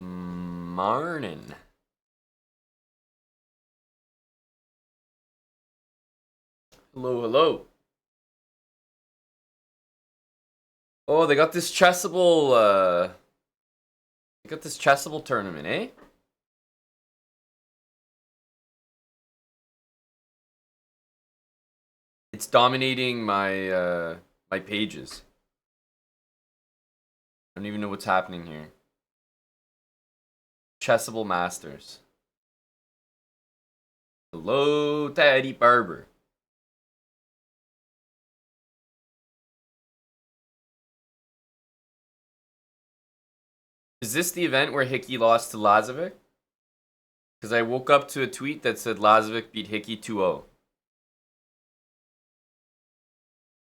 Marnin. Hello, hello. Oh, they got this chessable tournament, eh? It's dominating my pages. I don't even know what's happening here. Chessable Masters. Hello, Teddy Barber. Is this the event where Hickey lost to Lazovic? Because I woke up to a tweet that said Lazovic beat Hickey 2-0.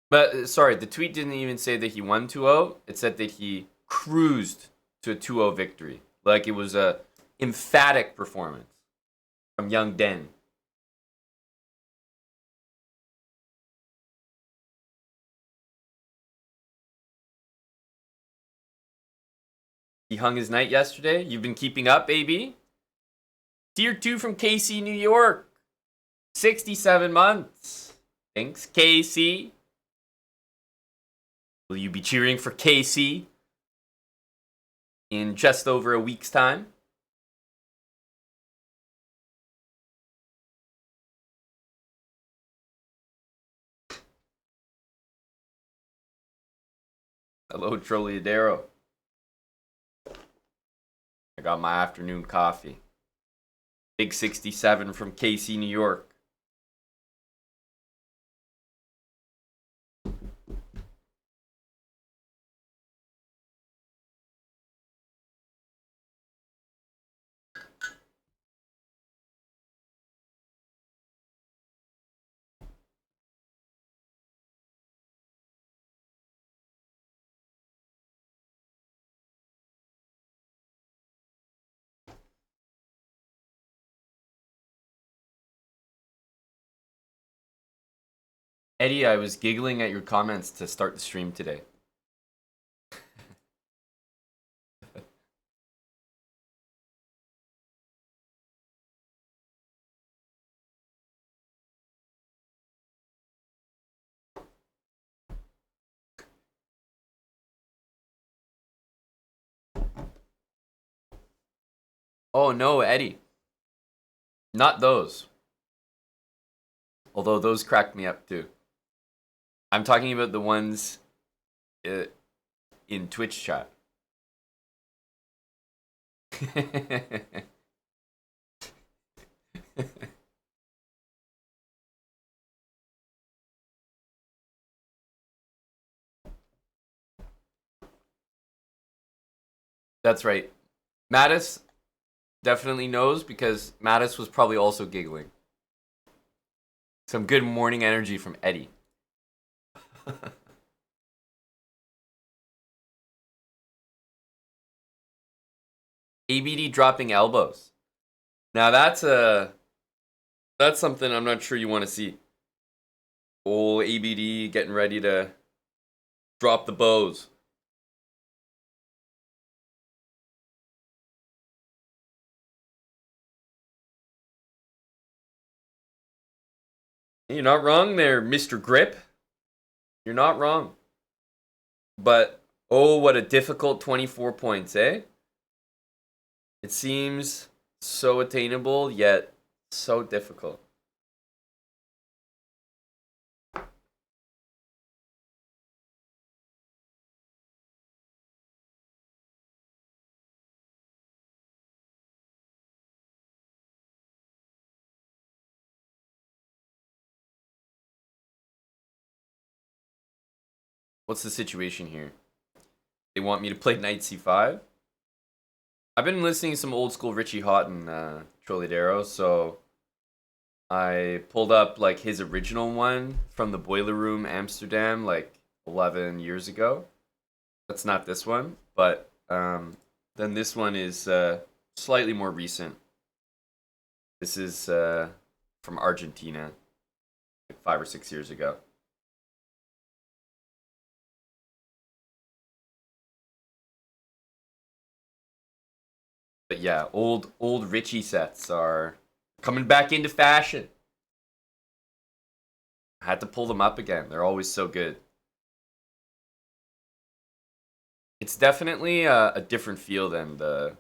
But sorry, the tweet didn't even say that he won 2-0. It said that he cruised to a 2-0 victory. Like it was a emphatic performance from young Den. He hung his night yesterday. You've been keeping up, baby. Tier 2 from KC, New York. 67 months. Thanks, KC. Will you be cheering for KC in just over a week's time? Hello, Trolliadero. I got my afternoon coffee. Big 67 from KC, New York. Eddie, I was giggling at your comments to start the stream today. Oh no, Eddie. Not those. Although those cracked me up too. I'm talking about the ones in Twitch chat. That's right. Mattis definitely knows because Mattis was probably also giggling. Some good morning energy from Eddie. ABD dropping elbows. Now that's something I'm not sure you want to see. Old ABD getting ready to drop the bows. You're not wrong there, Mr. Grip. You're not wrong. But oh, what a difficult 24 points, eh? It seems so attainable, yet so difficult. What's the situation here? They want me to play knight c5? I've been listening to some old school Richie Houghton, Trolladero, so I pulled up like his original one from the Boiler Room Amsterdam like 11 years ago. That's not this one, but then this one is slightly more recent. This is from Argentina, like 5 or 6 years ago. But yeah, old Richie sets are coming back into fashion. I had to pull them up again. They're always so good. It's definitely a different feel than the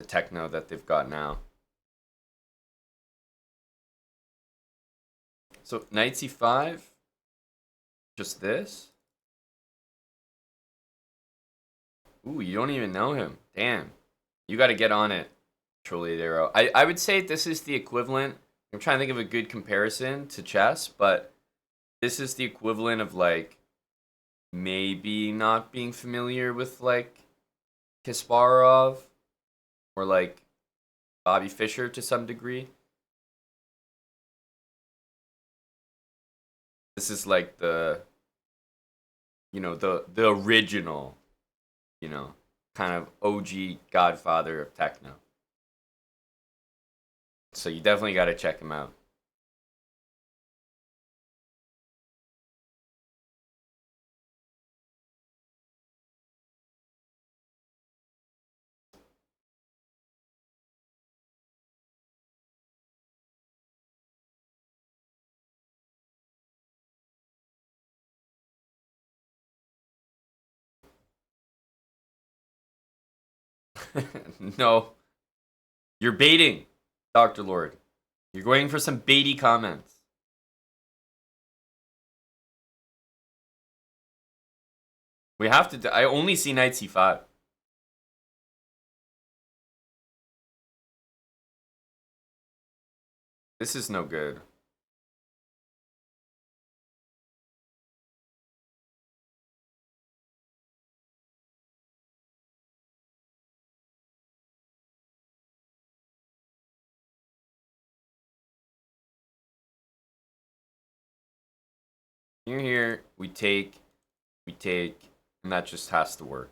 techno that they've got now. So knight c5, just this. Ooh, you don't even know him. Damn, you got to get on it, Trolley. I would say this is the equivalent. I'm trying to think of a good comparison to chess, but this is the equivalent of like maybe not being familiar with like Kasparov or like Bobby Fischer to some degree. This is like the original, kind of OG godfather of techno. So you definitely got to check him out. No, you're baiting, Dr. Lord. You're going for some baity comments. We have to. I only see knight c5. This is no good. Here, we take, and that just has to work.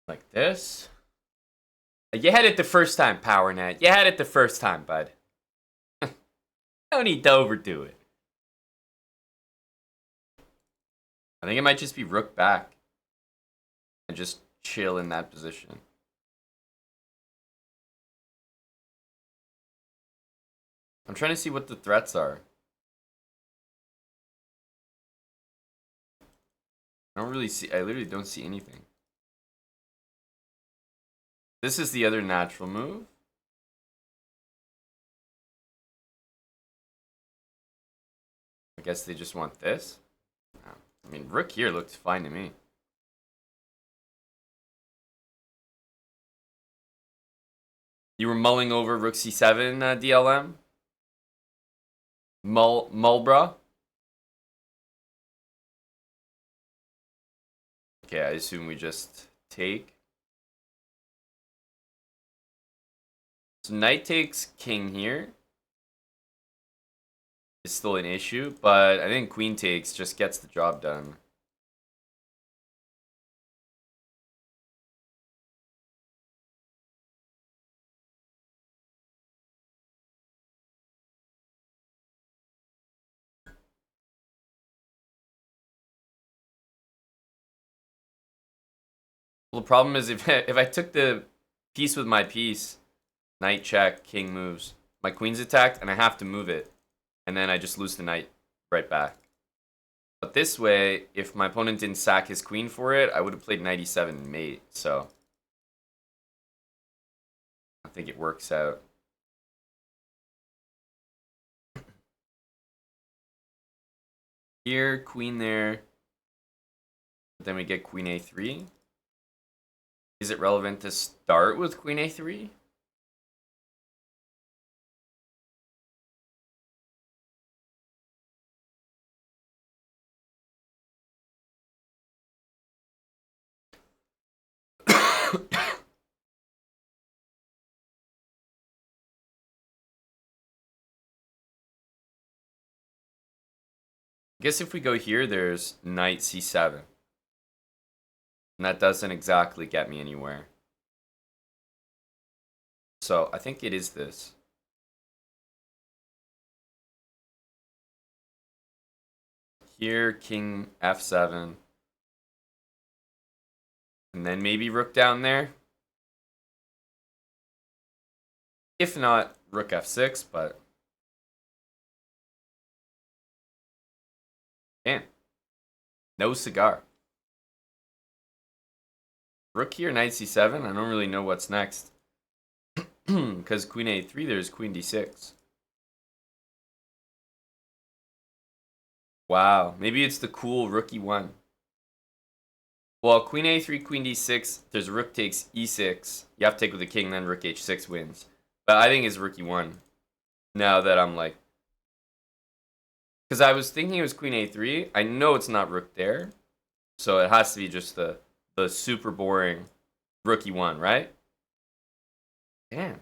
Like this. You had it the first time, PowerNet. You had it the first time, bud. No need to overdo it. I think it might just be rook back. And just chill in that position. I'm trying to see what the threats are. I literally don't see anything. This is the other natural move. I guess they just want this. I mean, rook here looks fine to me. You were mulling over rook c7, DLM? Mulbra? Okay, I assume we just take. So knight takes king here. Is still an issue, but I think queen takes just gets the job done. Well, the problem is if I took the piece with my piece, knight check, king moves, my queen's attacked, and I have to move it, and then I just lose the knight right back. But this way, if my opponent didn't sack his queen for it, I would have played knight e7 mate, so I think it works out. Here, queen there, but then we get queen a3. Is it relevant to start with queen a3? I guess if we go here, there's knight c7. And that doesn't exactly get me anywhere. So I think it is this. Here, king f7. And then maybe rook down there. If not, rook f6, but... Damn. No cigar. Rook here, knight c7. I don't really know what's next. Because queen a3, there's queen d6. Wow, maybe it's the cool rook e1. Well, queen a3, queen d6, there's rook takes e6. You have to take with the king, then rook h6 wins. But I think it's rook e1. Now that I'm like... Because I was thinking it was queen a3. I know it's not rook there. So it has to be just the super boring rook e1, right? Damn.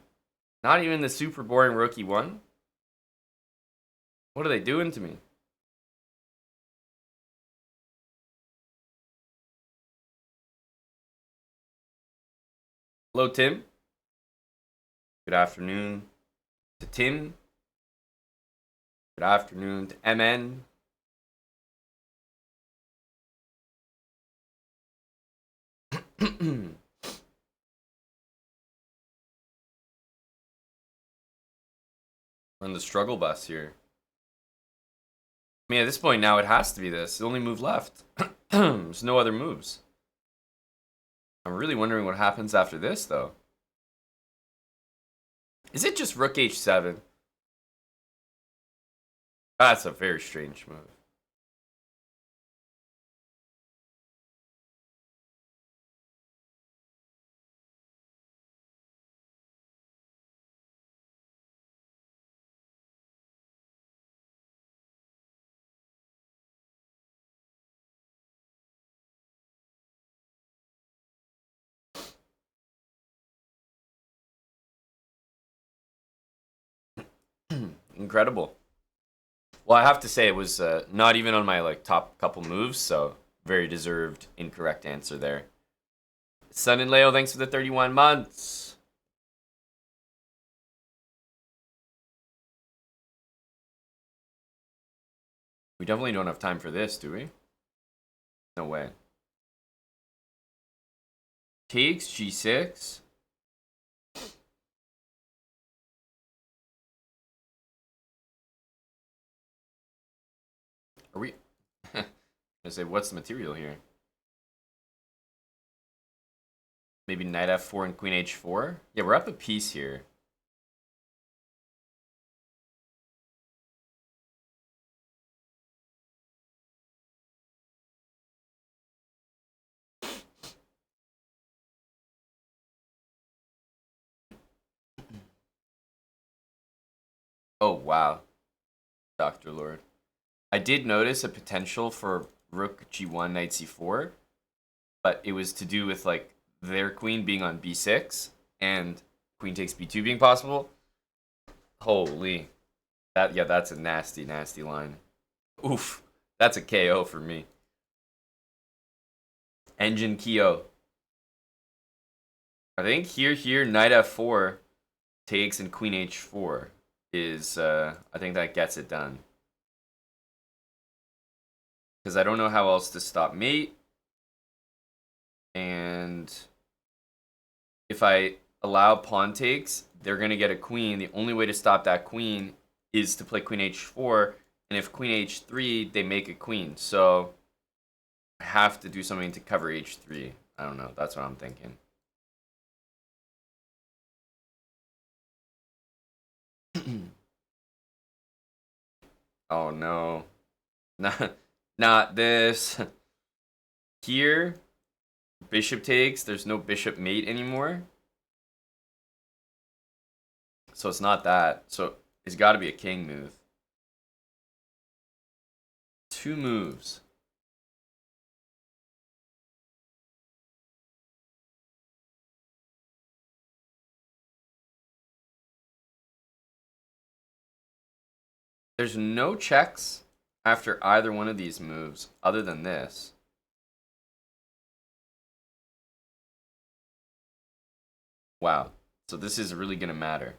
Not even the super boring rook e1? What are they doing to me? Hello, Tim. Good afternoon to Tim. Good afternoon to MN. We're on the struggle bus here. I mean, at this point now, it has to be this. The only move left. There's no other moves. I'm really wondering what happens after this, though. Is it just rook h7? That's a very strange move. Incredible. Well, I have to say it was not even on my top couple moves, so very deserved incorrect answer there. Sun and Leo, thanks for the 31 months. We definitely don't have time for this, do we? No way. Takes g6. Are we... I say, what's the material here? Maybe knight f4 and queen h4? Yeah, we're up a piece here. Oh, wow. Dr. Lord. I did notice a potential for rook g1, knight c4, but it was to do with like their queen being on b6 and queen takes b2 being possible. Holy. That's a nasty, nasty line. Oof. That's a KO for me. Engine KO. I think here, knight f4 takes and queen h4 is, I think that gets it done. Because I don't know how else to stop mate. And if I allow pawn takes, they're going to get a queen. The only way to stop that queen is to play queen h4. And if queen h3, they make a queen. So I have to do something to cover h3. I don't know. That's what I'm thinking. Oh no. Not this. Here, bishop takes. There's no bishop mate anymore. So it's not that. So it's got to be a king move. Two moves. There's no checks after either one of these moves, other than this. Wow. So this is really going to matter.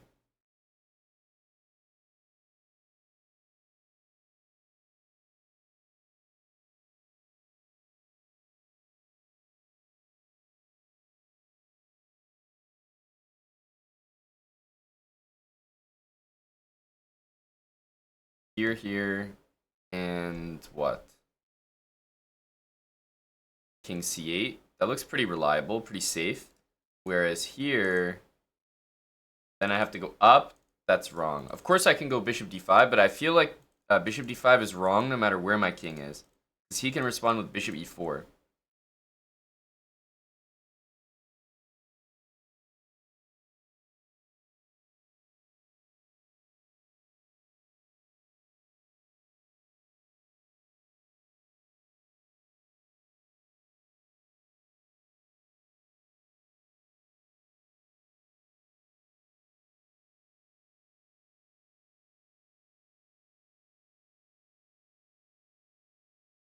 Here, and what? King c8. That looks pretty reliable, pretty safe. Whereas here, then I have to go up. That's wrong. Of course I can go bishop d5, but I feel like bishop d5 is wrong no matter where my king is. Because he can respond with bishop e4.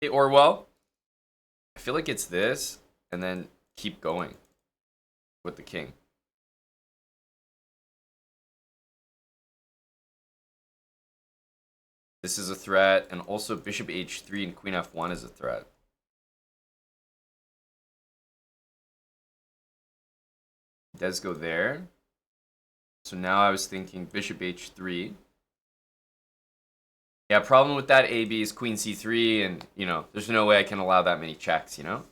Hey, Orwell, I feel like it's this, and then keep going with the king. This is a threat, and also bishop h3 and queen f1 is a threat. It does go there. So now I was thinking bishop h3. Yeah, problem with that AB is queen c3, and, you know, there's no way I can allow that many checks, you know?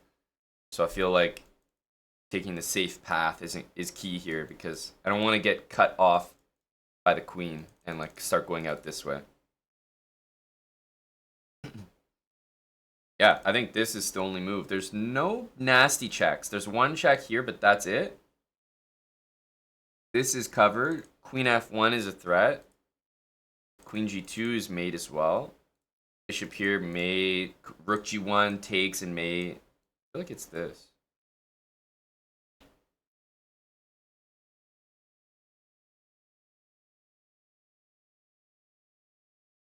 So I feel like taking the safe path is key here, because I don't want to get cut off by the queen and, like, start going out this way. Yeah, I think this is the only move. There's no nasty checks. There's one check here, but that's it. This is covered. Queen f1 is a threat. Queen g2 is mate as well. Bishop here, mate. Rook g1 takes and mate. I feel like it's this.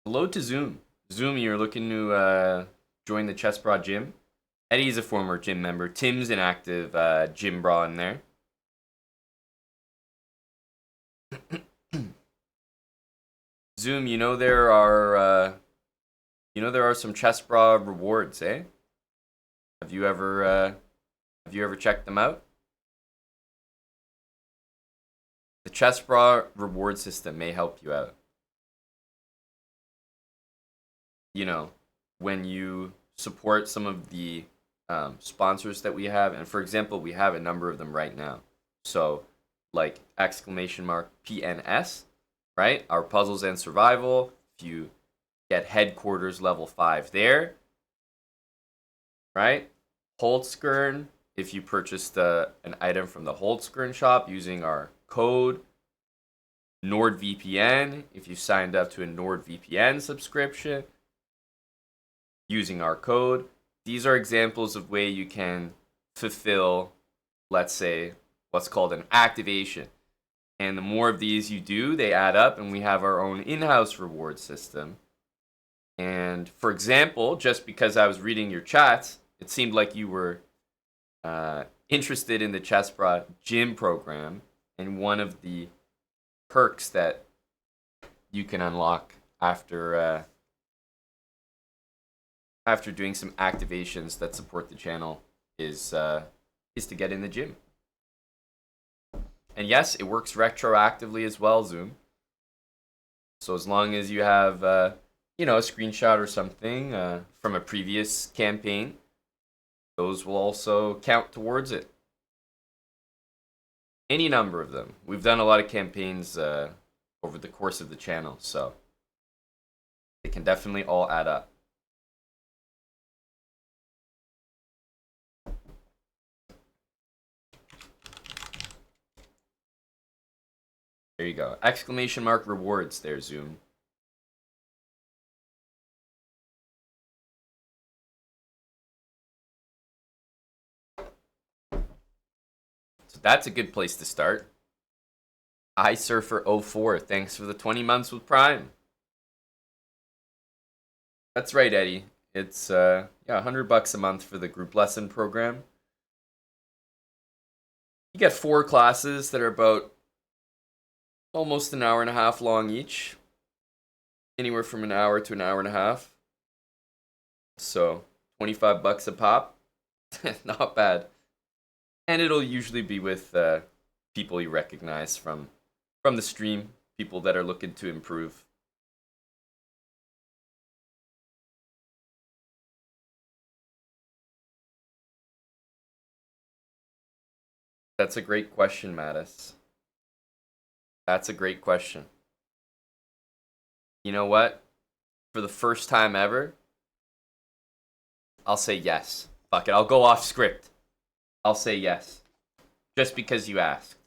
Hello to Zoom. Zoom, you're looking to join the Chess Bra gym. Eddie's a former gym member. Tim's an active gym bra in there. Zoom, you know there are some Chess Bra rewards, eh? Have you ever checked them out? The Chess Bra reward system may help you out. You know, when you support some of the sponsors that we have, and for example, we have a number of them right now. So, like exclamation mark PNS, right? Our puzzles and survival. If you get headquarters level 5 there, right? Holtzkern, if you purchased an item from the Holtzkern shop using our code. NordVPN, if you signed up to a NordVPN subscription using our code. These are examples of way you can fulfill, let's say, what's called an activation. And the more of these you do, they add up, and we have our own in-house reward system. And for example, just because I was reading your chats, it seemed like you were interested in the ChessBra gym program, and one of the perks that you can unlock after doing some activations that support the channel is to get in the gym. And yes, it works retroactively as well, Zoom. So as long as you have a screenshot or something from a previous campaign, those will also count towards it. Any number of them. We've done a lot of campaigns over the course of the channel, so they can definitely all add up. There you go. Exclamation mark rewards there, Zoom. So that's a good place to start. iSurfer04, thanks for the 20 months with Prime. That's right, Eddie. It's yeah, $100 a month for the group lesson program. You get 4 classes that are about almost an hour and a half long each, anywhere from an hour to an hour and a half. So, $25 a pop. Not bad. And it'll usually be with people you recognize from the stream, people that are looking to improve. That's a great question, Mattis. That's a great question. You know what? For the first time ever, I'll say yes. Fuck it, I'll go off script. I'll say yes. Just because you asked.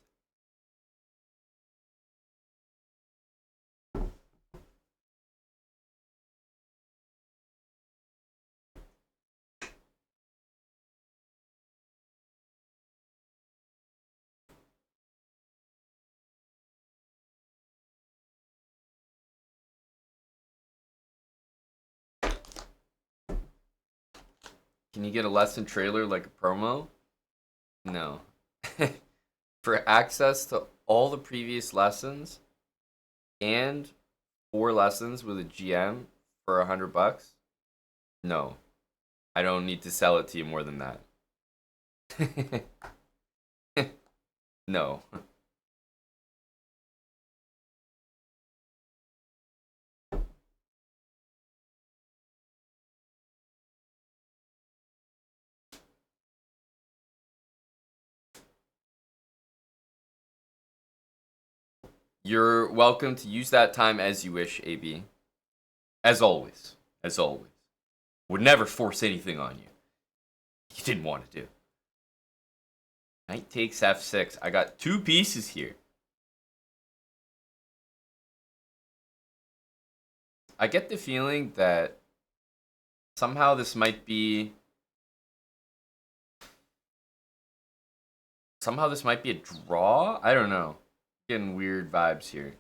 Can you get a lesson trailer like a promo? No. For access to all the previous lessons and 4 lessons with a GM for $100? No. I don't need to sell it to you more than that. No. You're welcome to use that time as you wish, AB. As always. As always. Would never force anything on you. You didn't want to do. Knight takes f6. I got 2 pieces here. I get the feeling that somehow this might be... Somehow this might be a draw? I don't know. Getting weird vibes here.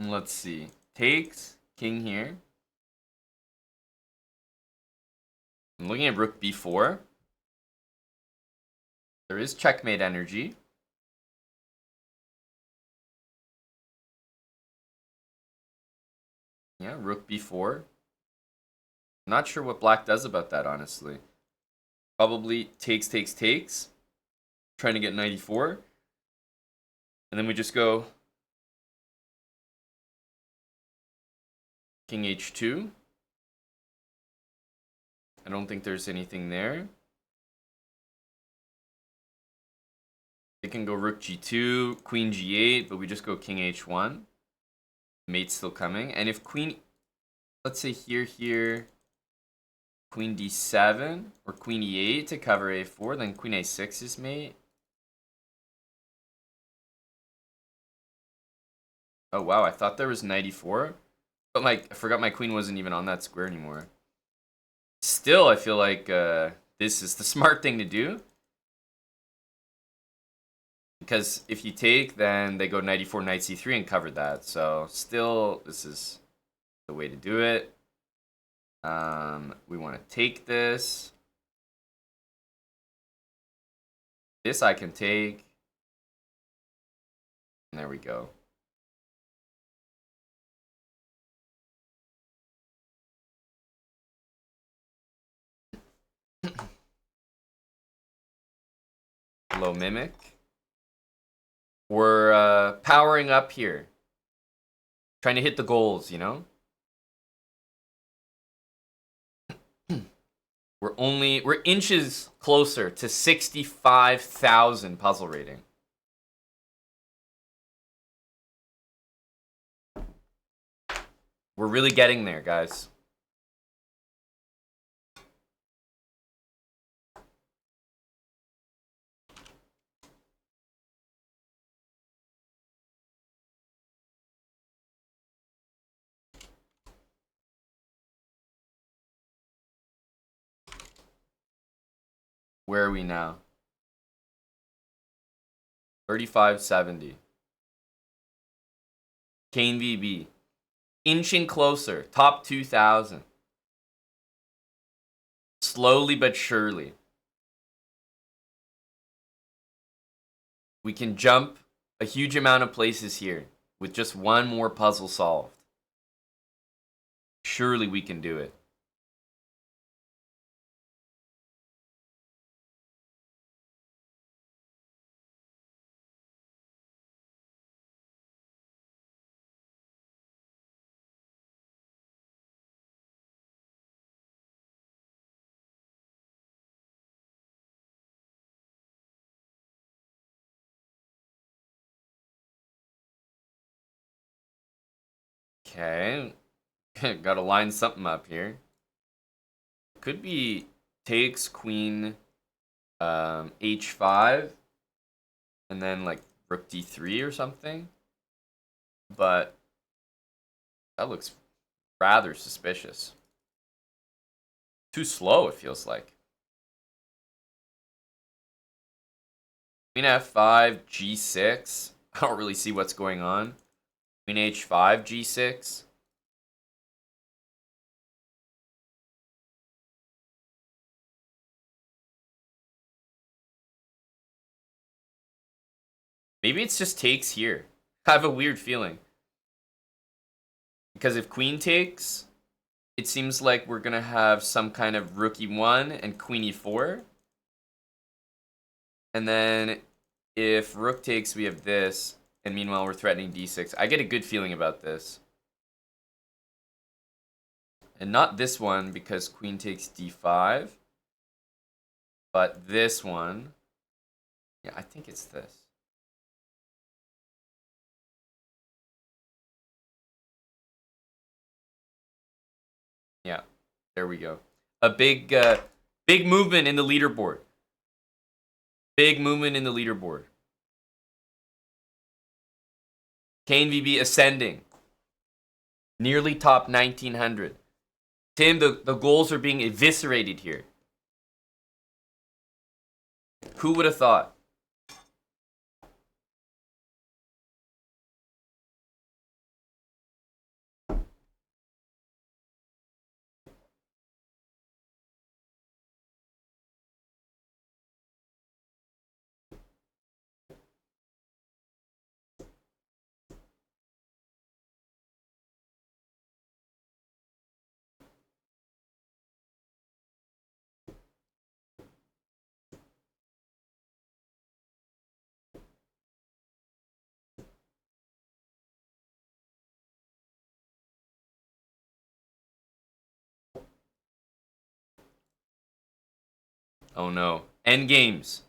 Let's see. Takes king here. I'm looking at rook b4. There is checkmate energy. Yeah, rook b4. I'm not sure what black does about that, honestly. Probably takes, takes, takes. Trying to get 94. And then we just go king h2. I don't think there's anything there. They can go rook g2, queen g8, but we just go king h1. Mate's still coming. And if queen, let's say here, queen d7 or queen e8 to cover a4, then queen a6 is mate. Oh wow, I thought there was 94. But I forgot my queen wasn't even on that square anymore. Still, I feel like this is the smart thing to do. Because if you take, then they go 94, knight c3 and cover that. So still, this is the way to do it. We want to take this. This I can take. And there we go. Low mimic. We're powering up here. Trying to hit the goals, you know? We're inches closer to 65,000 puzzle rating. We're really getting there, guys. Where are we now? 3570. Kane VB. Inching closer. Top 2000. Slowly but surely. We can jump a huge amount of places here with just one more puzzle solved. Surely we can do it. Okay. Gotta line something up here. Could be takes queen h5 and then like rook d3 or something. But that looks rather suspicious. Too slow, it feels like. Queen f5, g6. I don't really see what's going on. Queen h5, g6. Maybe it's just takes here. I have a weird feeling. Because if queen takes, it seems like we're going to have some kind of rook e1 and queen e4. And then if rook takes, we have this. And meanwhile, we're threatening d6. I get a good feeling about this. And not this one, because queen takes d5. But this one. Yeah, I think it's this. Yeah, there we go. A big movement in the leaderboard. Big movement in the leaderboard. Kane VB ascending. Nearly top 1900. Tim, the goals are being eviscerated here. Who would have thought? Oh no. Endgames.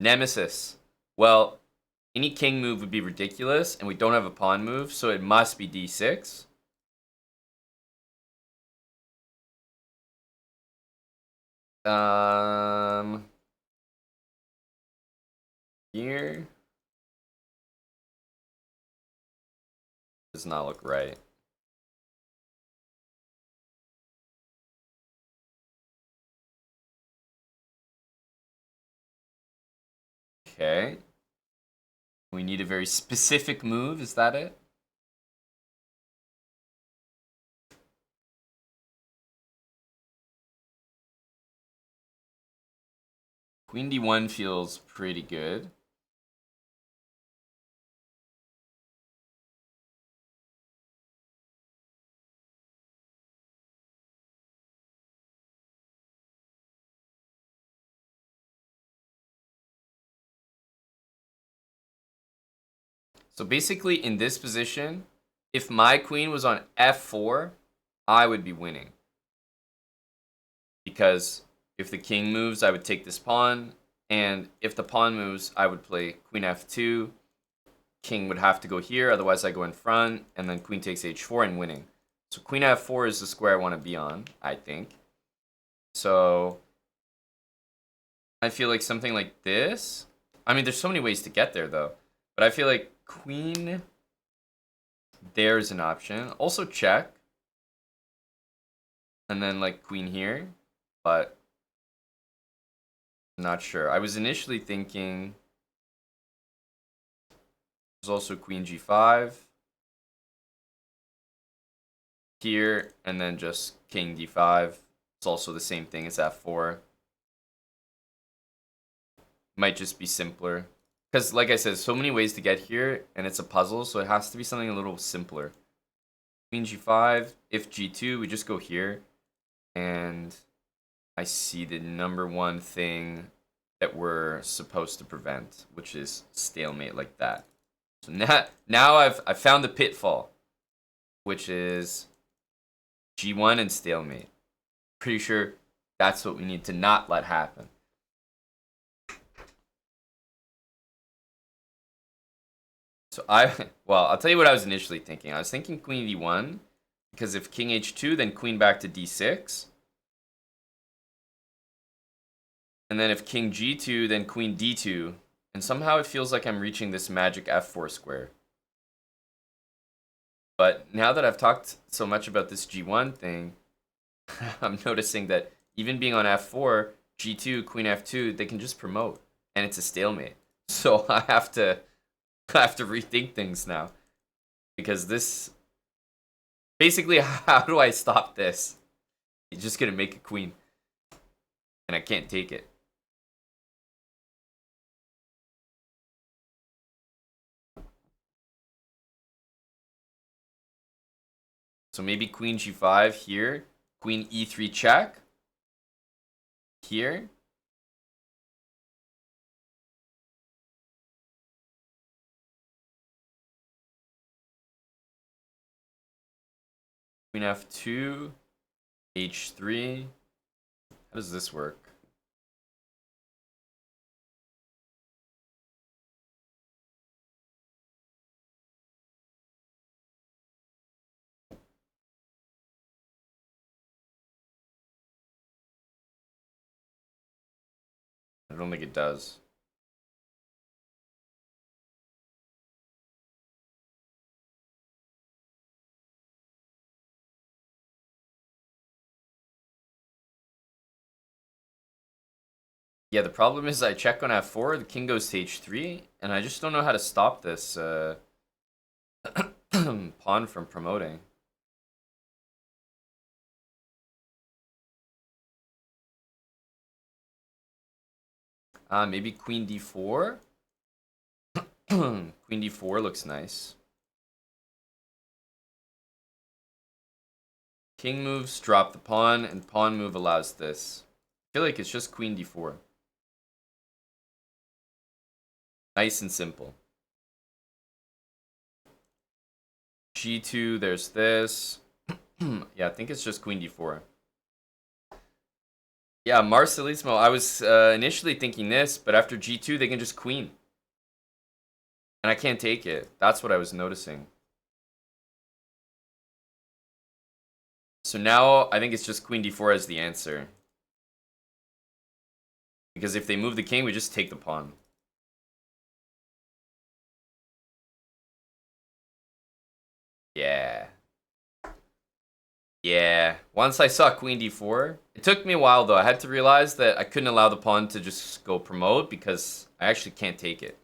Nemesis. Well, any king move would be ridiculous, and we don't have a pawn move, so it must be d6. Here does not look right. Okay. We need a very specific move, is that it? Queen d1 feels pretty good. So basically, in this position, if my queen was on f4, I would be winning. Because if the king moves, I would take this pawn. And if the pawn moves, I would play queen f2. King would have to go here, otherwise I go in front. And then queen takes h4 and winning. So queen f4 is the square I want to be on, I think. So I feel like something like this. I mean, there's so many ways to get there, though. But I feel like queen, there's an option. Also check. And then like queen here. But I'm not sure. I was initially thinking There's also queen g5 here, and then just king d5. It's also the same thing as f4. Might just be simpler. Because, like I said, so many ways to get here, and it's a puzzle, so it has to be something a little simpler. Queen g5, if g2, we just go here, and I see the number one thing that we're supposed to prevent, which is stalemate like that. So now I've found the pitfall, which is g1 and stalemate. Pretty sure that's what we need to not let happen. So I'll tell you what I was initially thinking. I was thinking queen d1, because if king h2, then queen back to d6. And then if king g2, then queen d2. And somehow it feels like I'm reaching this magic f4 square. But now that I've talked so much about this g1 thing, I'm noticing that even being on f4, g2, queen f2, they can just promote. And it's a stalemate. So I have to rethink things now. Because this... Basically, how do I stop this? He's just going to make a queen. And I can't take it. So maybe queen g5 here. Queen e3 check. Here. Queen f2. h3. How does this work? I don't think it does. Yeah, the problem is I check on f4, the king goes to h3, and I just don't know how to stop this pawn from promoting. Maybe queen d4? Queen d4 looks nice. King moves, drop the pawn, and pawn move allows this. I feel like it's just queen d4. Nice and simple. g2, there's this. Yeah, I think it's just queen d4. Yeah, Marcelismo, I was initially thinking this, but after g2, they can just queen. And I can't take it. That's what I was noticing. So now, I think it's just queen d4 as the answer. Because if they move the king, we just take the pawn. Yeah. Yeah. Once I saw queen d4, it took me a while though. I had to realize that I couldn't allow the pawn to just go promote because I actually can't take it.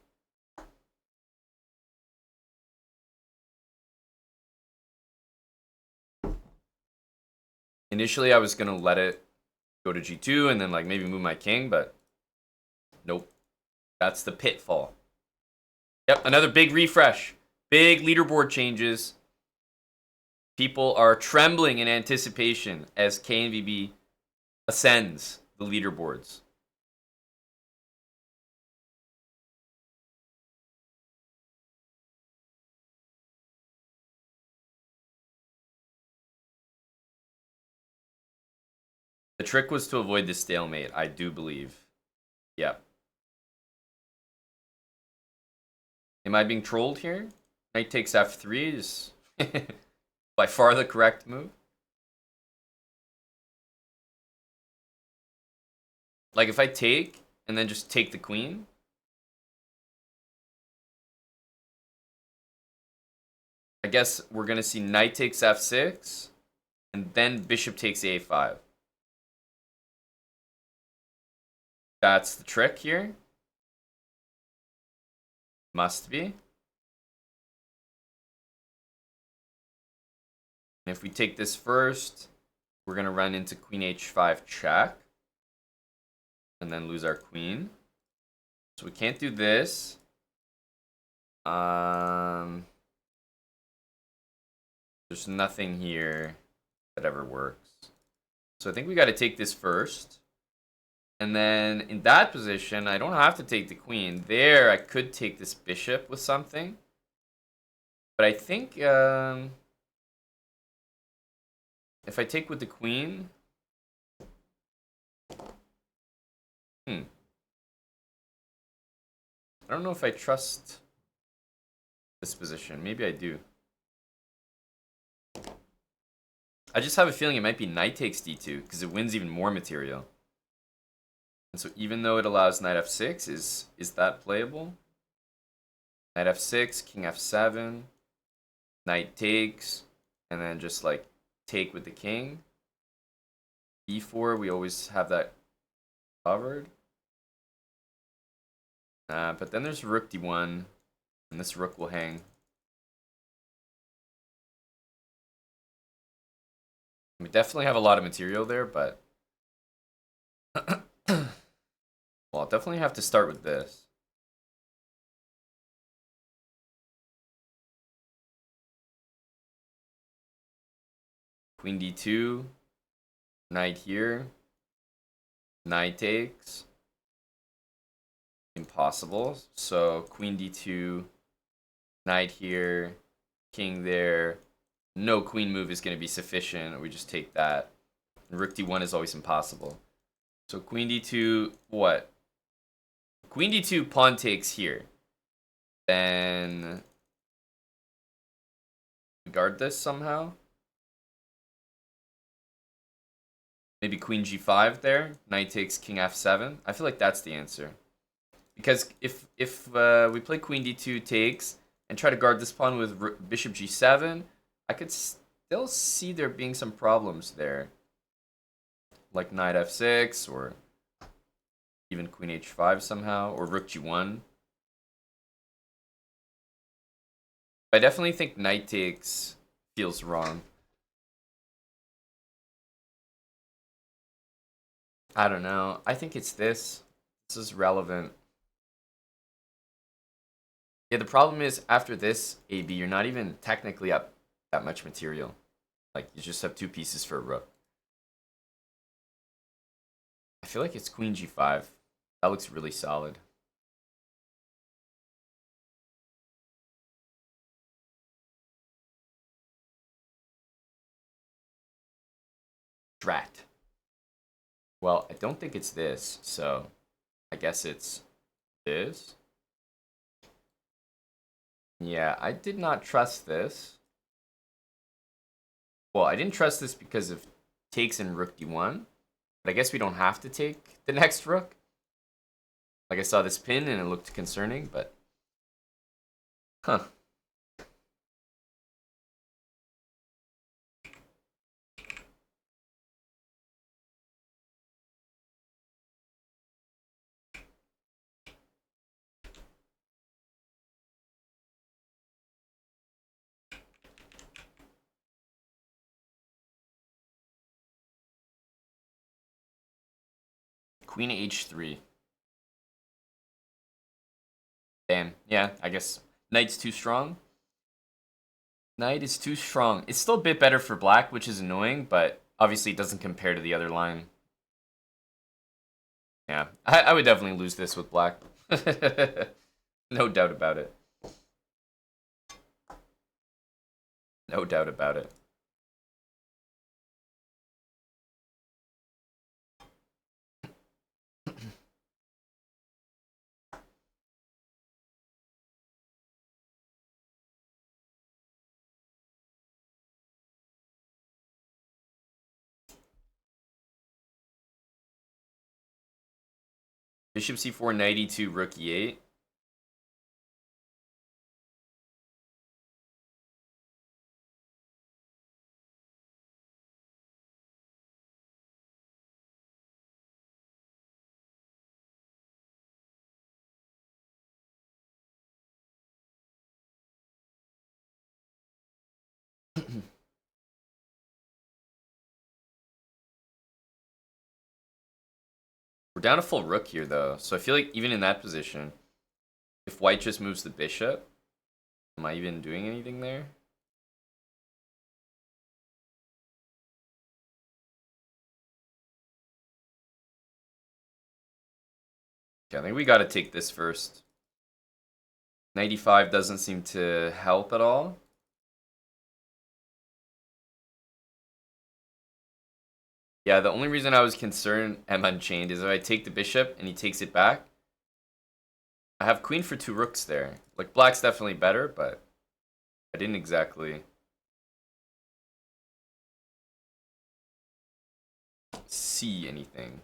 Initially, I was going to let it go to g2 and then like maybe move my king, but nope. That's the pitfall. Yep, another big refresh. Big leaderboard changes. People are trembling in anticipation as KNVB ascends the leaderboards. The trick was to avoid the stalemate, I do believe. Yep. Am I being trolled here? Knight takes f3 is by far the correct move. Like if I take and then just take the queen. I guess we're going to see knight takes f6 and then bishop takes a5. That's the trick here. Must be. And if we take this first, we're going to run into queen h5 check. And then lose our queen. So we can't do this. There's nothing here that ever works. So I think we got to take this first. And then in that position, I don't have to take the queen. There, I could take this bishop with something. But I think if I take with the queen... I don't know if I trust this position. Maybe I do. I just have a feeling it might be knight takes d2 because it wins even more material. And so even though it allows knight f6, is that playable? Knight f6, king f7, knight takes, and then just like take with the king. e4, we always have that covered. But then there's rook d1, and this rook will hang. We definitely have a lot of material there, but... well, I'll definitely have to start with this. Queen d2, knight here, knight takes. Impossible. So queen d2, knight here, king there. No queen move is going to be sufficient. We just take that. And rook d1 is always impossible. So queen d2, what? Queen d2, pawn takes here. Then guard this somehow. Maybe queen g5 there. Knight takes king f7. I feel like that's the answer. Because if we play queen d2 takes and try to guard this pawn with bishop g7, I could still see there being some problems there. Like knight f6 or even queen h5 somehow, or rook g1. I definitely think knight takes feels wrong. I don't know. I think it's this. This is relevant. Yeah, the problem is after this, AB, you're not even technically up that much material. Like, you just have 2 pieces for a rook. I feel like it's queen g5. That looks really solid. Drat. Well, I don't think it's this, so I guess it's this. Yeah, I did not trust this. Well, I didn't trust this because of takes and rook d1. But I guess we don't have to take the next rook. Like, I saw this pin and it looked concerning, but... Huh. Queen h3. Damn. Yeah, I guess knight's too strong. Knight is too strong. It's still a bit better for black, which is annoying, but obviously it doesn't compare to the other line. Yeah, I would definitely lose this with black. No doubt about it. No doubt about it. Bishop c4, knight e2, rook e8. We're down a full rook here, though. So I feel like even in that position, if white just moves the bishop, am I even doing anything there? Okay, I think we got to take this first. 95 doesn't seem to help at all. Yeah, the only reason I was concerned I'm unchained is if I take the bishop and he takes it back, I have queen for 2 rooks there. Like, black's definitely better, but I didn't exactly see anything.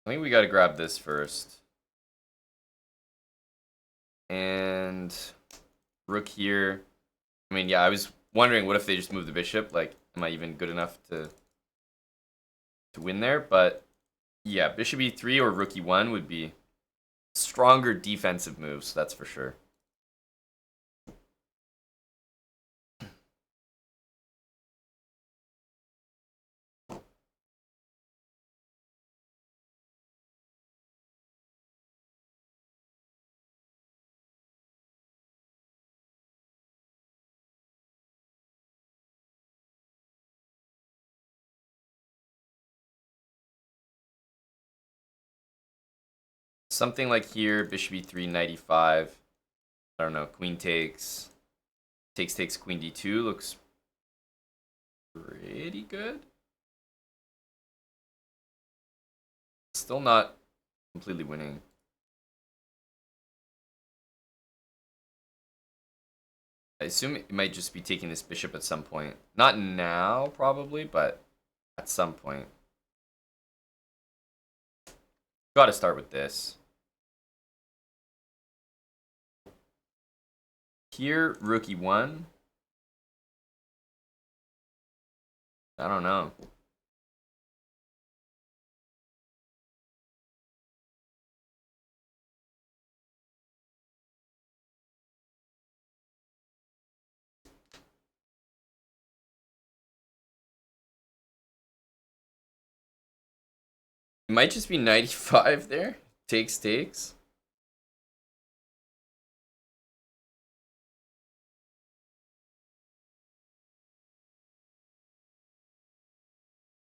I think we got to grab this first. And rook here. I mean, yeah, I was wondering what if they just move the bishop? Like, am I even good enough to win there? But yeah, bishop e3 or rook e1 would be stronger defensive moves, that's for sure. Something like here, bishop e3, knight e5. I don't know, queen takes. Takes, queen d2 looks pretty good. Still not completely winning. I assume it might just be taking this bishop at some point. Not now, probably, but at some point. Gotta start with this. Here, rook e1. I don't know. It might just be knight e5 there. Takes.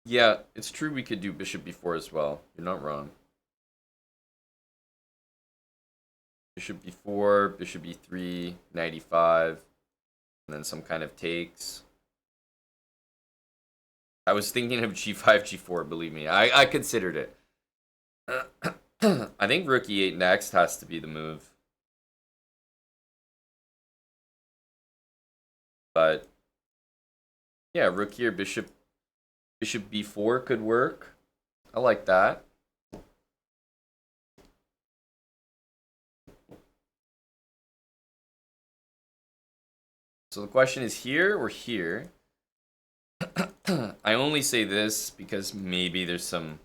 Yeah, it's true we could do bishop b4 as well. You're not wrong. Bishop b4, bishop e3, knight e5, and then some kind of takes. I was thinking of g5, g4, believe me. I considered it. I think rook e8 next has to be the move. But yeah, rook here, bishop b4 could work. I like that. So the question is here or here? I only say this because maybe there's some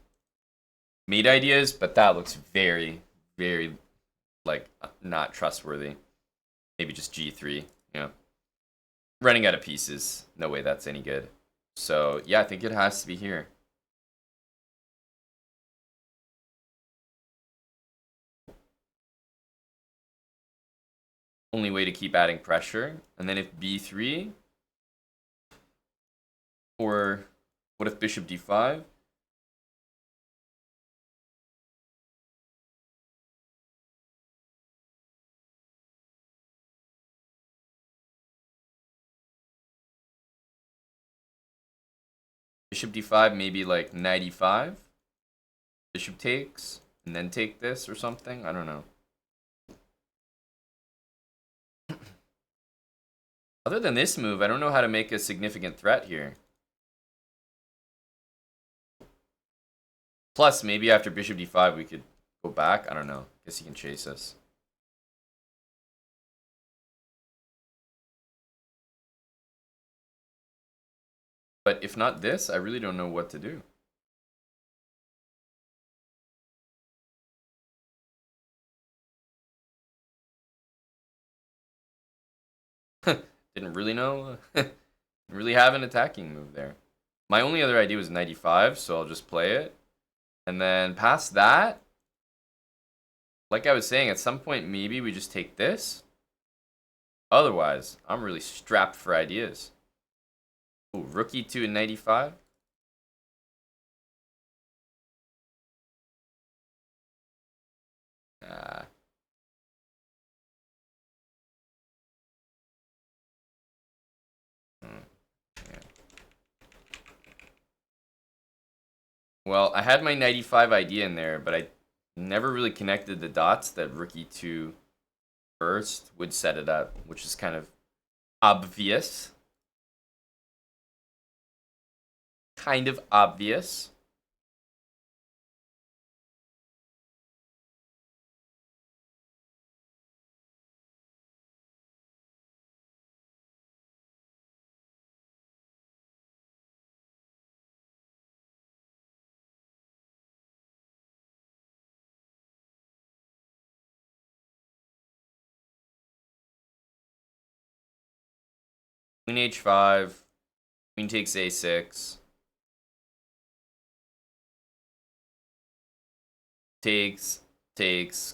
mate ideas, but that looks very, very, like, not trustworthy. Maybe just g3, yeah. Running out of pieces. No way that's any good. So, yeah, I think it has to be here. Only way to keep adding pressure. And then if b3, or what if bishop d5? Bishop d5, maybe like knight e5. Bishop takes, and then take this or something. I don't know. Other than this move, I don't know how to make a significant threat here. Plus, maybe after bishop d5, we could go back. I don't know. Guess he can chase us. But if not this, I really don't know what to do. Didn't really know. Really have an attacking move there. My only other idea was knight e5, so I'll just play it. And then past that, like I was saying, at some point maybe we just take this. Otherwise, I'm really strapped for ideas. Ooh, rook e2 and knight e5. Ah. Yeah. Well, I had my knight e5 idea in there, but I never really connected the dots that rook e2 first would set it up, which is kind of obvious. Kind of obvious. Queen h5. Queen takes a6. Takes.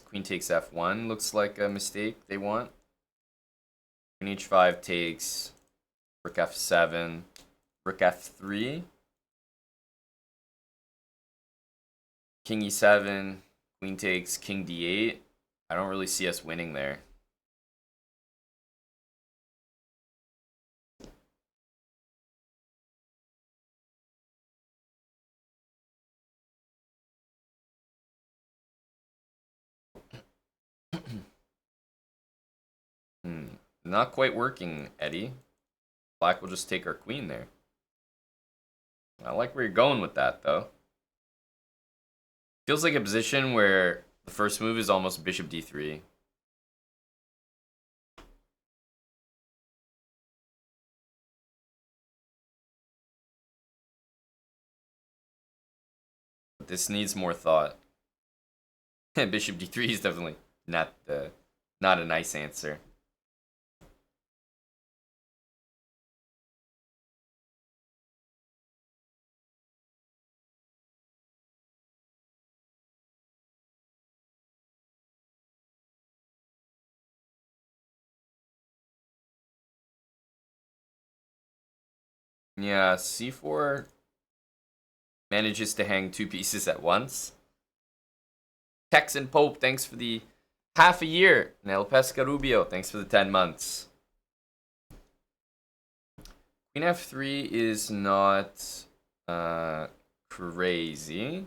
Queen takes f1. Looks like a mistake they want. Queen h5 takes. Rook f7. Rook f3. King e7. Queen takes. King d8. I don't really see us winning there. Not quite working, Eddie. Black will just take our queen there. I like where you're going with that, though. Feels like a position where the first move is almost bishop d3. But this needs more thought. Bishop d3 is definitely not a nice answer. Yeah, c4 manages to hang two pieces at once. Texan Pope, thanks for the half a year. Nel Pesca Rubio, thanks for the 10 months. Queen f3 is not crazy.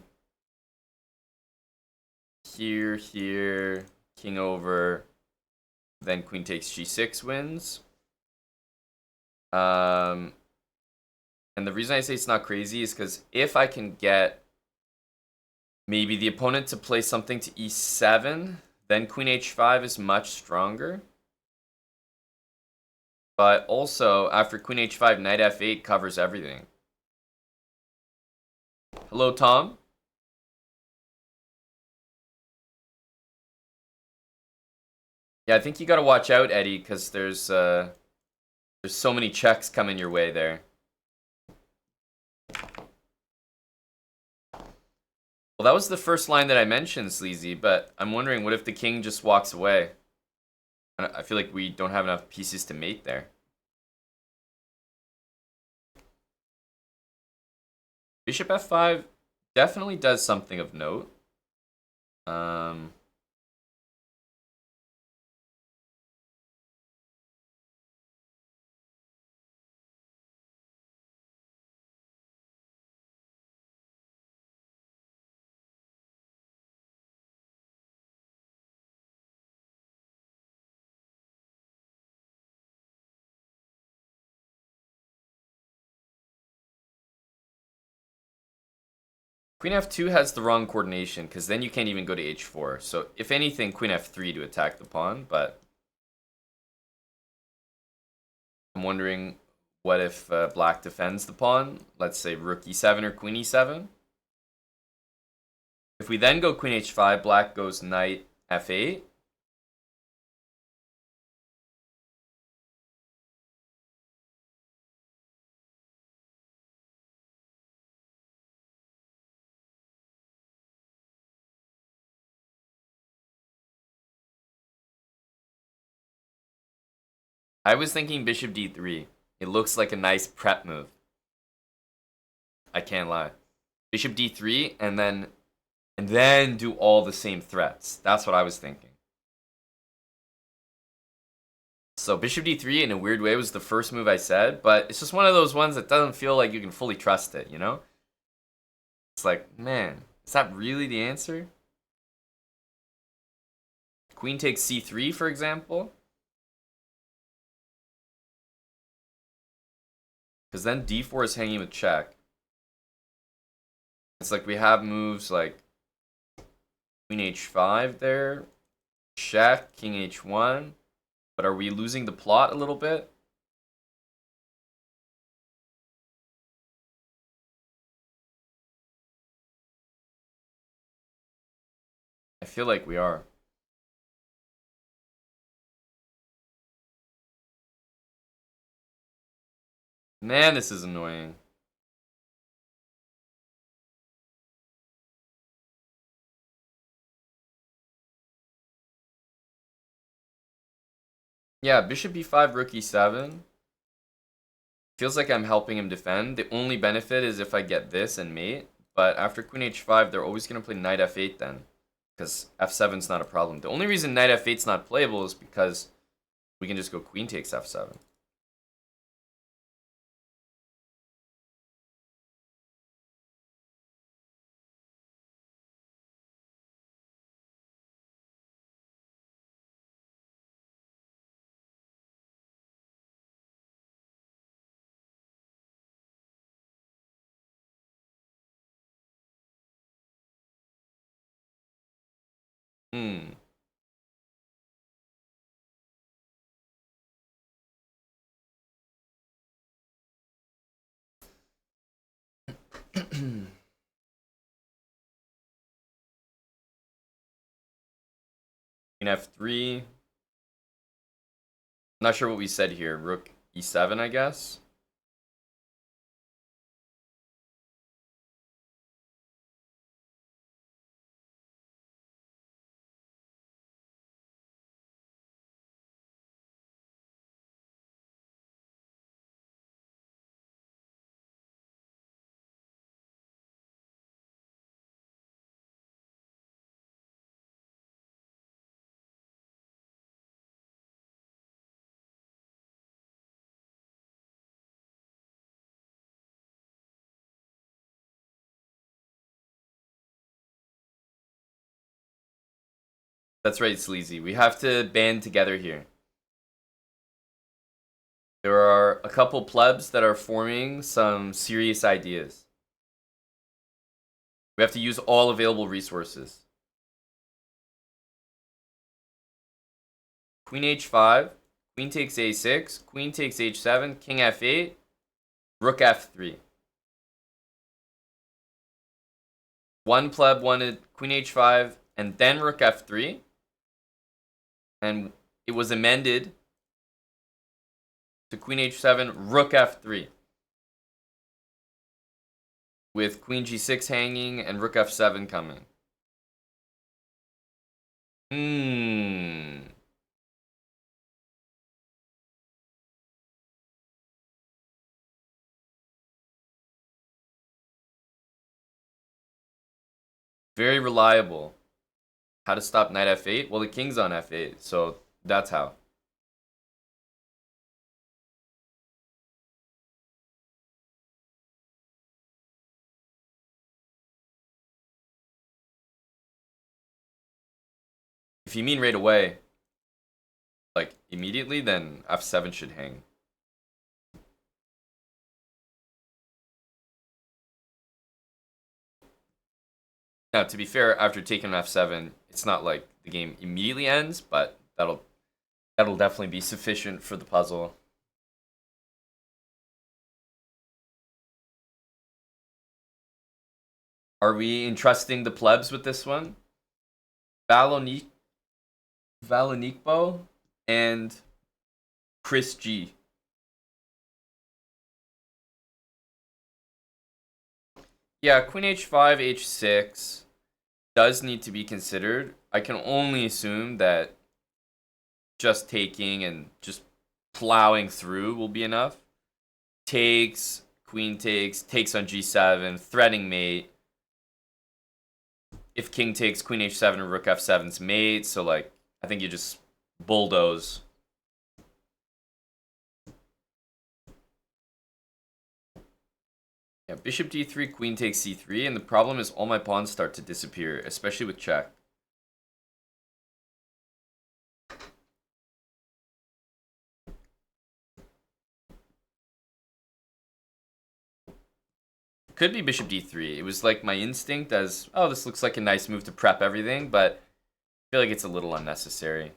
Here, king over, then queen takes g6 wins. And the reason I say it's not crazy is because if I can get maybe the opponent to play something to e7, then queen h5 is much stronger. But also, after queen h5, knight f8 covers everything. Hello, Tom. Yeah, I think you gotta watch out, Eddie, because there's so many checks coming your way there. Well, that was the first line that I mentioned, Sleazy, but I'm wondering, what if the king just walks away? I feel like we don't have enough pieces to mate there. Bishop f5 definitely does something of note. Queen f2 has the wrong coordination, because then you can't even go to h4. So if anything, queen f3 to attack the pawn, but I'm wondering, what if black defends the pawn? Let's say rook e7 or queen e7. If we then go queen h5, black goes knight f8. I was thinking bishop d3. It looks like a nice prep move. I can't lie. Bishop d3 and then do all the same threats. That's what I was thinking. So bishop d3 in a weird way was the first move I said, but it's just one of those ones that doesn't feel like you can fully trust it, you know? It's like, man, is that really the answer? Queen takes c3, for example. Because then d4 is hanging with check. It's like we have moves like queen h5 there, check, king h1. But are we losing the plot a little bit? I feel like we are. Man, this is annoying. Yeah, bishop b5, rook e7. Feels like I'm helping him defend. The only benefit is if I get this and mate. But after queen h5, they're always going to play knight f8 then. Because f7's not a problem. The only reason knight f8's not playable is because we can just go queen takes f7. Hmm. Queen f3. Not sure what we said here. Rook e7, I guess. That's right, Sleazy. We have to band together here. There are a couple plebs that are forming some serious ideas. We have to use all available resources. Queen h5, queen takes a6, queen takes h7, king f8, rook f3. One pleb wanted queen h5 and then rook f3. And it was amended to queen h7, rook f3. With queen g6 hanging and rook f7 coming. Very reliable. How to stop knight f8? Well, the king's on f8, so that's how. If you mean right away, like immediately, then f7 should hang. Now, to be fair, after taking f7, it's not like the game immediately ends, but that'll definitely be sufficient for the puzzle. Are we entrusting the plebs with this one? Valonikbo and Chris G. Yeah, queen h5, h6 does need to be considered. I can only assume that just taking and just plowing through will be enough. Takes, queen takes on g7, threatening mate. If king takes, queen h7 or rook f7's mate. So, like, I think you just bulldoze. Yeah, bishop d3, queen takes c3, and the problem is all my pawns start to disappear, especially with check. Could be bishop d3. It was like my instinct as, oh, this looks like a nice move to prep everything, but I feel like it's a little unnecessary.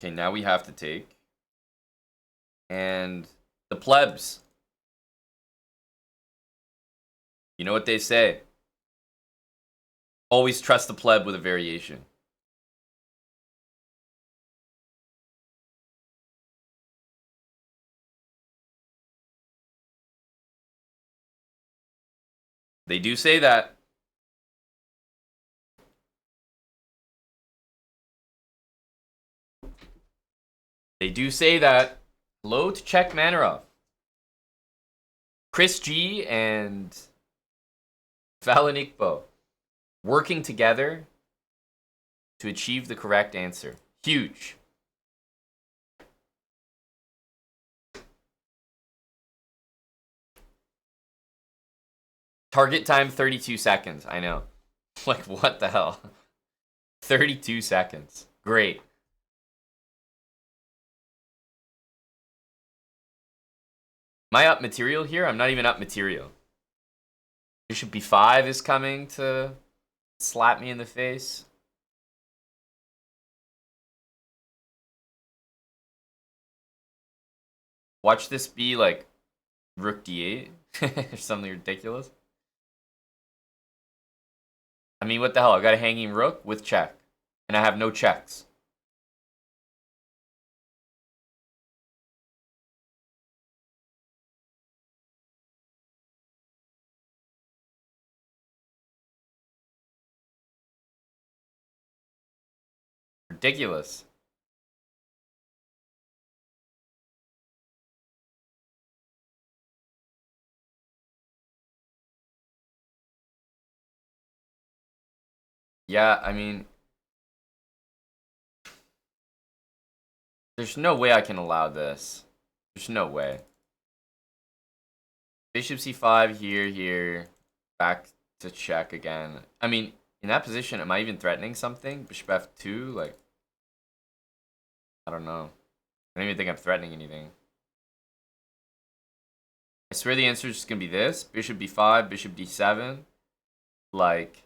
Okay, now we have to take. And the plebs. You know what they say. Always trust the pleb with a variation. They do say that. They do say that. Hello to Czech Manarov. Chris G and Falanikpo working together to achieve the correct answer. Huge. Target time 32 seconds. I know. Like, what the hell? 32 seconds. Great. Am I up material here? I'm not even up material. Bishop b5 is coming to slap me in the face. Watch this be like rook d8 or something ridiculous. I mean, what the hell? I got a hanging rook with check. And I have no checks. Ridiculous. Yeah, I mean, there's no way I can allow this. There's no way. Bishop c5 here. Back to check again. I mean, in that position, am I even threatening something? Bishop f2? Like, I don't know. I don't even think I'm threatening anything. I swear the answer is just going to be this. Bishop b5, bishop d7. Like,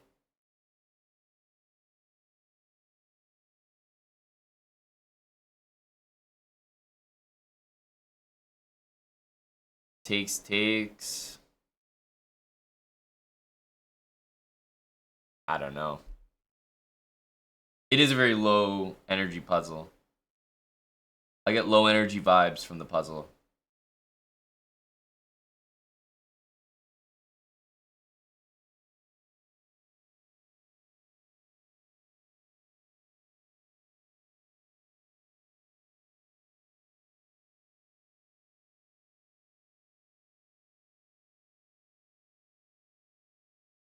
takes. I don't know. It is a very low energy puzzle. I get low energy vibes from the puzzle.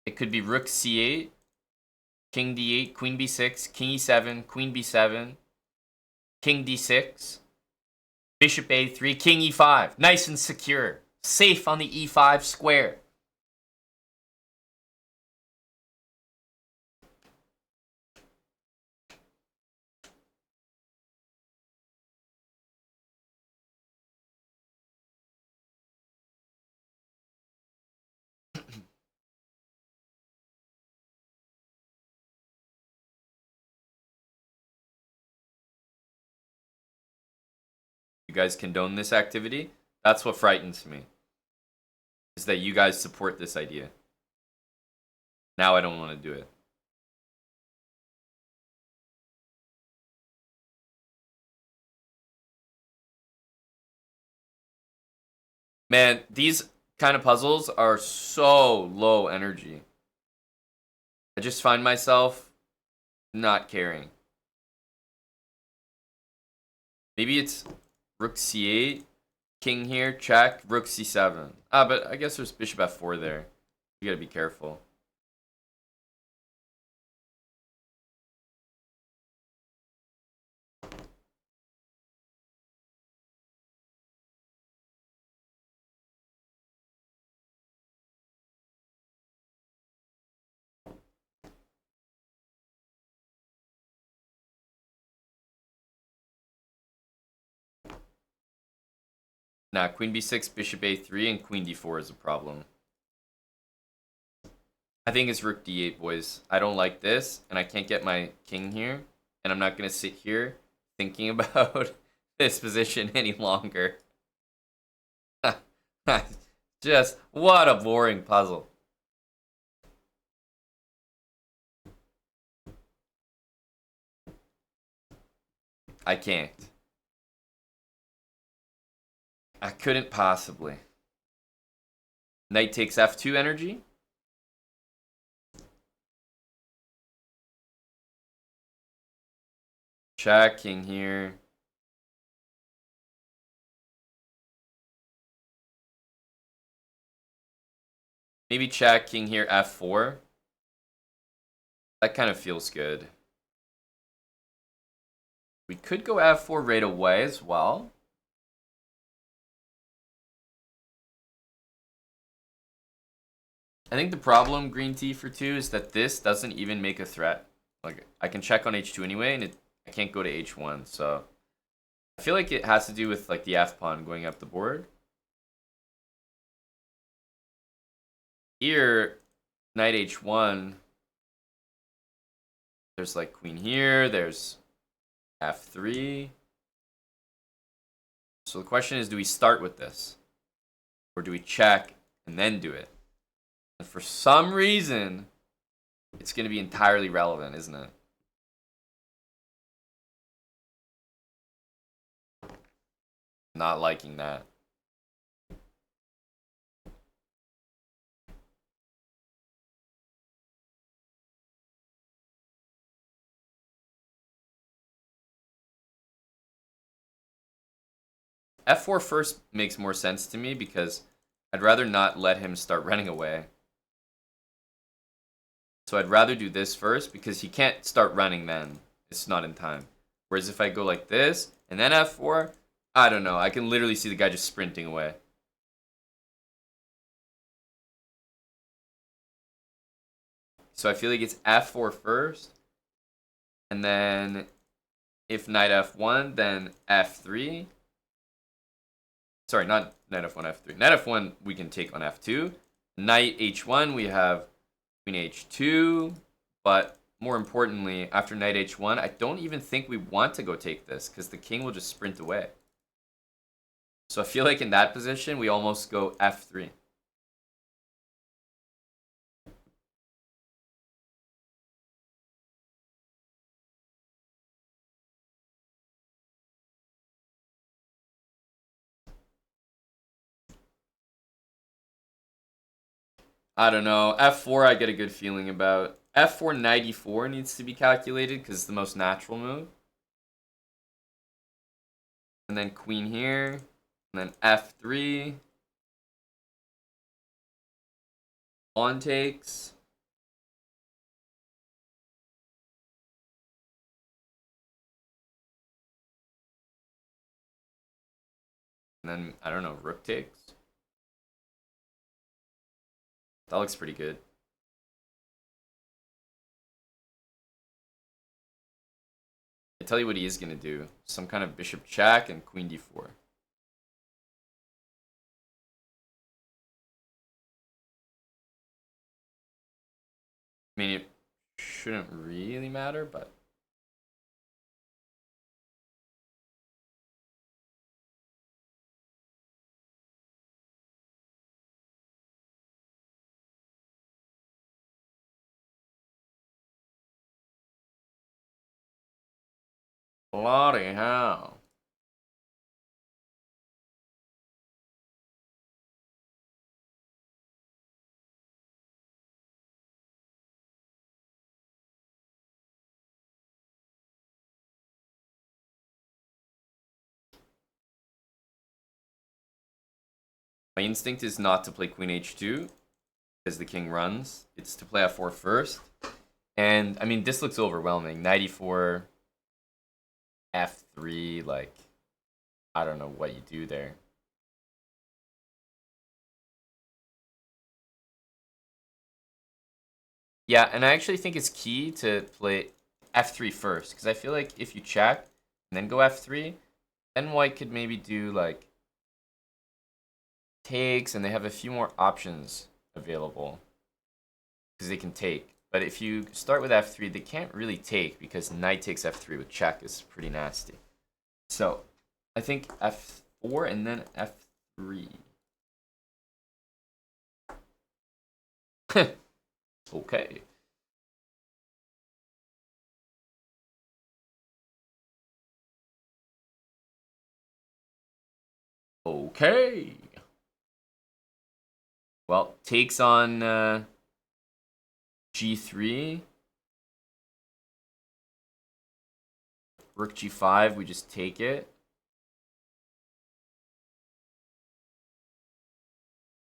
It could be rook c8, king d8, queen b6, king e7, queen b7, king d6, bishop a3, king e5. Nice and secure. Safe on the e5 square. You guys condone this activity? That's what frightens me. Is that you guys support this idea. Now I don't want to do it. Man, these kind of puzzles are so low energy. I just find myself not caring. Maybe it's rook c8, king here, check, rook c7. Ah, but I guess there's bishop f4 there. You gotta be careful. Nah, queen b6, bishop a3, and queen d4 is a problem. I think it's rook d8, boys. I don't like this, and I can't get my king here. And I'm not going to sit here thinking about this position any longer. Just, what a boring puzzle. I can't. I couldn't possibly. Knight takes f2 energy. Check, king here. Maybe check, king here, f4. That kind of feels good. We could go f4 right away as well. I think the problem, green t for 2, is that this doesn't even make a threat. Like, I can check on h2 anyway, and I can't go to h1, so... I feel like it has to do with, like, the f-pawn going up the board. Here, knight h1, there's, like, queen here, there's f3. So the question is, do we start with this? Or do we check and then do it? And for some reason, it's going to be entirely relevant, isn't it? Not liking that. f4 first makes more sense to me because I'd rather not let him start running away. So I'd rather do this first because he can't start running then. It's not in time. Whereas if I go like this and then f4, I don't know. I can literally see the guy just sprinting away. So I feel like it's f4 first. And then if knight f1, then f3. Sorry, not knight f1, f3. Knight f1 we can take on f2. Knight h1 we have queen h2. But more importantly, after knight h1, I don't even think we want to go take this because the king will just sprint away. So I feel like in that position, we almost go f3. I don't know. f4 I get a good feeling about. f4 knight e4 needs to be calculated because it's the most natural move. And then queen here. And then f3. Pawn takes. And then, I don't know, rook takes. That looks pretty good. I tell you what he is going to do. Some kind of bishop check and queen d4. I mean, it shouldn't really matter, but... Bloody hell. My instinct is not to play queen h2 because the king runs. It's to play f4 first. And, I mean, this looks overwhelming. 94, f3, like, I don't know what you do there. Yeah, and I actually think it's key to play f3 first, because I feel like if you check and then go f3, then white could maybe do, like, takes, and they have a few more options available, because they can take. But if you start with f3, they can't really take, because knight takes f3 with check is pretty nasty. So, I think f4 and then f3. Okay. Okay. Well, takes on g3. Rook g5, we just take it.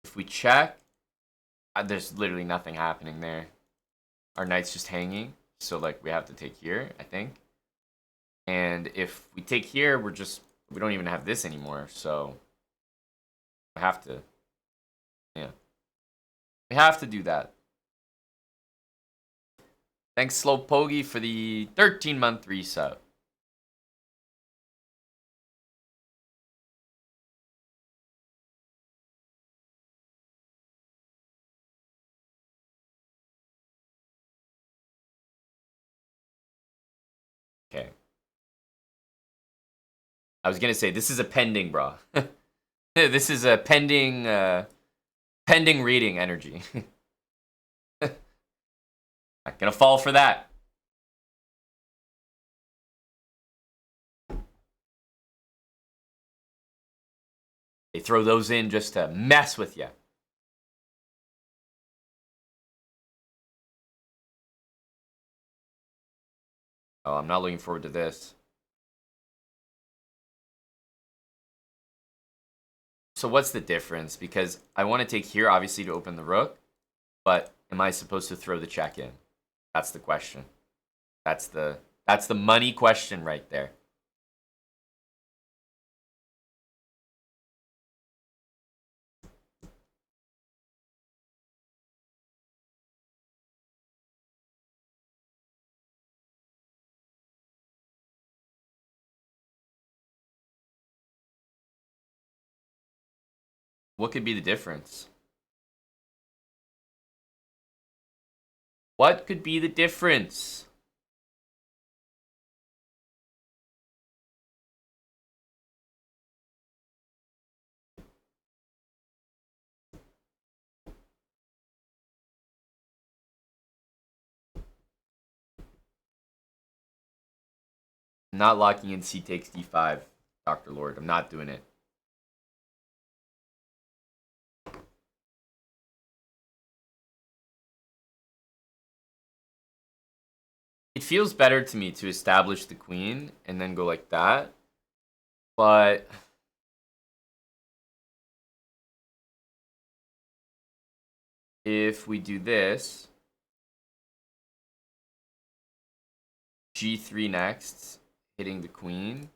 If we check, there's literally nothing happening there. Our knight's just hanging, so like we have to take here, I think. And if we take here, we don't even have this anymore, so I have to, yeah. We have to do that. Thanks, Slow Pogi, for the 13-month resub. Okay. I was gonna say, this is a pending, bro. This is a pending reading energy. Not gonna fall for that. They throw those in just to mess with you. Oh, I'm not looking forward to this. So what's the difference? Because I want to take here, obviously, to open the rook. But am I supposed to throw the check in? That's the question. That's the money question right there. What could be the difference? What could be the difference? I'm not locking in c takes d5, Dr. Lord. I'm not doing it. It feels better to me to establish the queen and then go like that. But if we do this, g3 next, hitting the queen.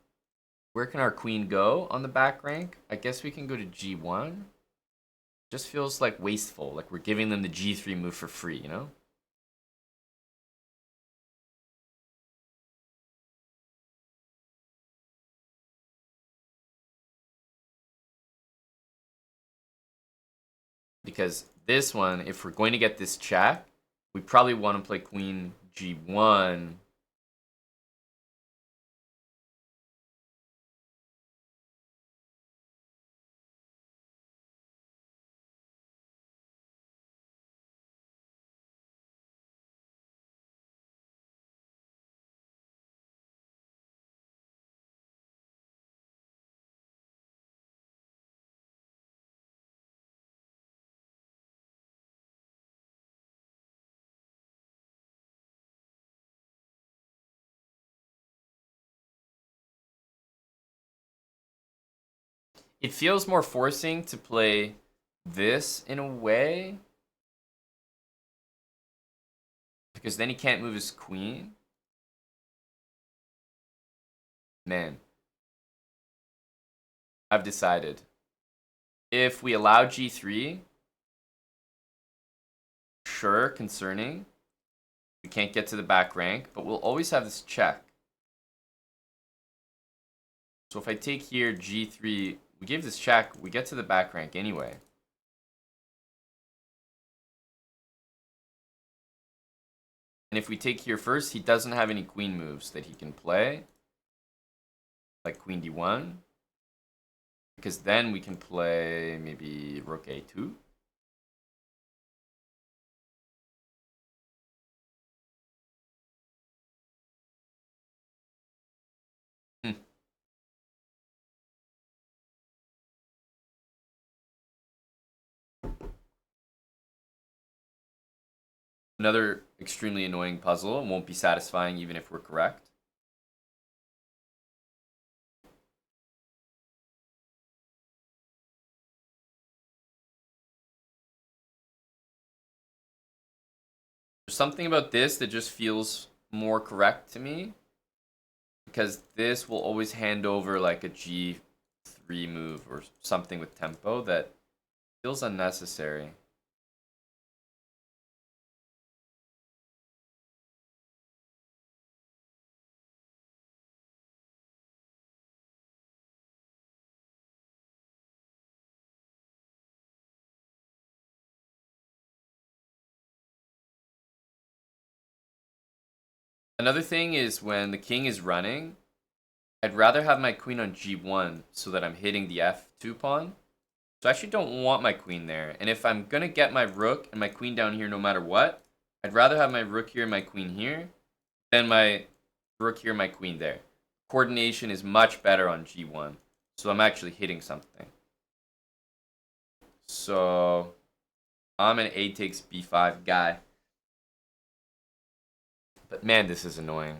Where can our queen go on the back rank? I guess we can go to g1. Just feels like wasteful, like we're giving them the g3 move for free, you know? Because this one, if we're going to get this check, we probably want to play queen g1. It feels more forcing to play this in a way. Because then he can't move his queen. Man. I've decided. If we allow g3, sure, concerning. We can't get to the back rank, but we'll always have this check. So if I take here g3, we give this check, we get to the back rank anyway. And if we take here first, he doesn't have any queen moves that he can play. Like queen d1. Because then we can play maybe rook a2. Another extremely annoying puzzle and won't be satisfying even if we're correct. There's something about this that just feels more correct to me. Because this will always hand over like a g3 move or something with tempo that feels unnecessary. Another thing is when the king is running, I'd rather have my queen on g1 so that I'm hitting the f2 pawn. So I actually don't want my queen there. And if I'm going to get my rook and my queen down here no matter what, I'd rather have my rook here and my queen here than my rook here and my queen there. Coordination is much better on g1. So I'm actually hitting something. So I'm an a takes b5 guy. But man, this is annoying.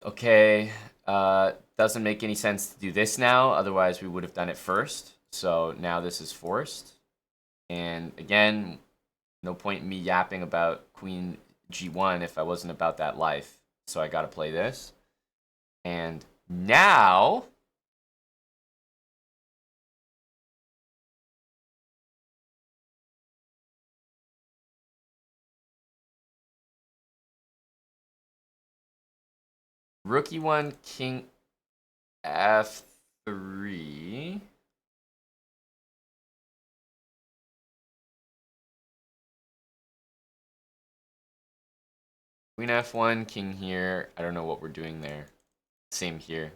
Okay, doesn't make any sense to do this now. Otherwise, we would have done it first. So now this is forced. And again, no point in me yapping about queen g1 if I wasn't about that life. So I got to play this. And now... rook e1, king f3... Queen f1, king here. I don't know what we're doing there. Same here.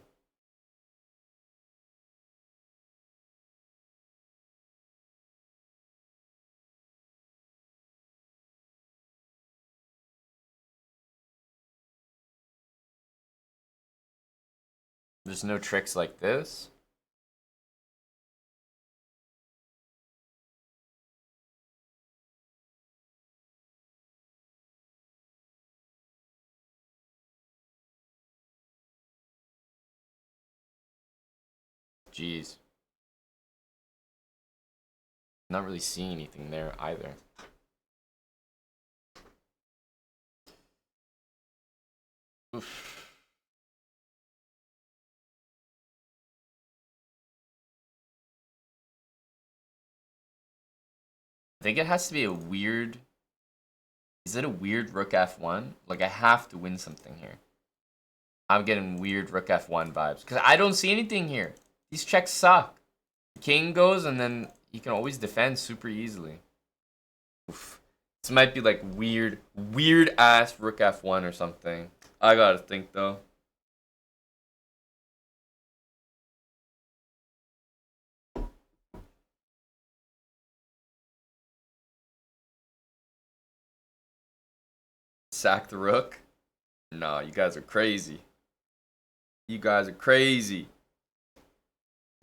There's no tricks like this. Jeez. Not really seeing anything there either. Oof. I think it has to be a weird... Is it a weird rook f1? Like, I have to win something here. I'm getting weird rook f1 vibes. Because I don't see anything here. These checks suck. King goes, and then you can always defend super easily. Oof. This might be like weird-ass rook f1 or something. I gotta think, though. Sack the rook? No, you guys are crazy. You guys are crazy.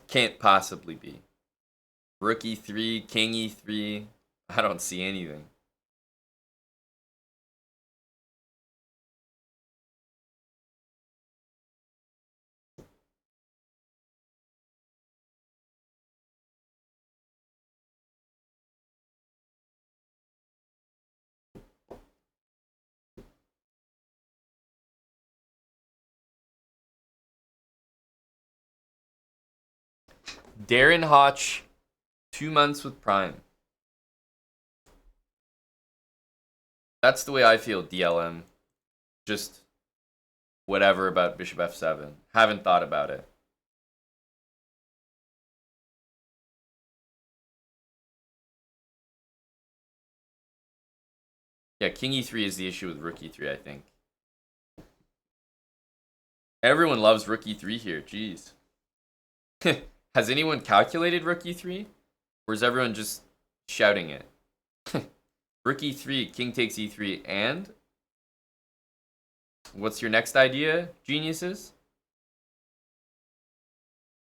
Can't possibly be. Rook e3, king e3. I don't see anything. Darren Hotch, 2 months with Prime. That's the way I feel, DLM. Just whatever about bishop f7. Haven't thought about it. Yeah, king e3 is the issue with rook e3, I think. Everyone loves rook e3 here. Jeez. Has anyone calculated rook e3? Or is everyone just shouting it? Rook e3, king takes e3, and? What's your next idea, geniuses?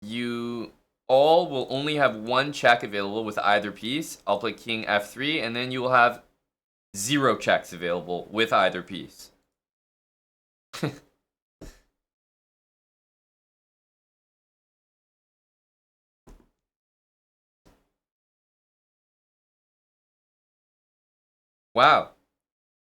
You all will only have one check available with either piece. I'll play king f3, and then you will have 0 checks available with either piece. Wow.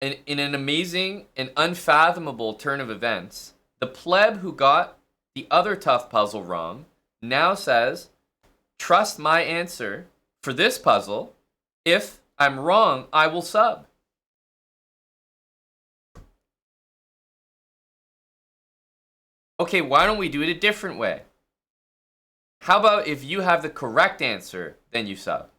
And in an amazing and unfathomable turn of events, the pleb who got the other tough puzzle wrong now says, trust my answer for this puzzle. If I'm wrong, I will sub. Okay, why don't we do it a different way? How about if you have the correct answer, then you sub?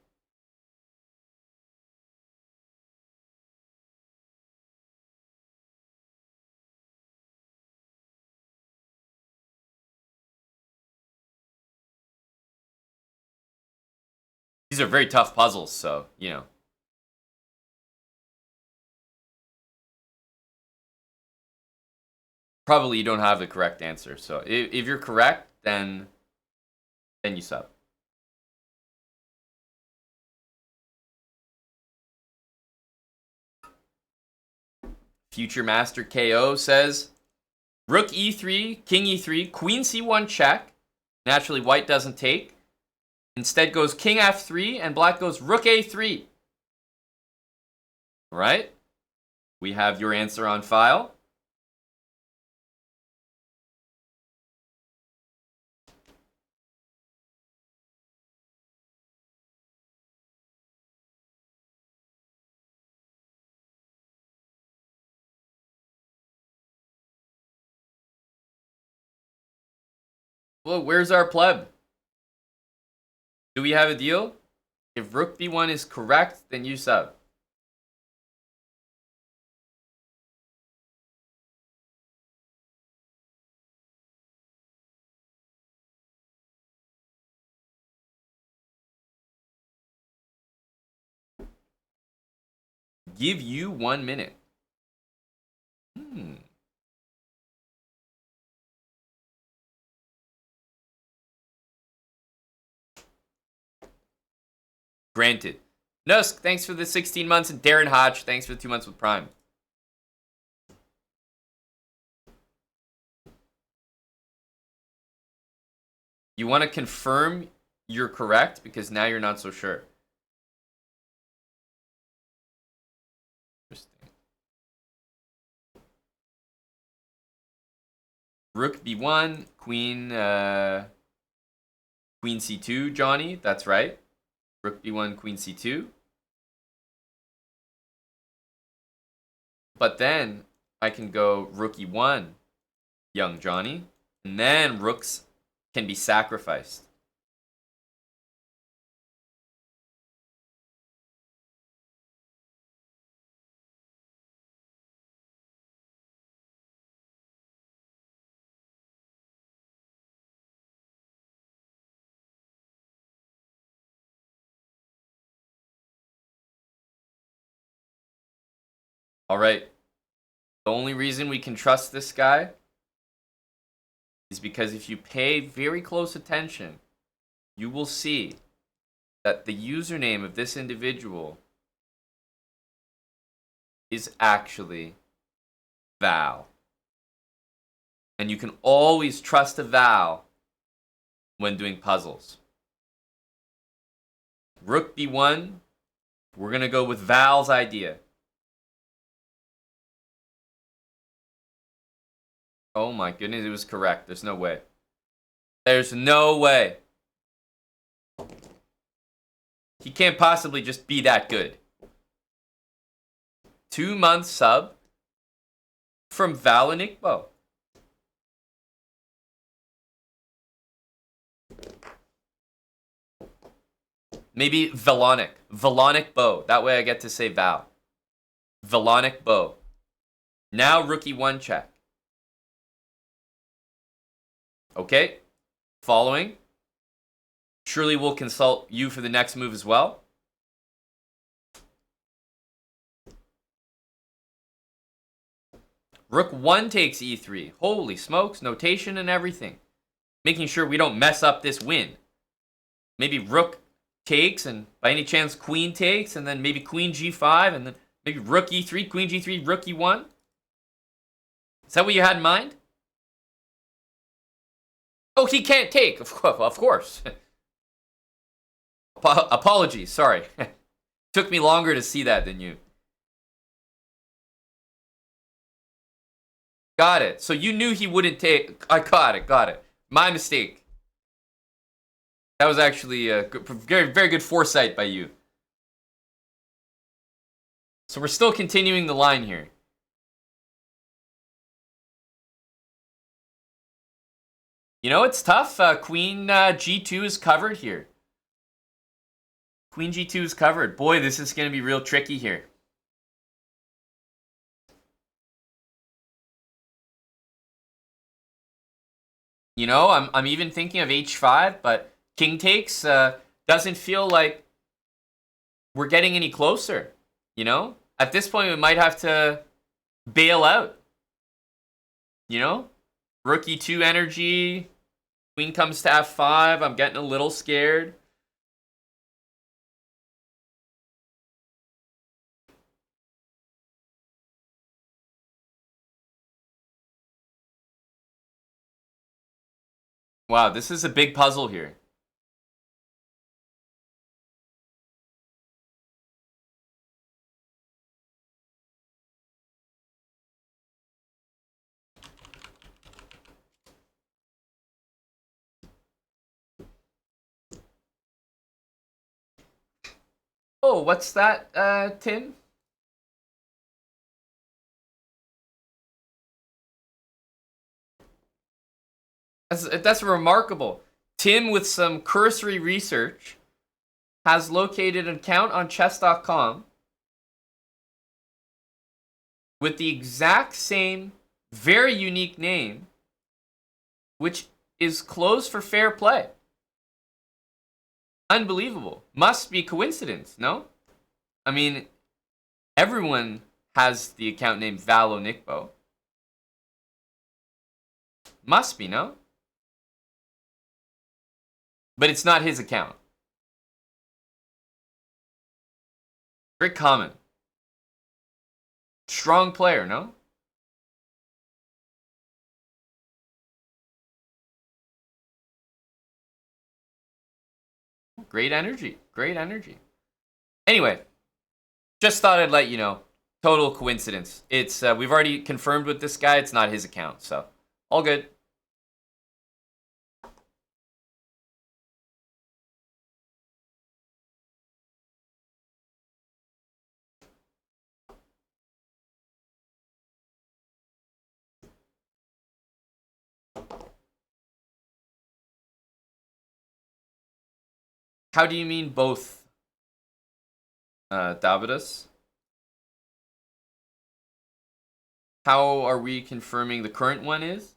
These are very tough puzzles, so, you know. Probably you don't have the correct answer. So if you're correct, then you sub. Future Master KO says, rook e3, king e3, queen c1 check. Naturally, white doesn't take. Instead goes king f3, and black goes rook a3. All right? We have your answer on file. Well, where's our pleb? Do we have a deal? If rook b1 is correct, then you sub. Give you 1 minute. Granted. Nusk, thanks for the 16 months, and Darren Hodge, thanks for the 2 months with Prime. You want to confirm you're correct because now you're not so sure. Interesting. Rook b1, queen queen c2, Johnny. That's right. Rook b1, queen c2. But then I can go rook e1, young Johnny. And then rooks can be sacrificed. All right. The only reason we can trust this guy is because if you pay very close attention, you will see that the username of this individual is actually Val. And you can always trust a Val when doing puzzles. Rook b1, we're going to go with Val's idea. Oh my goodness, it was correct. There's no way. There's no way. He can't possibly just be that good. 2-month sub from Valonikbo. Maybe Valonic. Valonic Bow. That way I get to say Val. Valonic Bow. Now rookie 1 check. Okay. Following. Surely we'll consult you for the next move as well. Rook 1 takes e3. Holy smokes. Notation and everything. Making sure we don't mess up this win. Maybe rook takes, and by any chance queen takes, and then maybe queen g5, and then maybe rook e3, queen g3, rook e1. Is that what you had in mind? Oh, he can't take. Of course. Apologies. Sorry. Took me longer to see that than you. Got it. So you knew he wouldn't take. I got it. My mistake. That was actually a very, very good foresight by you. So we're still continuing the line here. You know, it's tough. Queen g2 is covered here. Queen g2 is covered. Boy, this is going to be real tricky here. You know, I'm even thinking of h5, but king takes doesn't feel like we're getting any closer. You know, at this point we might have to bail out. You know, rook e2 energy, queen comes to f5. I'm getting a little scared. Wow, this is a big puzzle here. Oh, what's that, Tim? That's remarkable. Tim, with some cursory research, has located an account on chess.com with the exact same, very unique name, which is closed for fair play. Unbelievable. Must be coincidence, no? I mean, everyone has the account name Valonikbo. Must be, no? But it's not his account. Very common. Strong player, no? Great energy. Great energy. Anyway, just thought I'd let you know. Total coincidence. It's we've already confirmed with this guy. It's not his account, so all good. How do you mean both, Davidas? How are we confirming the current one is?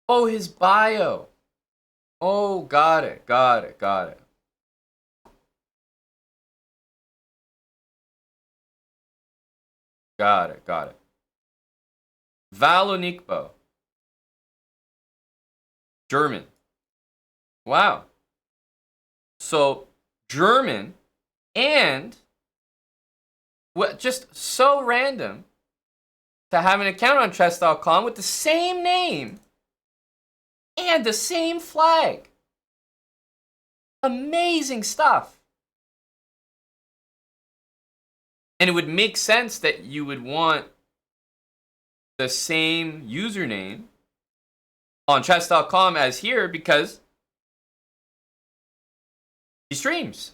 Oh, his bio. Oh, got it. Got it. Got it. Got it. Got it. Valonikbo. German. Wow. So, German and what just so random to have an account on chess.com with the same name and the same flag. Amazing stuff. And it would make sense that you would want the same username on chess.com as here because he streams.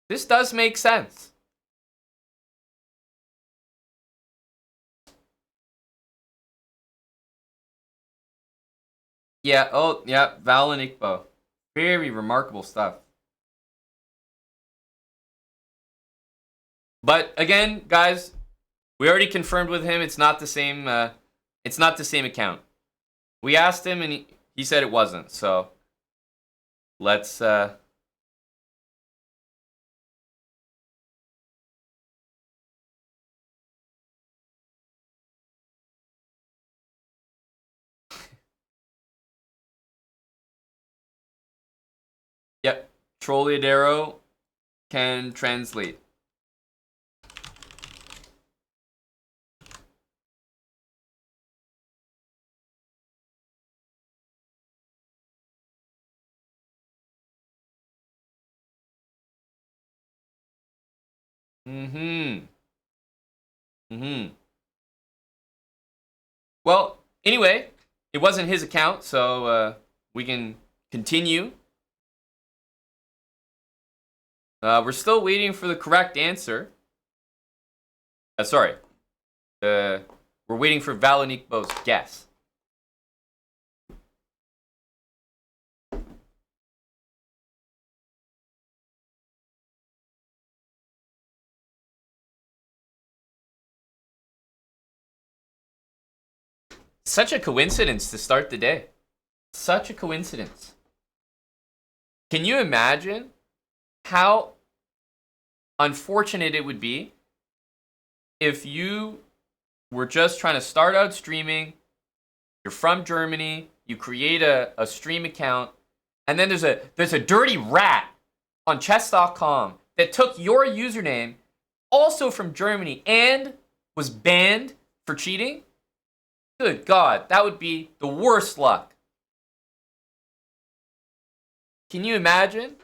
This does make sense. Yeah, oh, yeah, Val and Igbo. Very remarkable stuff. But again, guys, we already confirmed with him it's not the same account. We asked him and he said it wasn't. So let's yep, Trolliadero can translate. Well, anyway, it wasn't his account, so we can continue. We're still waiting for the correct answer. Sorry. We're waiting for Valanikbo's guess. Such a coincidence to start the day. Such a coincidence. Can you imagine how unfortunate it would be if you were just trying to start out streaming, you're from Germany, you create a stream account, and then there's a dirty rat on chess.com that took your username, also from Germany, and was banned for cheating? Good God, that would be the worst luck. Can you imagine?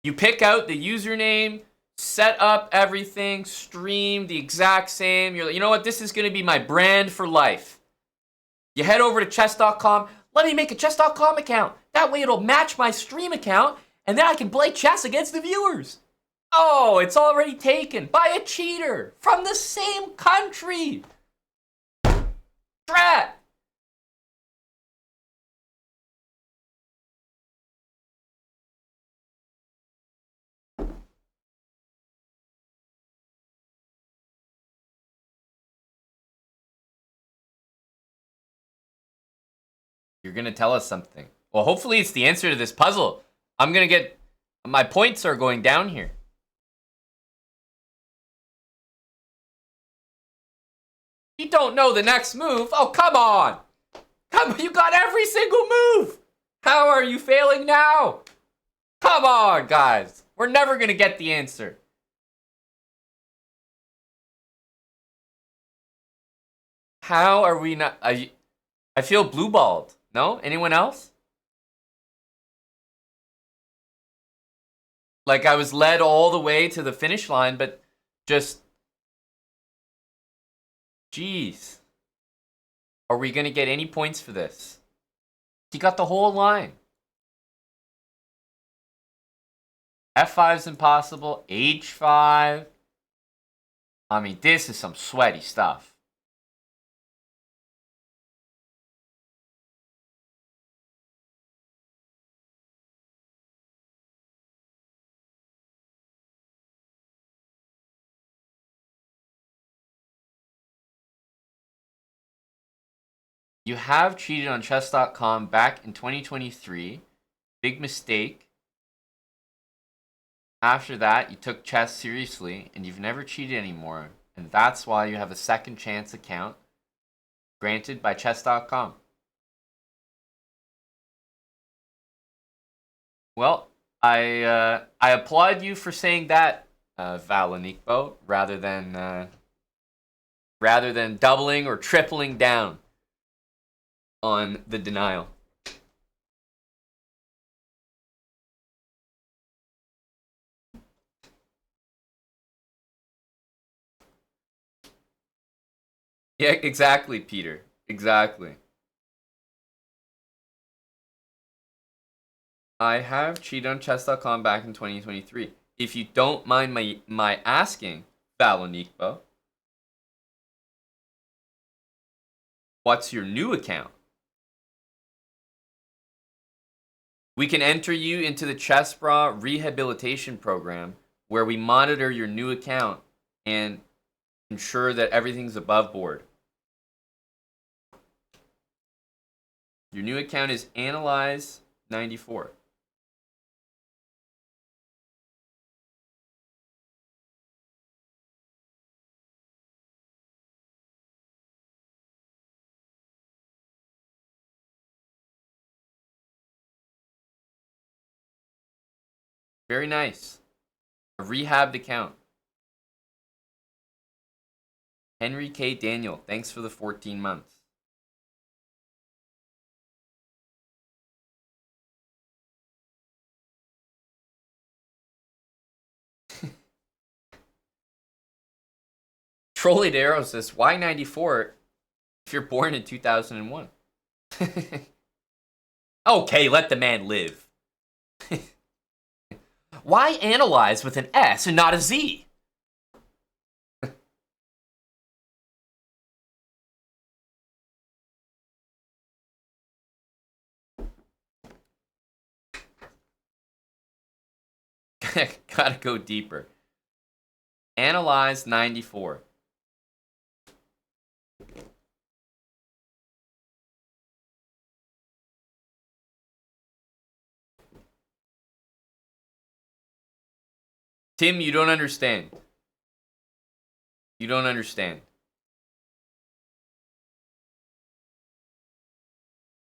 You pick out the username, set up everything, stream the exact same. You're like, you know what? This is going to be my brand for life. You head over to chess.com. Let me make a chess.com account. That way it'll match my stream account, and then I can play chess against the viewers. Oh, it's already taken by a cheater from the same country. Drat. You're going to tell us something. Well, hopefully it's the answer to this puzzle. I'm going to get... My points are going down here. You don't know the next move? Oh, come on. Come on, you got every single move. How are you failing now? Come on, guys. We're never going to get the answer. How are we not... I feel blue-balled. No? Anyone else? Like I was led all the way to the finish line, but just... Jeez. Are we going to get any points for this? He got the whole line. F5's impossible. H5. I mean, this is some sweaty stuff. You have cheated on chess.com back in 2023. Big mistake. After that, you took chess seriously, and you've never cheated anymore. And that's why you have a second chance account granted by chess.com. Well, I applaud you for saying that Valanikbo rather than doubling or tripling down on the denial. Yeah, exactly, Peter. Exactly. I have cheated on chess.com back in 2023. If you don't mind my asking, Valanikbo, what's your new account? We can enter you into the Chessbra rehabilitation program where we monitor your new account and ensure that everything's above board. Your new account is Analyze94. Very nice. A rehabbed account. Henry K. Daniel, thanks for the 14 months. Trolleyed Arrow says, why 94 if you're born in 2001? Okay, let the man live. Why analyze with an S and not a Z? Gotta go deeper. Analyze 94. Tim, you don't understand. You don't understand.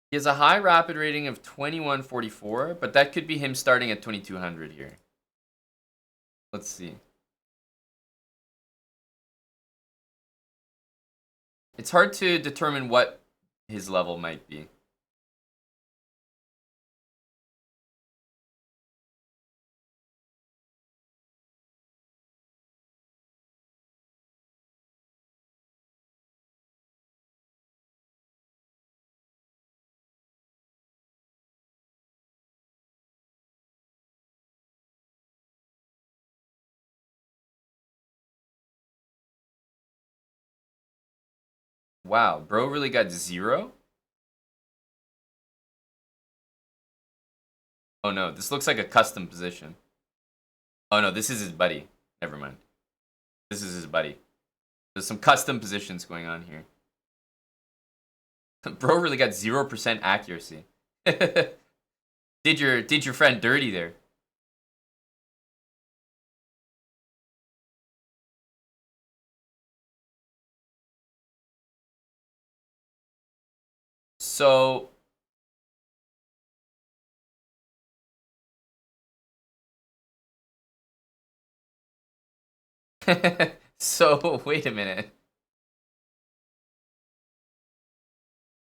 He has a high rapid rating of 2144, but that could be him starting at 2200 here. Let's see. It's hard to determine what his level might be. Wow, bro really got 0? Oh no, this looks like a custom position. Oh no, this is his buddy. Never mind. This is his buddy. There's some custom positions going on here. Bro really got 0% accuracy. Did your friend dirty there? So so wait a minute.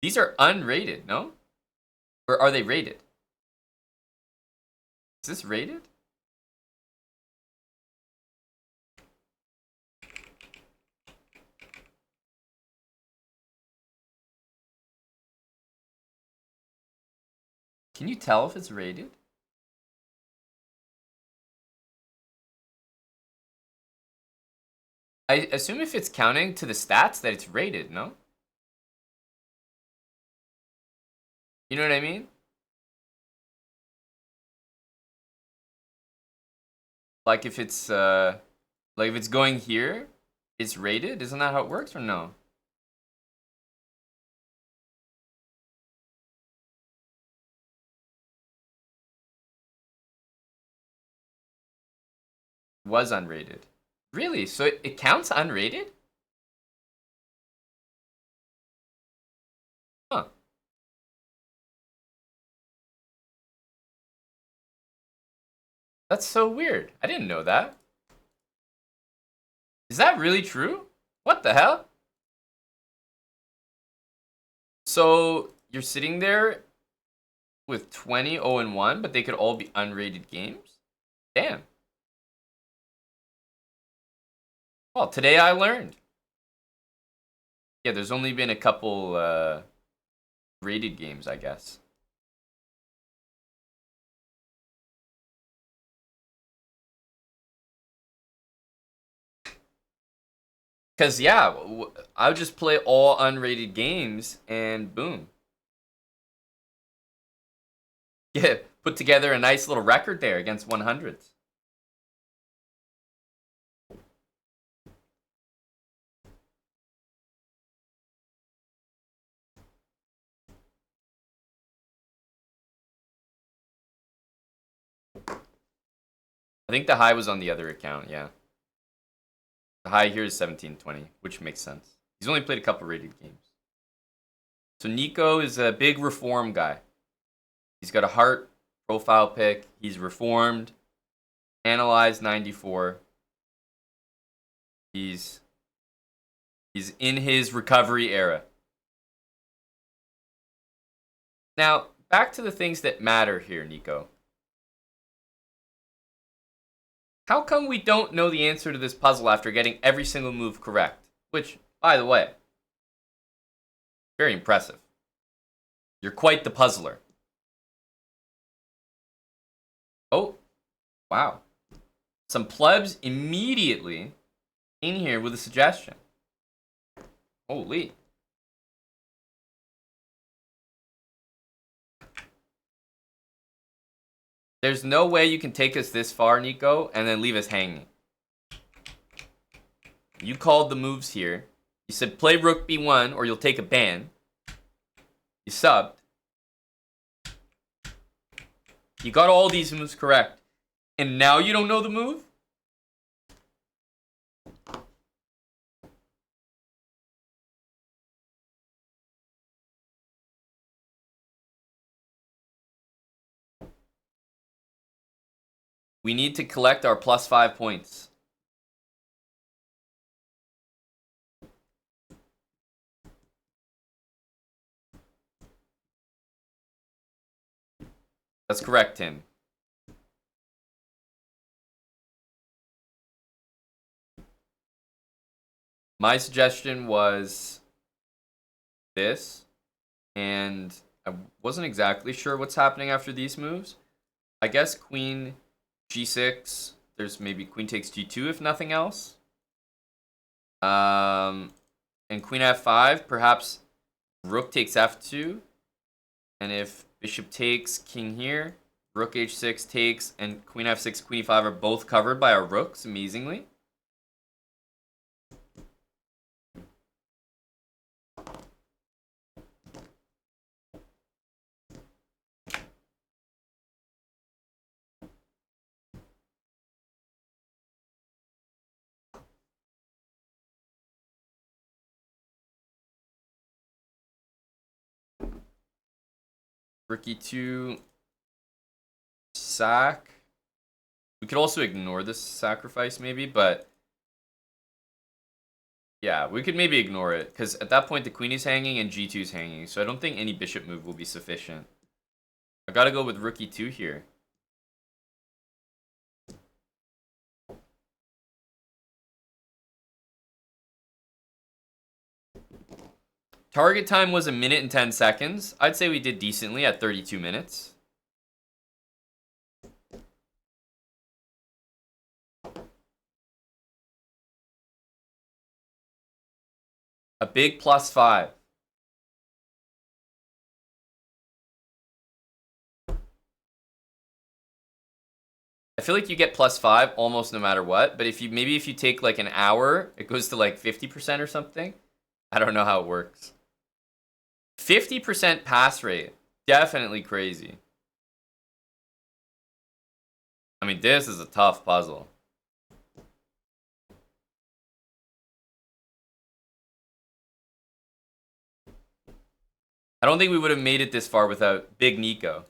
These are unrated, no? Or are they rated? Is this rated? Can you tell if it's rated? I assume if it's counting to the stats that it's rated, no? You know what I mean? Like if it's going here, it's rated? Isn't that how it works or no? Was unrated. Really? So it counts unrated? Huh. That's so weird. I didn't know that. Is that really true? What the hell? So you're sitting there with 20, 0, and 1, but they could all be unrated games? Damn. Well, today I learned. Yeah, there's only been a couple rated games, I guess. Because, yeah, I would just play all unrated games and boom. Yeah, put together a nice little record there against 100s. I think the high was on the other account, yeah. The high here is 1720, which makes sense. He's only played a couple rated games. So Nico is a big reform guy. He's got a heart profile pick. He's reformed. Analyzed 94. He's in his recovery era. Now, back to the things that matter here, Nico. How come we don't know the answer to this puzzle after getting every single move correct? Which, by the way, very impressive. You're quite the puzzler. Oh, wow. Some plebs immediately in here with a suggestion. Holy. There's no way you can take us this far, Nico, and then leave us hanging. You called the moves here. You said play rook b1 or you'll take a ban. You subbed. You got all these moves correct. And now you don't know the move? We need to collect our +5 points. That's correct, Tim. My suggestion was this, and I wasn't exactly sure what's happening after these moves. I guess queen g6, there's maybe queen takes g2 if nothing else. And queen f5, perhaps rook takes f2. And if bishop takes, king here, rook h6 takes, and queen f6, queen e5 are both covered by our rooks, amazingly. Rook e2, sack. We could also ignore this sacrifice maybe, but yeah, we could maybe ignore it because at that point the queen is hanging and g2 is hanging, so I don't think any bishop move will be sufficient. I gotta go with rook e2 here. Target time was 1 minute and 10 seconds. I'd say we did decently at 32 minutes. A big +5. I feel like you get +5 almost no matter what, but if you take like an hour, it goes to like 50% or something. I don't know how it works. 50% pass rate. Definitely crazy. I mean, this is a tough puzzle. I don't think we would have made it this far without Big Nico.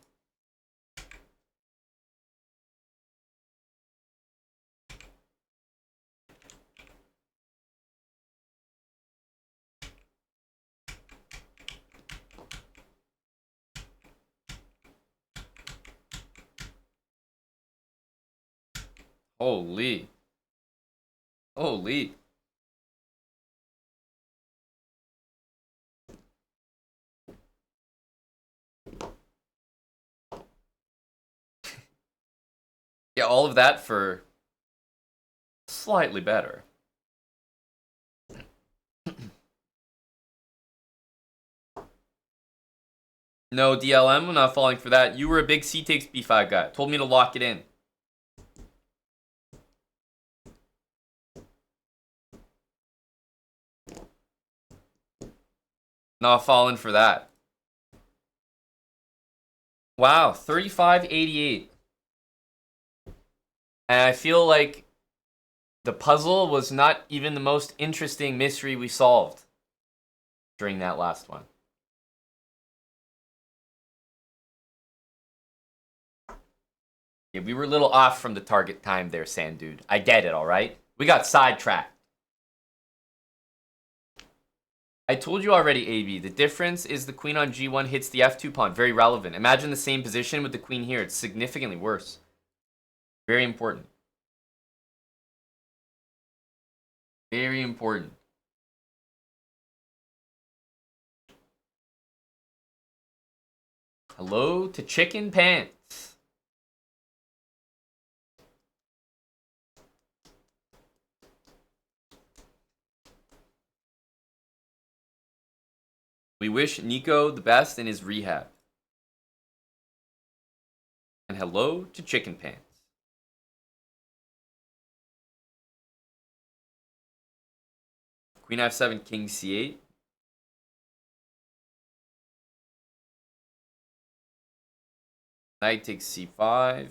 Holy. Holy. Yeah, all of that for slightly better. No, DLM, I'm not falling for that. You were a big C takes B5 guy. Told me to lock it in. Not falling for that. Wow, 35-88. And I feel like the puzzle was not even the most interesting mystery we solved during that last one. Yeah, we were a little off from the target time there, Sand Dude. I get it, alright? We got sidetracked. I told you already, AB. The difference is the queen on G1 hits the F2 pawn. Very relevant. Imagine the same position with the queen here. It's significantly worse. Very important. Very important. Hello to Chicken Pants. We wish Nico the best in his rehab. And hello to Chicken Pants. Queen F7, King C8. Knight takes C5.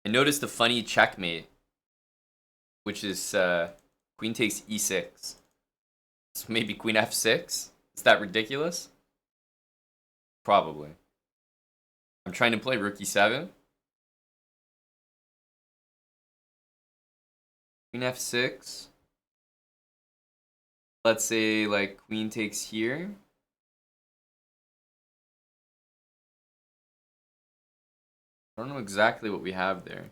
I noticed a funny checkmate, which is queen takes E6. So maybe queen F6? Is that ridiculous? Probably. I'm trying to play rook E7. Queen F6. Let's say like queen takes here. I don't know exactly what we have there.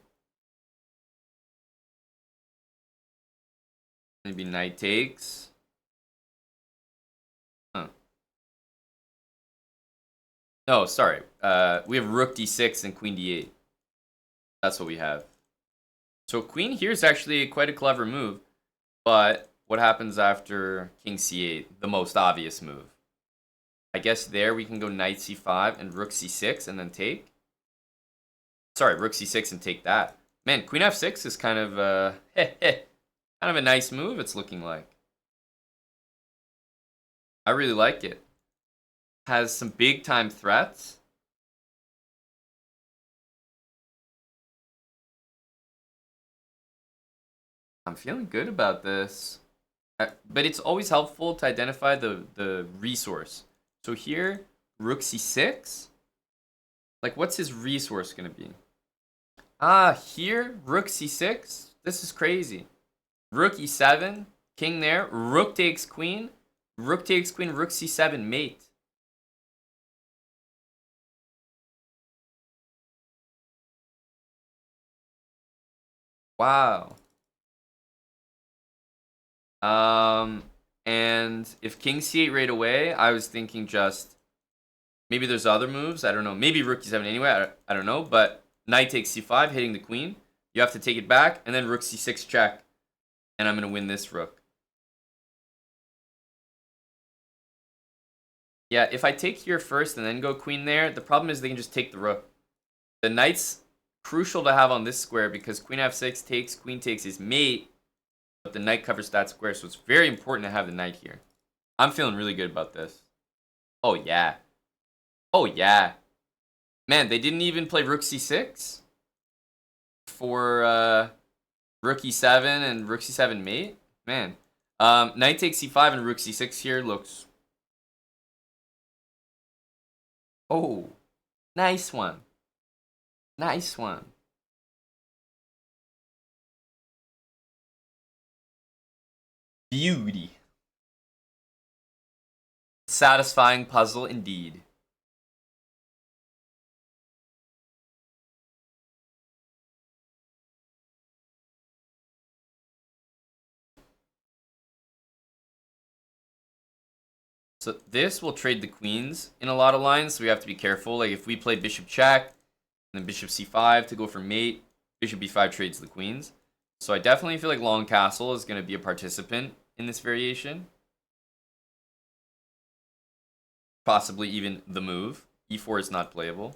Maybe knight takes. Huh. No, sorry. We have rook D6 and queen D8. That's what we have. So queen here is actually quite a clever move. But what happens after king C8? The most obvious move. I guess there we can go knight C5 and rook C6 and then take. Sorry, rook C6 and take that. Man, queen F6 is kind of kind of a nice move, it's looking like. I really like it. Has some big time threats. I'm feeling good about this. But it's always helpful to identify the resource. So here, rook C6. Like, what's his resource going to be? Ah, here, rook C6. This is crazy. Rook E7, king there. Rook takes queen. Rook takes queen, rook C7, mate. Wow. And if king C8 right away, I was thinking just maybe there's other moves. I don't know. Maybe rook E7 anyway. I don't know. But knight takes C5, hitting the queen. You have to take it back, and then rook C6 check. And I'm going to win this rook. Yeah, if I take here first and then go queen there, the problem is they can just take the rook. The knight's crucial to have on this square because queen F6 takes, queen takes his mate, but the knight covers that square, so it's very important to have the knight here. I'm feeling really good about this. Oh, yeah. Oh, yeah. Man, they didn't even play rook C6? for rook e7 and rook c7 mate. Man. Knight takes c5 and rook c6 here looks... Oh, nice one. Nice one. Beauty. Satisfying puzzle indeed. So this will trade the queens in a lot of lines, so we have to be careful. Like if we play bishop check, and then bishop c5 to go for mate, bishop b5 trades the queens. So I definitely feel like long castle is going to be a participant in this variation. Possibly even the move. e4 is not playable.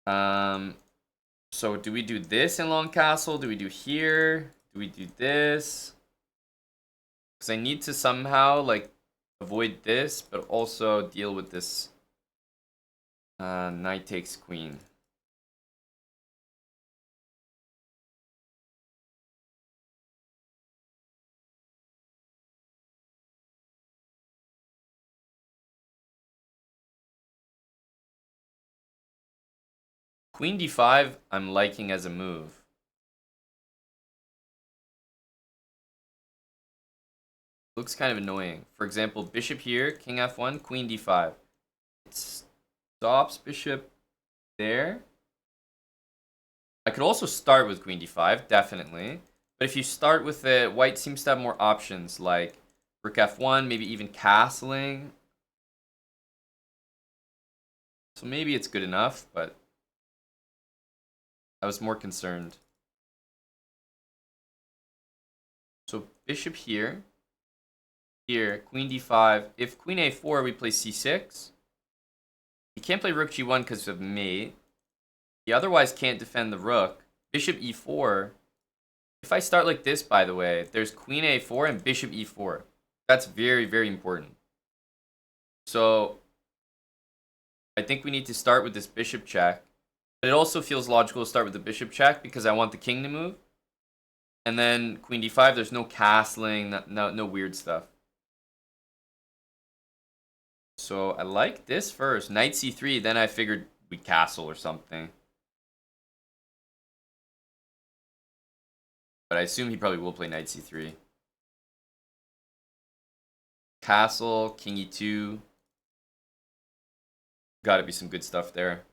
So do we do this in long castle? Do we do here? Do we do this? Because I need to somehow like avoid this, but also deal with this knight takes queen. Queen d5 I'm liking as a move. Looks kind of annoying. For example, bishop here, king f1, queen d5. It stops bishop there. I could also start with queen d5, definitely. But if you start with it, white seems to have more options, like rook f1, maybe even castling. So maybe it's good enough, but I was more concerned. So bishop here. Here, queen d5. If queen a4, we play c6. You can't play rook g1 because of mate. You otherwise can't defend the rook. Bishop e4. If I start like this, by the way, there's queen a4 and bishop e4. That's very, very important. So I think we need to start with this bishop check. But it also feels logical to start with the bishop check because I want the king to move. And then queen d5, there's no castling, no weird stuff. So I like this first. Knight c3, then I figured we'd castle or something. But I assume he probably will play knight c3. Castle, king e2. Gotta be some good stuff there.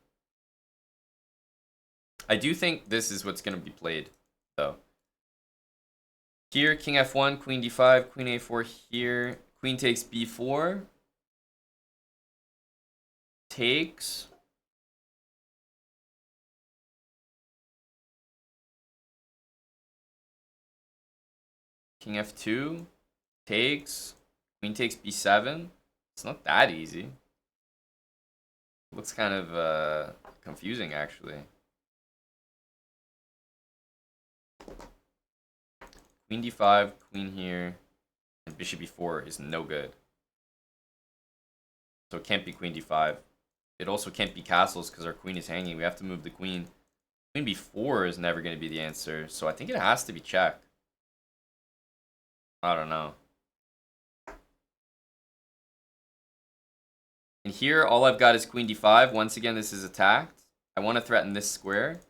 I do think this is what's going to be played, though. Here, king f1, queen d5, queen a4 here. Queen takes b4. Takes. King f2. Takes. Queen takes b7. It's not that easy. Looks kind of confusing, actually. Queen d5, queen here, and bishop e4 is no good. So it can't be queen d5. It also can't be castles because our queen is hanging. We have to move the queen. Queen b4 is never going to be the answer. So I think it has to be check. I don't know. And here, all I've got is queen d5. Once again, this is attacked. I want to threaten this square.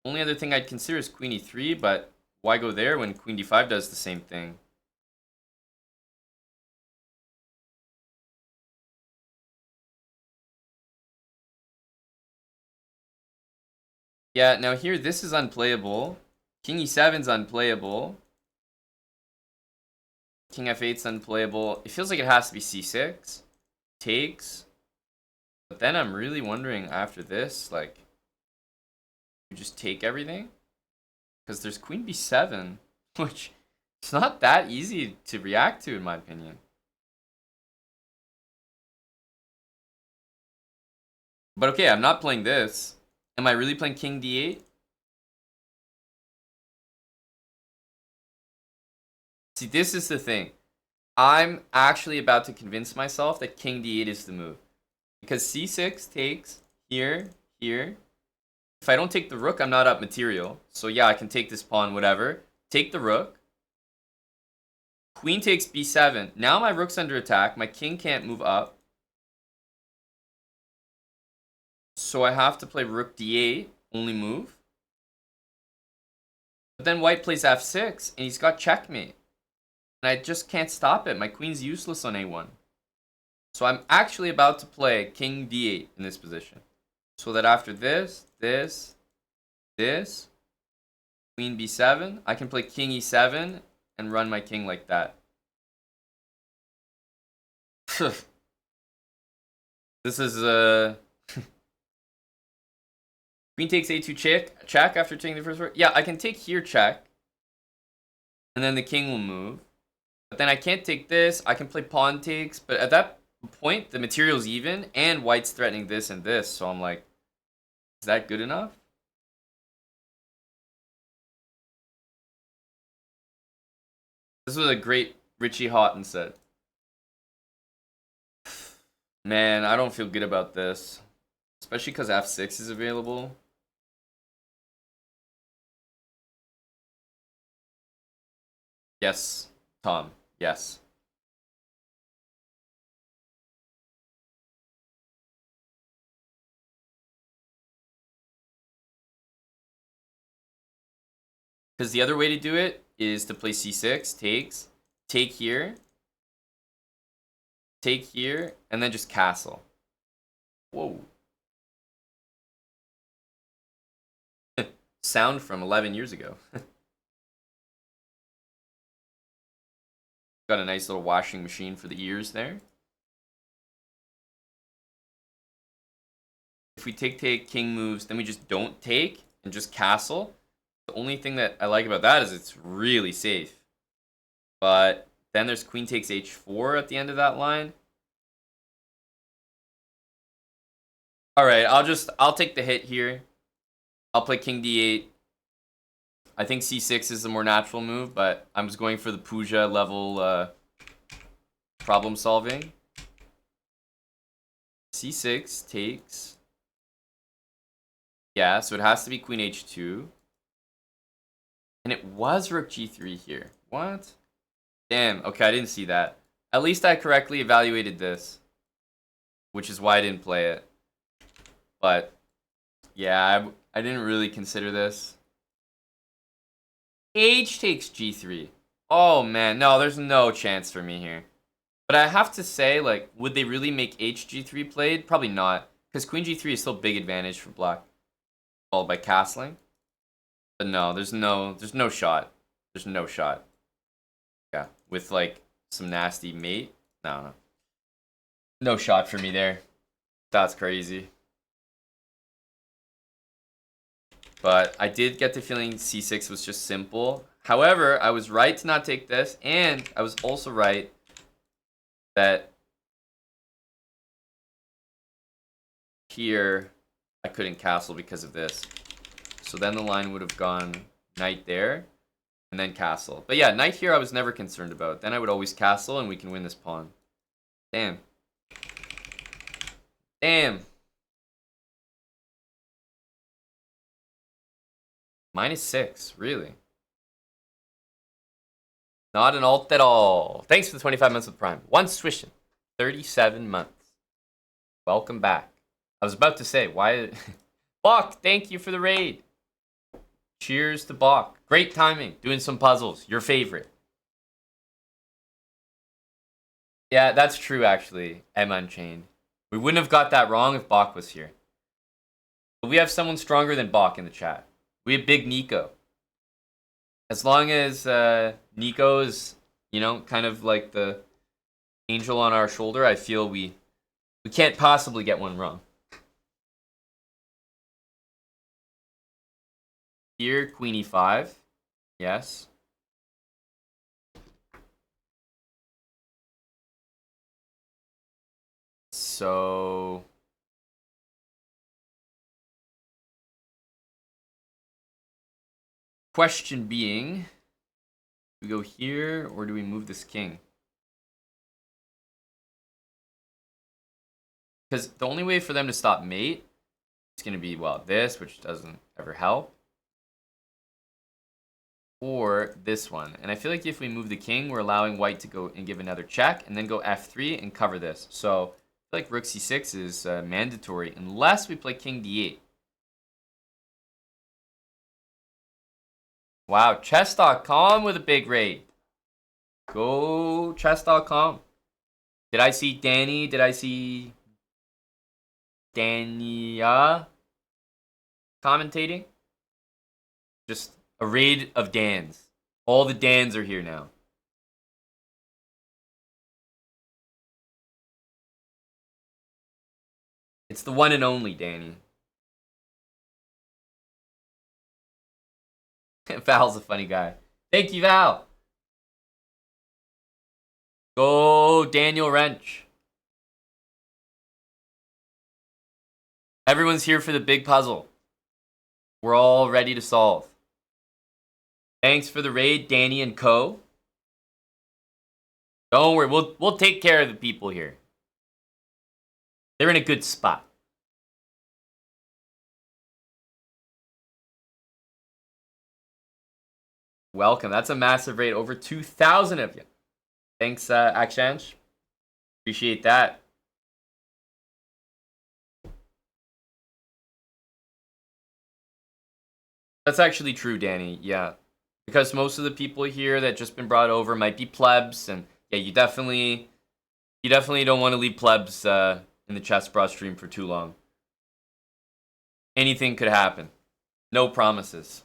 Only other thing I'd consider is queen e3, but why go there when queen d5 does the same thing? Yeah, now here, this is unplayable. King e7's unplayable. King f8's unplayable. It feels like it has to be c6. Takes. But then I'm really wondering after this, like, you just take everything? Because there's queen b7, which it's not that easy to react to, in my opinion. But okay, I'm not playing this. Am I really playing king d8? See, this is the thing. I'm actually about to convince myself that king d8 is the move. Because c6 takes here, here. If I don't take the rook, I'm not up material. So yeah, I can take this pawn, whatever. Take the rook. Queen takes b7. Now my rook's under attack. My king can't move up. So I have to play rook d8, only move. But then white plays f6, and he's got checkmate. And I just can't stop it. My queen's useless on a1. So I'm actually about to play king d8 in this position. So that after this, queen b7, I can play king e7 and run my king like that. This is queen takes a2 check after taking the first rook. Yeah, I can take here check. And then the king will move. But then I can't take this. I can play pawn takes. But at that point, the material's even. And white's threatening this and this. So I'm like, is that good enough? This was a great Richie Houghton set. Man, I don't feel good about this. Especially because f6 is available. Yes, Tom. Yes. Because the other way to do it is to play c6, takes, take here, and then just castle. Whoa. Sound from 11 years ago. Got a nice little washing machine for the ears there. If we take, king moves, then we just don't take and just castle. The only thing that I like about that is it's really safe. But then there's queen takes h4 at the end of that line. All right, I'll take the hit here. I'll play king d8. I think c6 is the more natural move, but I'm just going for the Puja level problem solving. c6 takes. Yeah, so it has to be queen h2. And it was rook g3 here. What? Damn, okay, I didn't see that. At least I correctly evaluated this, which is why I didn't play it. But, yeah, I didn't really consider this. H takes g3. Oh, man, no, there's no chance for me here. But I have to say, like, would they really make hg3 played? Probably not, because queen g3 is still big advantage for black, followed by castling. But no, there's no shot. There's no shot. Yeah, with like some nasty mate. No. No shot for me there. That's crazy. But I did get the feeling c6 was just simple. However, I was right to not take this, and I was also right that here I couldn't castle because of this. So then the line would have gone knight there, and then castle. But yeah, knight here I was never concerned about. Then I would always castle, and we can win this pawn. Damn. Damn. -6, really? Not an alt at all. Thanks for the 25 months with Prime. One swishin'. 37 months. Welcome back. I was about to say, why... Bach, thank you for the raid. Cheers to Bach. Great timing. Doing some puzzles. Your favorite. Yeah, that's true, actually. M Unchained. We wouldn't have got that wrong if Bach was here. But we have someone stronger than Bach in the chat. We have Big Nico. As long as Nico is, you know, kind of like the angel on our shoulder, I feel we can't possibly get one wrong. Here, queen e5. Yes. So... question being, do we go here or do we move this king? Because the only way for them to stop mate It's going to be, well, this, which doesn't ever help. Or this one. And I feel like if we move the king, we're allowing white to go and give another check, and then go f3 and cover this. So I feel like rook c6 is mandatory, unless we play king d8. Wow, chess.com with a big raid. Go chess.com. Did I see Danny? Did I see Dania commentating? Just a raid of Dans. All the Dans are here now. It's the one and only Danny. Val's a funny guy. Thank you, Val. Go Daniel Wrench. Everyone's here for the big puzzle. We're all ready to solve. Thanks for the raid, Danny and Co. Don't worry, we'll take care of the people here. They're in a good spot. Welcome. That's a massive raid. Over 2,000 of you. Thanks, Akshansh. Appreciate that. That's actually true, Danny. Yeah. Because most of the people here that just been brought over might be plebs, and yeah, you definitely don't want to leave plebs in the chess bra stream for too long. Anything could happen. No promises.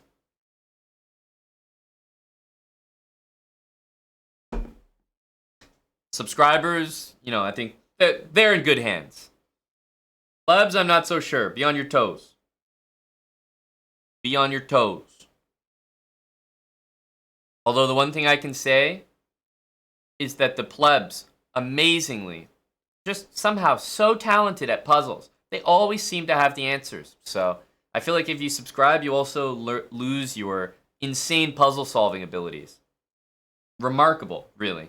Subscribers, I think they're in good hands. Plebs, I'm not so sure. Be on your toes. Be on your toes. Although the one thing I can say is that the plebs, amazingly, just somehow so talented at puzzles. They always seem to have the answers. So I feel like if you subscribe, you also lose your insane puzzle solving abilities. Remarkable, really.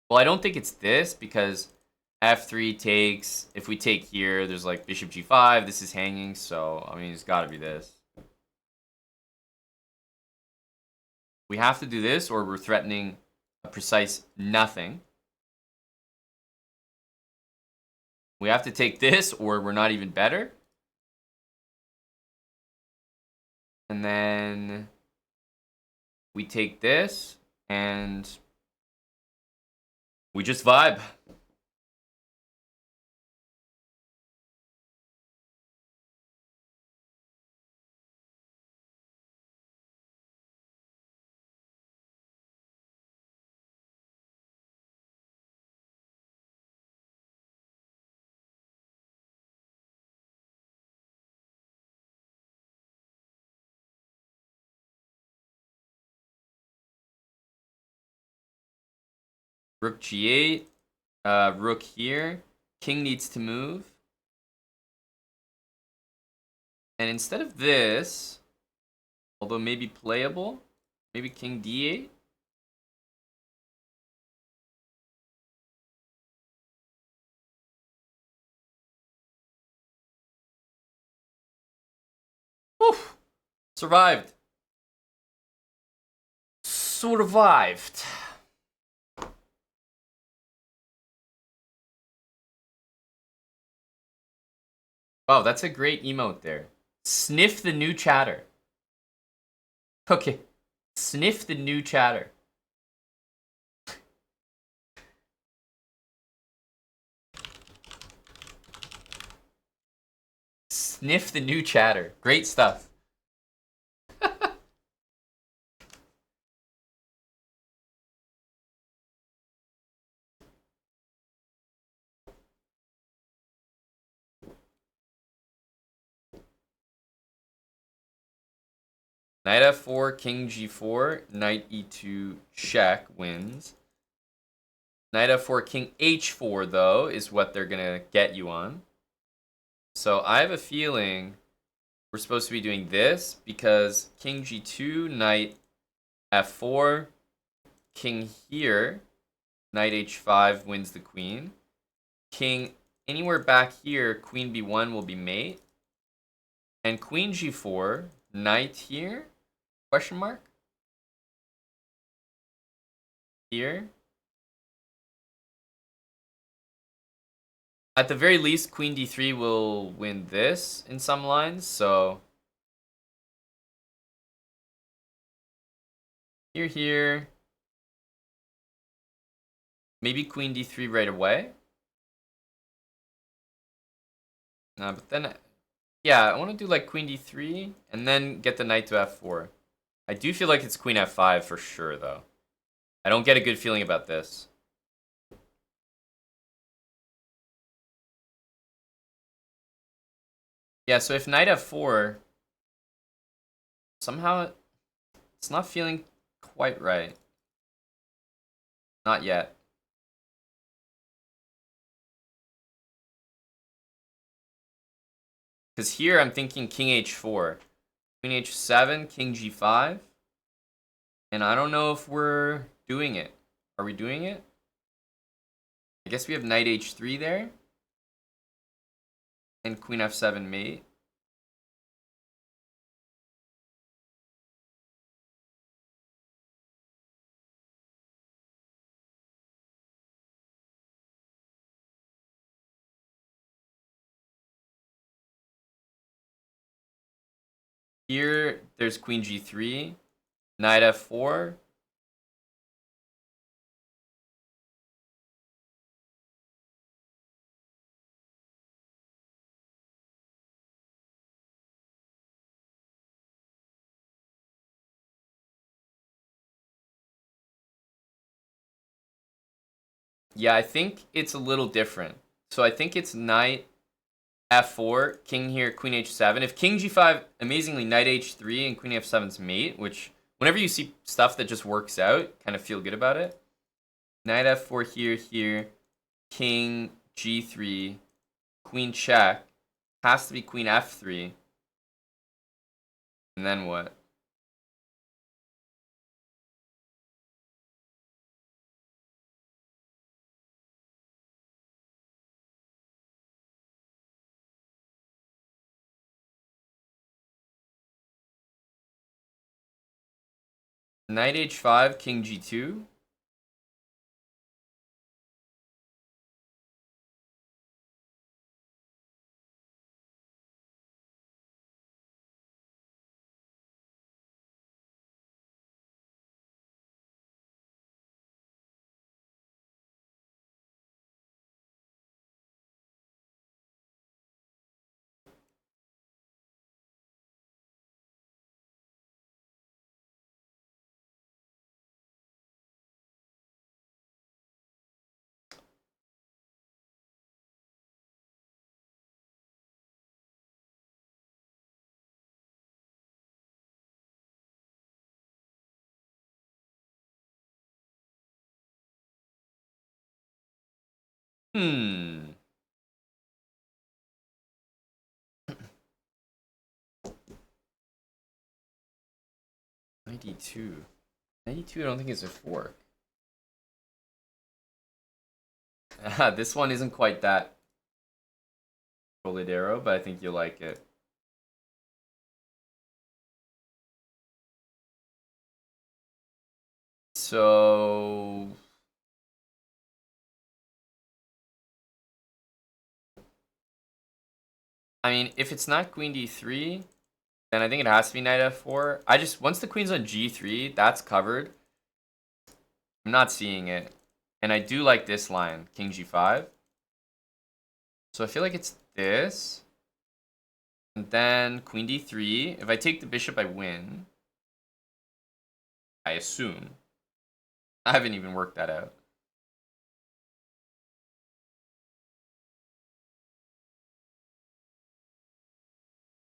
Well, I don't think it's this, because f3 takes, if we take here, there's like bishop g5, this is hanging, so, I mean, it's gotta be this. We have to do this, or we're threatening a precise nothing. We have to take this, or we're not even better. And then we take this, and we just vibe. Rook g8, rook here. King needs to move. And instead of this, although maybe playable, maybe king d8. Woof! Survived. Survived. Wow, that's a great emote there. Sniff the new chatter. Okay. Sniff the new chatter. Sniff the new chatter. Great stuff. Knight f4, king g4, knight e2 check wins. Knight f4, king h4, though, is what they're going to get you on. So I have a feeling we're supposed to be doing this, because king g2, knight f4, king here. Knight h5 wins the queen. King anywhere back here, queen b1 will be mate. And queen g4, knight here, question mark? Here. At the very least, queen d3 will win this in some lines, so... Here. Maybe queen d3 right away. But then, yeah, I want to do like queen d3 and then get the knight to f4. I do feel like it's queen f5 for sure, though. I don't get a good feeling about this. Yeah, so if knight f4, somehow it's not feeling quite right. Not yet. Because here I'm thinking king h4. Queen h7, king g5. And I don't know if we're doing it. Are we doing it? I guess we have knight h3 there. And queen f7 mate. Here, there's queen g3. Knight f4. Yeah, I think it's a little different. So I think it's knight f4, king here, queen h7. If king g5, amazingly, knight h3 and queen f7's mate, which whenever you see stuff that just works out, kind of feel good about it. Knight f4 here, king g3, queen check. Has to be queen f3. And then what? Knight h5, king g2. Hmm. 92. 92 I don't think is a fork. This one isn't quite that Toledero, but I think you'll like it. So... I mean, if it's not queen d3, then I think it has to be knight f4. Once the queen's on g3, that's covered. I'm not seeing it. And I do like this line, king g5. So I feel like it's this. And then queen d3. If I take the bishop, I win. I assume. I haven't even worked that out.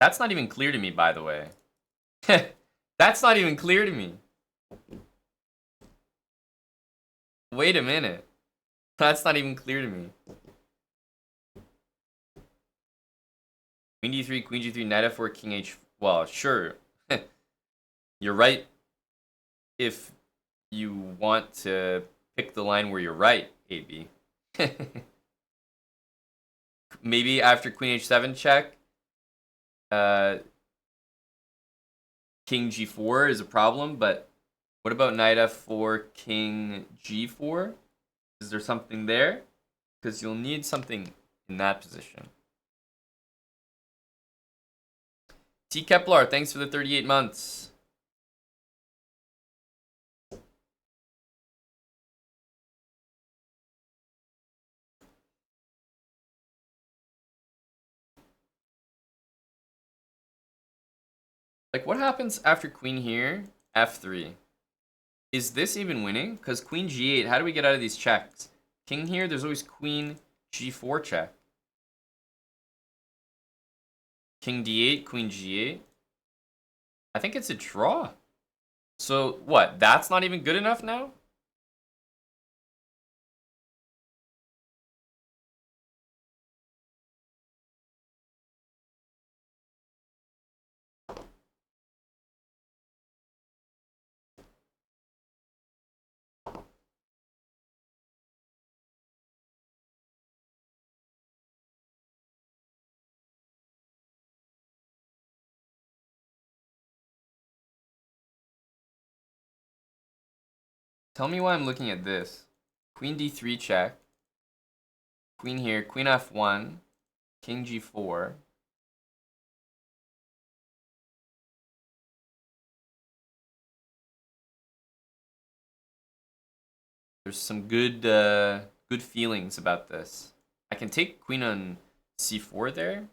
That's not even clear to me, by the way. That's not even clear to me. Wait a minute. That's not even clear to me. Queen d3, queen g3, knight f4, king h... Well, sure. You're right. If you want to pick the line where you're right, AB. Maybe after queen h7 check, king g4 is a problem, but what about knight f4, king g4? Is there something there? Because you'll need something in that position. T. Kepler, thanks for the 38 months. Like, what happens after queen here? f3. Is this even winning? Because queen g8, how do we get out of these checks? King here, there's always queen g4 check. King d8, queen g8. I think it's a draw. So, what? That's not even good enough now? Tell me why I'm looking at this. Queen d3 check. Queen here, queen f1, king g4. There's some good good feelings about this. I can take queen on c4 there.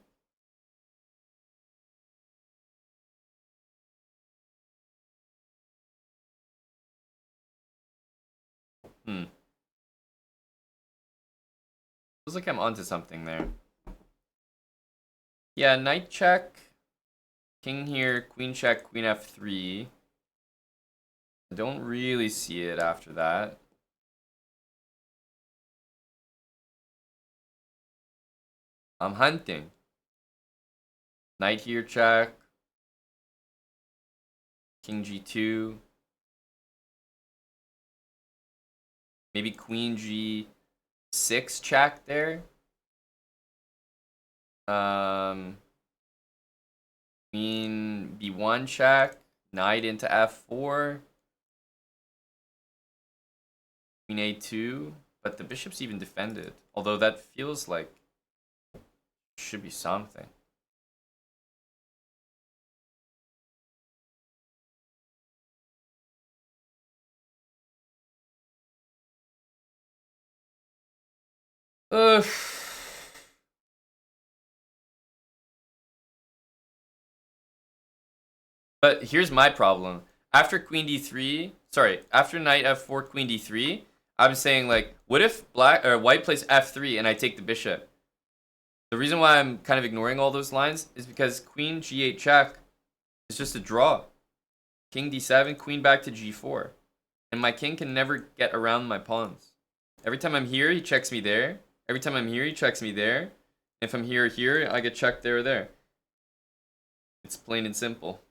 Feels like I'm onto something there. Yeah, knight check. King here, queen check, queen f3. I don't really see it after that. I'm hunting. Knight here check. King g2. Maybe queen g6 check there. Queen b1 check. Knight into f4. Queen a2. But the bishop's even defended. Although that feels like should be something. Ugh. But here's my problem. After queen d3, sorry, after knight f4, queen d3, I'm saying like, what if black or white plays f3 and I take the bishop? The reason why I'm kind of ignoring all those lines is because queen g8 check is just a draw. King d7, queen back to g4. And my king can never get around my pawns. Every time I'm here, he checks me there. Every time I'm here, he checks me there. If I'm here or here, I get checked there or there. It's plain and simple.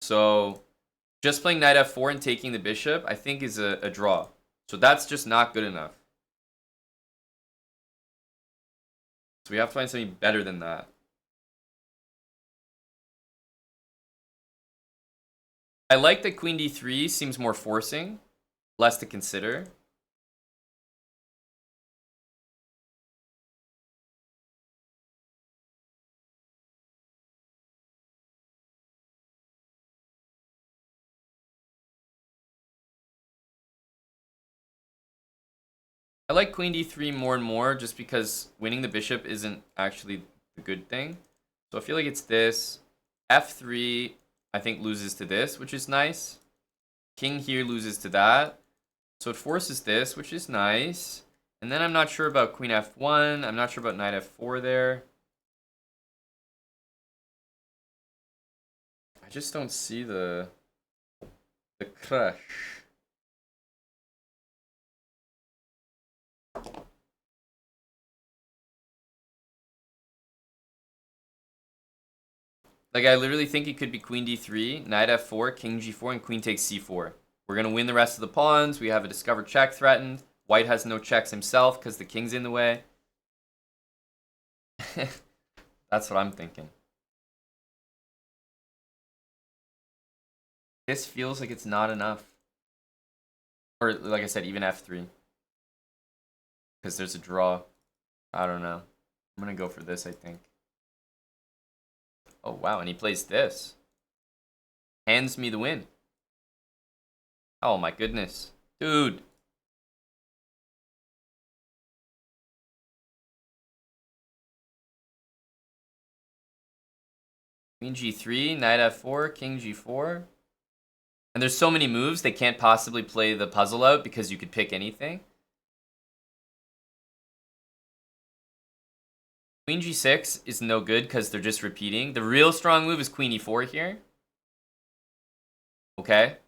So just playing knight f4 and taking the bishop, I think is a draw. So that's just not good enough. So we have to find something better than that. I like that queen d3 seems more forcing, less to consider. I like queen d3 more and more just because winning the bishop isn't actually the good thing. So I feel like it's this. f3, I think, loses to this, which is nice. King here loses to that. So it forces this, which is nice. And then I'm not sure about queen f1. I'm not sure about knight f4 there. I just don't see the crush. Like, I literally think it could be queen d3, knight f4, king g4, and queen takes c4. We're going to win the rest of the pawns. We have a discovered check threatened. White has no checks himself because the king's in the way. That's what I'm thinking. This feels like it's not enough. Or, like I said, even f3. Because there's a draw. I don't know. I'm going to go for this, I think. Oh, wow, and he plays this. Hands me the win. Oh, my goodness. Dude. Queen g3, knight f4, king g4. And there's so many moves, they can't possibly play the puzzle out because you could pick anything. Queen g6 is no good because they're just repeating. The real strong move is queen e4 here. Okay.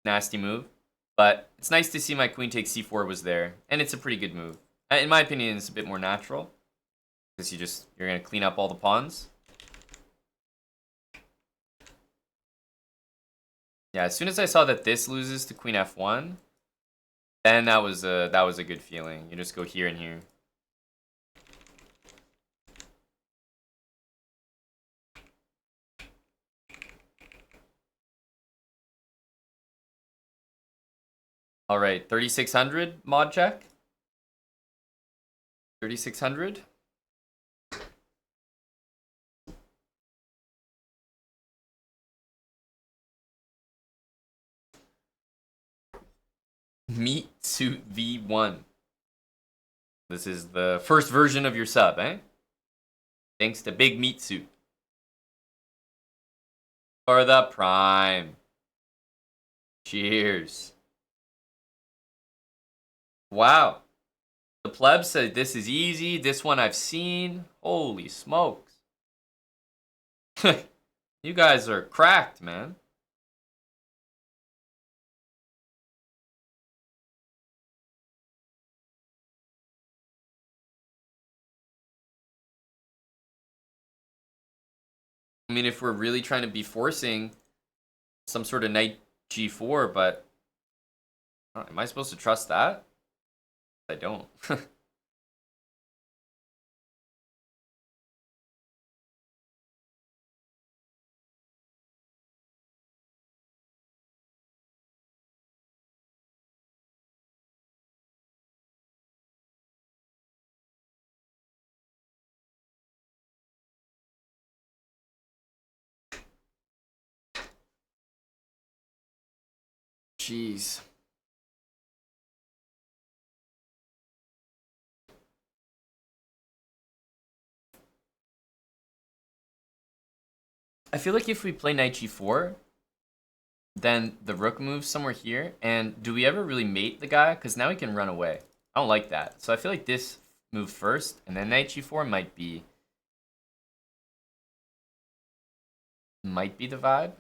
Nasty move. But it's nice to see my queen takes c4 was there. And it's a pretty good move. In my opinion, it's a bit more natural. Because you're going to clean up all the pawns. Yeah, as soon as I saw that this loses to queen f1, then that was a good feeling. You just go here and here. All right, 3600 mod check. 3600. Meat Suit V1. This is the first version of your sub, eh? Thanks to Big Meat Suit. For the prime. Cheers. Wow. The pleb said this is easy. This one I've seen. Holy smokes. You guys are cracked, man. I mean, if we're really trying to be forcing some sort of knight g4, but am I supposed to trust that? I don't. Jeez. I feel like if we play knight g4, then the rook moves somewhere here. And do we ever really mate the guy? Because now he can run away. I don't like that. So I feel like this move first, and then knight g4 might be the vibe.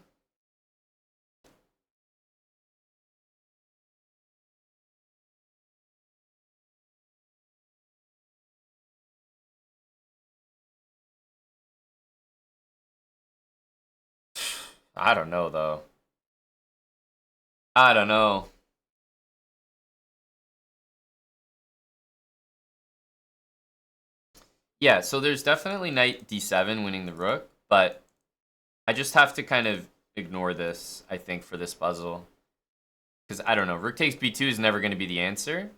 I don't know, though. I don't know. Yeah, so there's definitely knight d7 winning the rook, but I just have to kind of ignore this, I think, for this puzzle. Because, I don't know, rook takes b2 is never going to be the answer.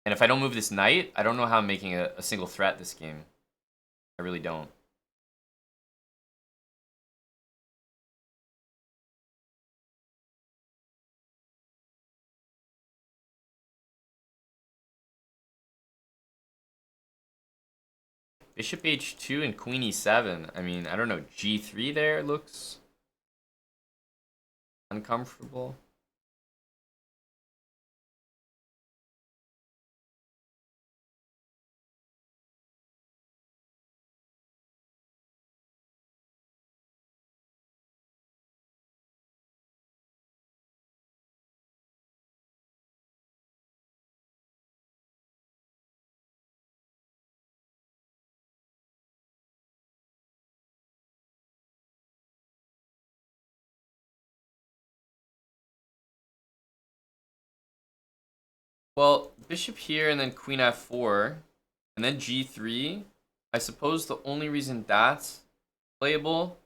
And if I don't move this knight, I don't know how I'm making a single threat this game. I really don't. Bishop h2 and queen e7. I mean, I don't know. g3 there looks uncomfortable. Well, bishop here and then queen f4 and then g3. I suppose the only reason that's playable,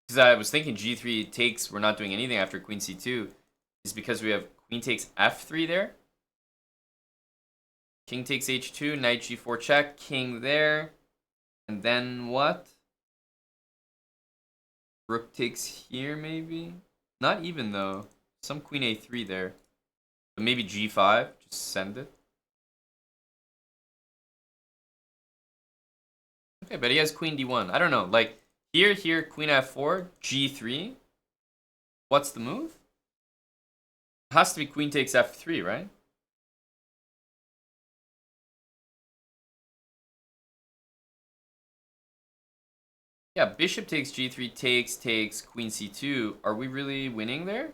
because I was thinking g3 takes, we're not doing anything after queen c2, is because we have queen takes f3 there. King takes h2, knight g4 check, king there. And then what? Rook takes here, maybe? Not even, though. Some queen a3 there. But maybe g5, just send it. Okay, but he has queen d1. I don't know. Like, here, queen f4, g3. What's the move? It has to be queen takes f3, right? Yeah, bishop takes g3, takes, queen c2. Are we really winning there?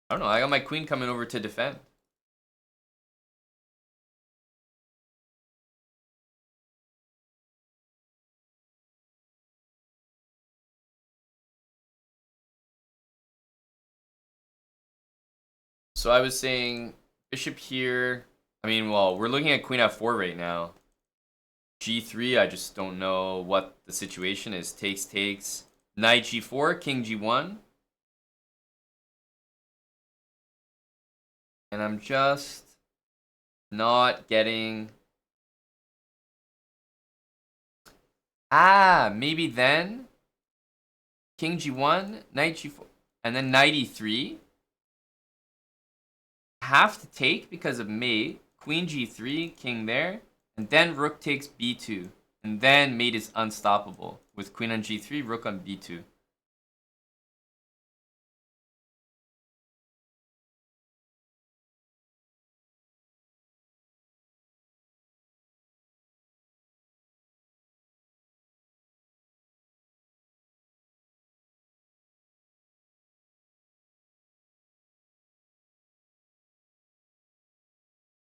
I don't know. I got my queen coming over to defend. So I was saying bishop here. I mean, well, we're looking at queen f4 right now. g3, I just don't know what the situation is. Takes. Knight g4, king g1. And I'm just not getting... maybe then king g1, knight g4, and then knight e3. Have to take because of mate. Queen g3, king there. And then rook takes b2. And then mate is unstoppable. With queen on g3, rook on b2.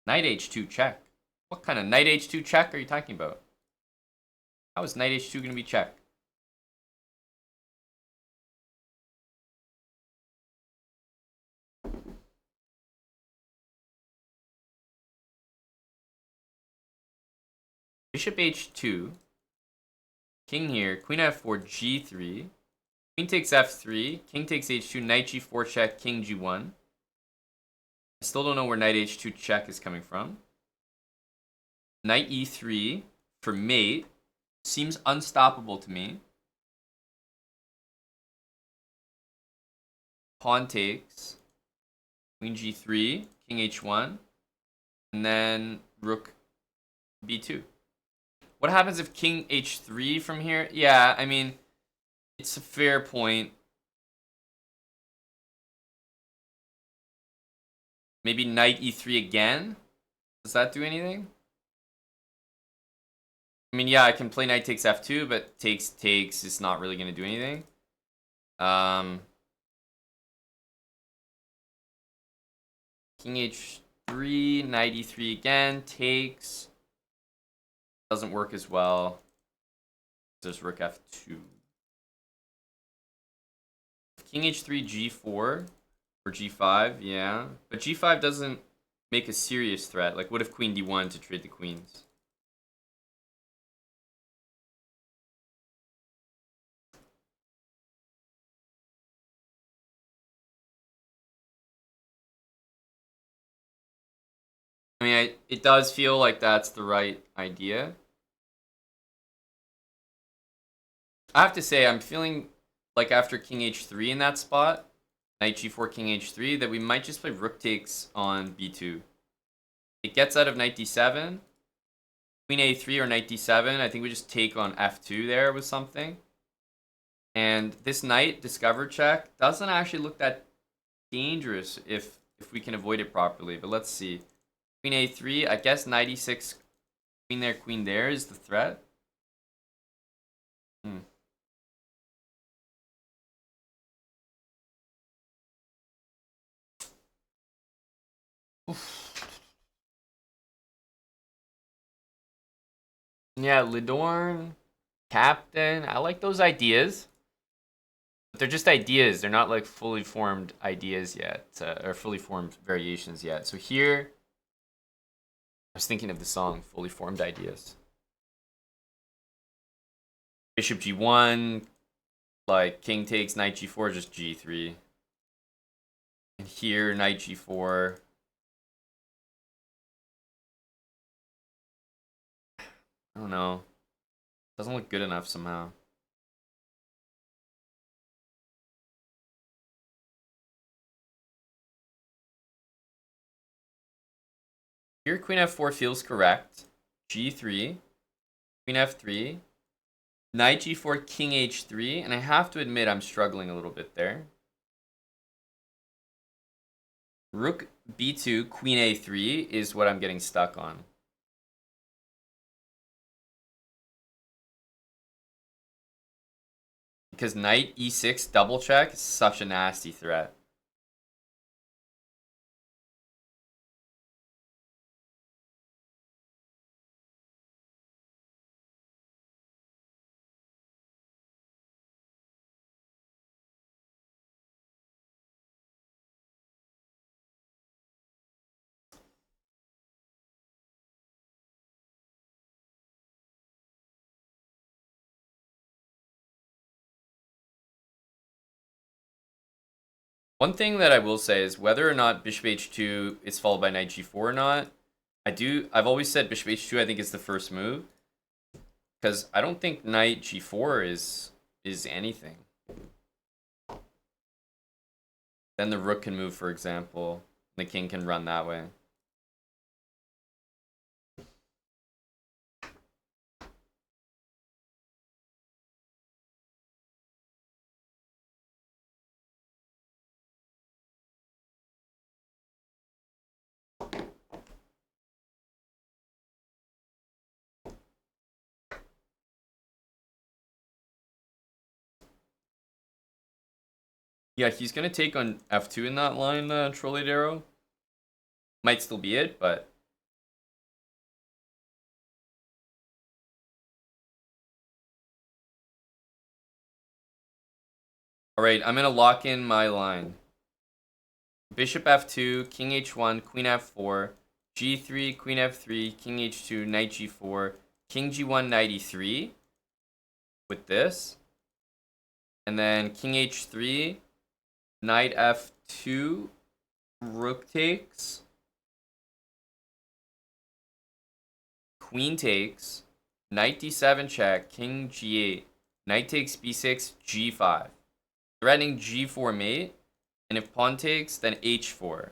Knight h2 check. What kind of knight h2 check are you talking about? How is knight h2 going to be check? Bishop h2. King here. Queen f4, g3. Queen takes f3. King takes h2. Knight g4 check. King g1. I still don't know where knight h2 check is coming from. Knight e3 for mate. Seems unstoppable to me. Pawn takes. Queen g3. King h1. And then rook b2. What happens if king h3 from here? Yeah, I mean, it's a fair point. Maybe knight e3 again? Does that do anything? I mean, yeah, I can play knight takes f2, but takes is not really going to do anything. King h3, knight e3 again, takes. Doesn't work as well. There's rook f2. King h3, g4, or g5, yeah. But g5 doesn't make a serious threat. Like, what if queen d1 to trade the queens? I mean, it does feel like that's the right idea. I have to say, I'm feeling like after king h3 in that spot, knight g4, king h3, that we might just play rook takes on b2. It gets out of knight d7. Queen a3 or knight d7. I think we just take on f2 there with something. And this knight discover check doesn't actually look that dangerous if we can avoid it properly. But let's see. Queen a3. I guess knight e6, queen there is the threat. Yeah, Lidorn, Captain. I like those ideas. But they're just ideas. They're not like fully formed ideas yet, or fully formed variations yet. So here, I was thinking of the song, Fully Formed Ideas. Bishop g1, like king takes, knight g4, just g3. And here, knight g4. I don't know. Doesn't look good enough somehow. Here, queen f4 feels correct. g3, queen f3, knight g4, king h3, and I have to admit I'm struggling a little bit there. Rook b2, queen a3 is what I'm getting stuck on. Because knight e6 double check is such a nasty threat. One thing that I will say is whether or not bishop h2 is followed by knight g4 or not, I've always said bishop h2 I think is the first move. Because I don't think knight g4 is anything. Then the rook can move, for example. The king can run that way. Yeah, he's going to take on f2 in that line, Trolleyed Arrow. Might still be it, but... Alright, I'm going to lock in my line. Bishop f2, king h1, queen f4, g3, queen f3, king h2, knight g4, king g1, knight e3 with this. And then king h3, knight f2, rook takes, queen takes, knight d7 check, king g8, knight takes b6, g5. Threatening g4 mate, and if pawn takes, then h4.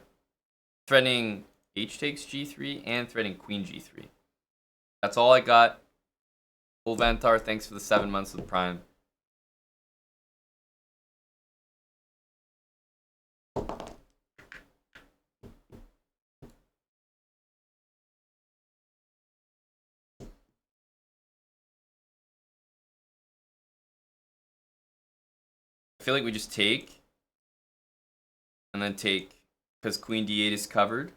Threatening h takes g3 and threatening queen g3. That's all I got. Full Vantar, thanks for the 7 months of Prime. I feel like we just take and then take because queen d8 is covered.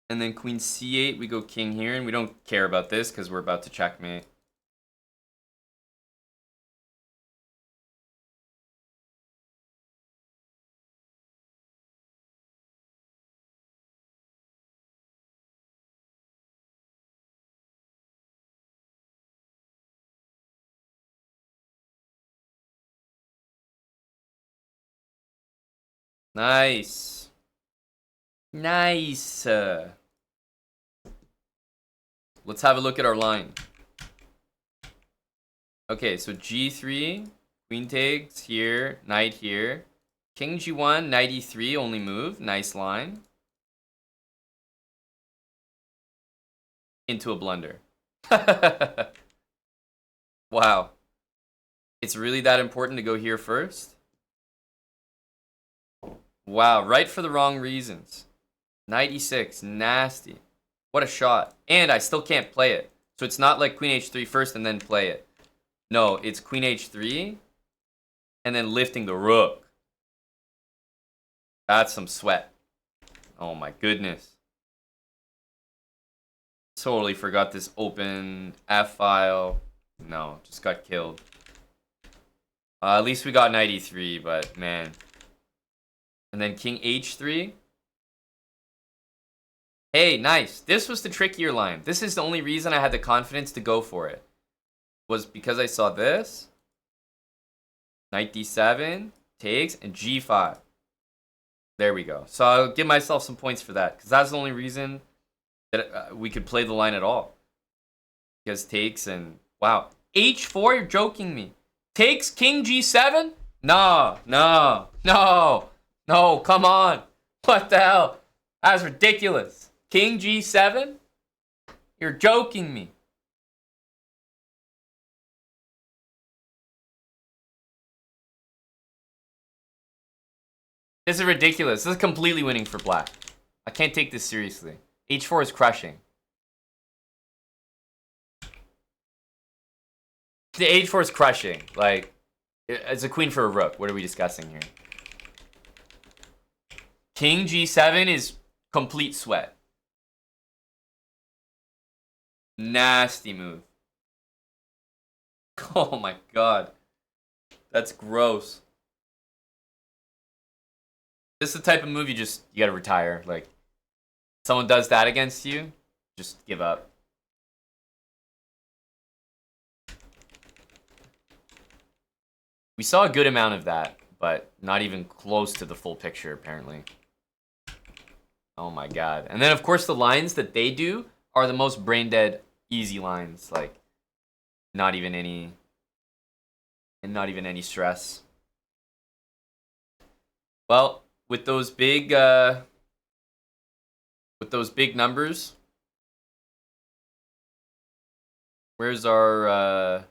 And then queen c8, we go king here, and we don't care about this because we're about to checkmate. Nice. Nice. Let's have a look at our line. Okay, so g3, queen takes here, knight here. King g1, knight e3, only move. Nice line. Into a blunder. Wow. It's really that important to go here first? Wow, right for the wrong reasons. Knight e6, nasty. What a shot. And I still can't play it. So it's not like queen h3 first and then play it. No, it's queen h3 and then lifting the rook. That's some sweat. Oh my goodness. Totally forgot this open F file. No, just got killed. At least we got knight e3, but man. And then king h3. Hey, nice. This was the trickier line. This is the only reason I had the confidence to go for it. Was because I saw this. Knight d7, takes, and g5. There we go. So I'll give myself some points for that. Because that's the only reason that we could play the line at all. Because takes and... Wow. h4, you're joking me. Takes king g7? No, no, no, no, come on. What the hell? That's ridiculous. King g7? You're joking me. This is ridiculous. This is completely winning for black. I can't take this seriously. h4 is crushing. The h4 is crushing. Like, it's a queen for a rook. What are we discussing here? King g7 is complete sweat. Nasty move. Oh my god. That's gross. This is the type of move you gotta retire. Like, someone does that against you, just give up. We saw a good amount of that, but not even close to the full picture, apparently. Oh my god. And then, of course, the lines that they do are the most brain-dead, easy lines. Like, not even any stress. Well, with those big numbers, where's our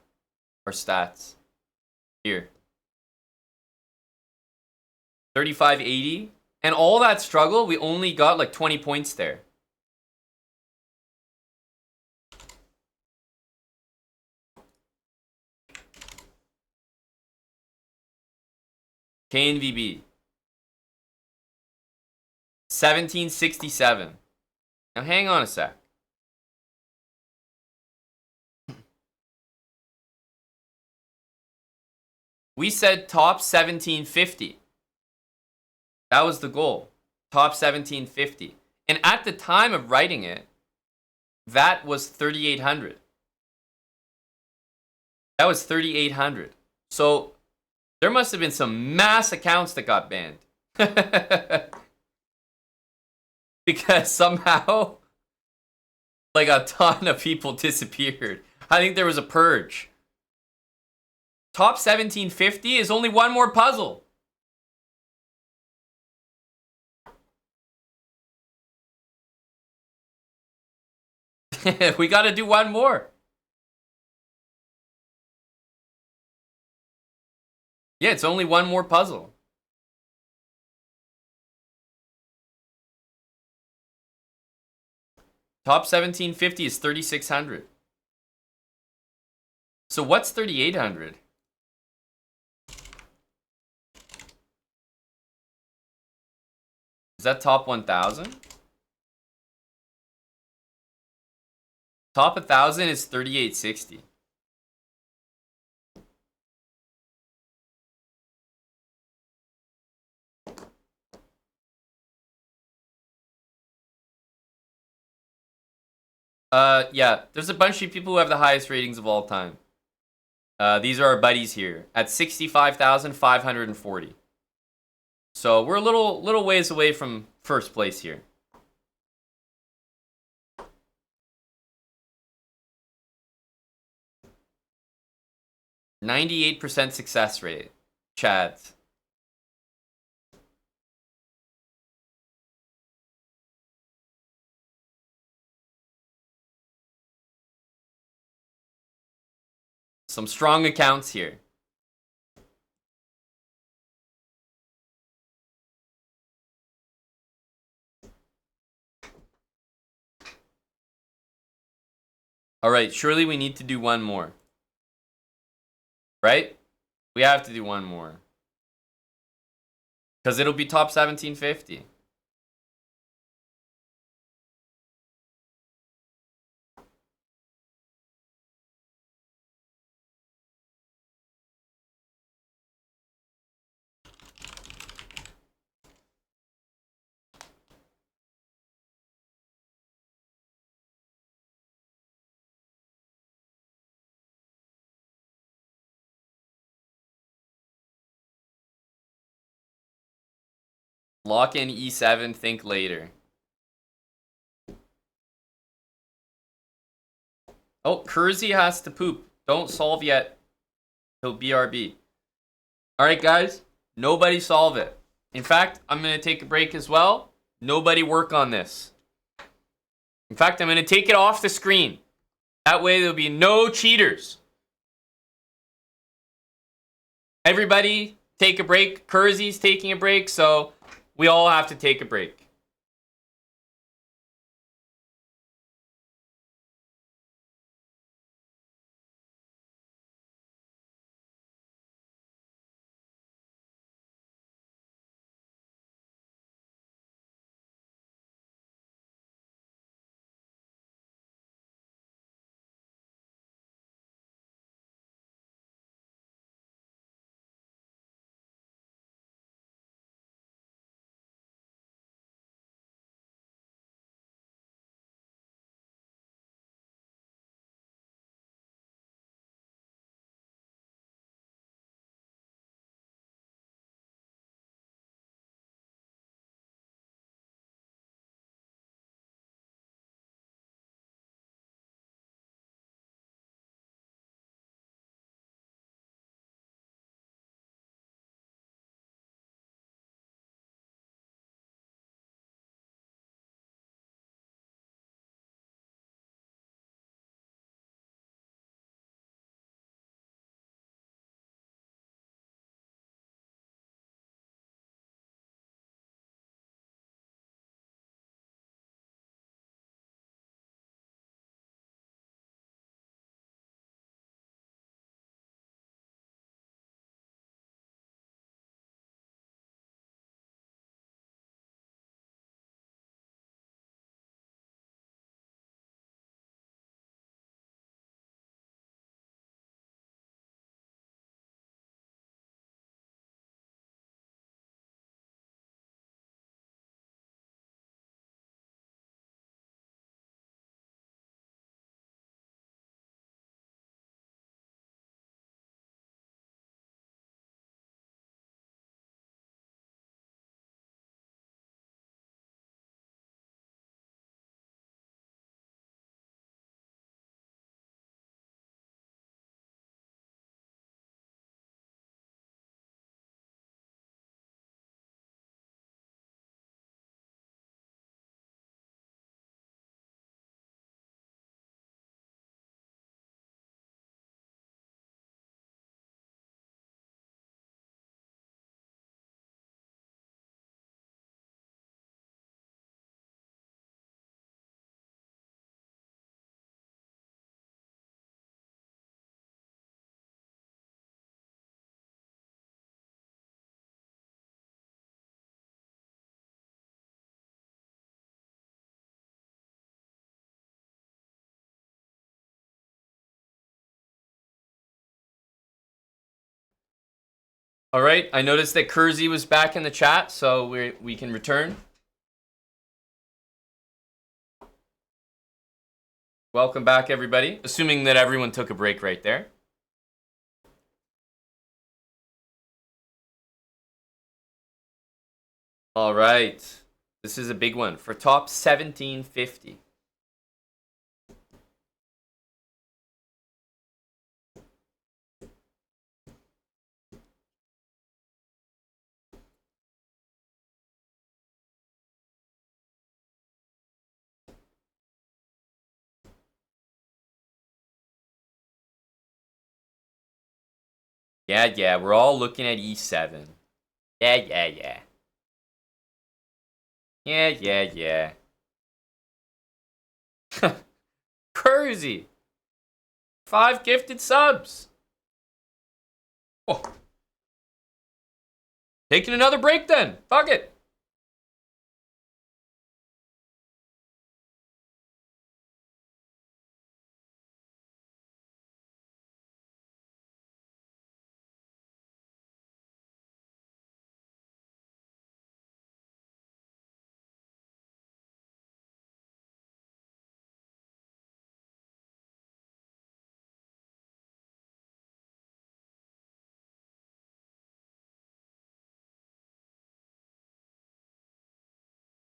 stats? Here. 3580. And all that struggle, we only got like 20 points there. KNVB. 1767. Now hang on a sec. We said top 1750. That was the goal. Top 1750. And at the time of writing it, that was 3,800. That was 3,800. So there must have been some mass accounts that got banned. Because somehow, like, a ton of people disappeared. I think there was a purge. Top 1750 is only one more puzzle. We gotta do one more. Yeah, it's only one more puzzle. Top 1750 is 3,600. So what's 3,800? Is that top 1,000? Top 1,000 is 3,860. Yeah, there's a bunch of people who have the highest ratings of all time. These are our buddies here at 65,540. So we're a little ways away from first place here. %98 success rate, Chad. Some strong accounts here. All right, surely we need to do one more. Right? We have to do one more. Because it'll be top 1750. Lock in E7, think later. Oh, Kersey has to poop. Don't solve yet. He'll BRB. Alright, guys. Nobody solve it. In fact, I'm going to take a break as well. Nobody work on this. In fact, I'm going to take it off the screen. That way there'll be no cheaters. Everybody take a break. Kersey's taking a break, so we all have to take a break. All right, I noticed that Kersey was back in the chat, so we can return. Welcome back, everybody. Assuming that everyone took a break right there. All right, this is a big one for top 1750. Yeah, we're all looking at E7. Yeah. Yeah. Crazy. 5 gifted subs. Oh. Taking another break then. Fuck it.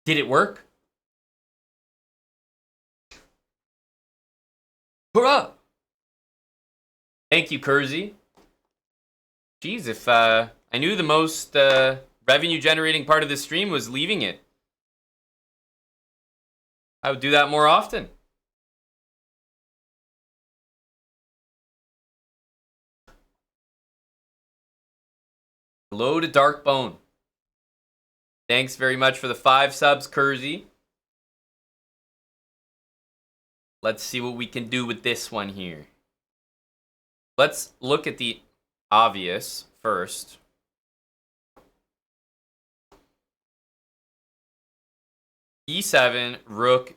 Did it work? Hurrah! Thank you, Kersey. Jeez, if I knew the most revenue generating part of the stream was leaving it, I would do that more often. Hello to Darkbone. Thanks very much for the 5 subs, Kersey. Let's see what we can do with this one here. Let's look at the obvious first. E7, rook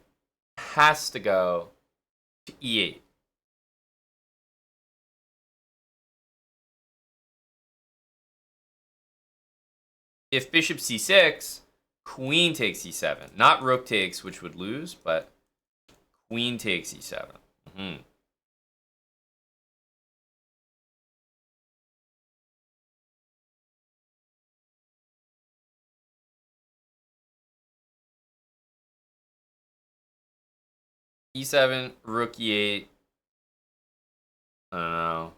has to go to E8. If bishop C6, queen takes E7. Not rook takes, which would lose, but queen takes E7. E7, rook E8. I don't know.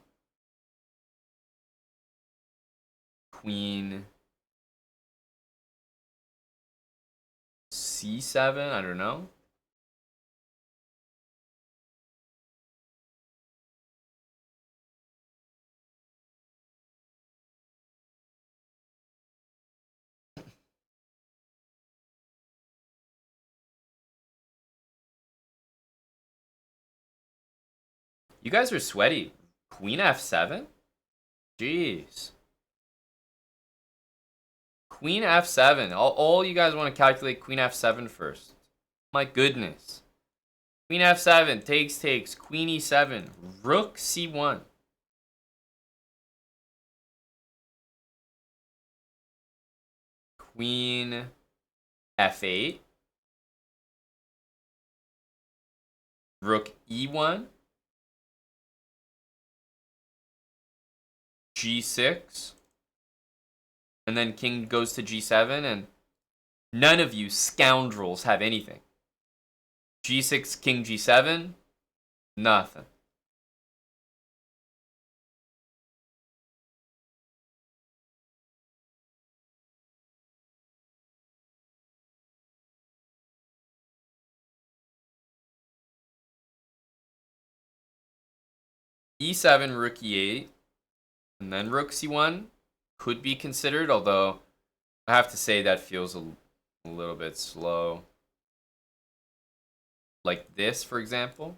Queen C7, I don't know. You guys are sweaty. Queen F7? Jeez. Queen F7. All you guys want to calculate Queen F7 first. My goodness. Queen F7. Takes. Queen E7. Rook C1. Queen F8. Rook E1. G6. And then king goes to G7, and none of you scoundrels have anything. G6, king G7, nothing. E7, rook E8, and then rook C1 could be considered, although I have to say that feels a little bit slow. Like this, for example.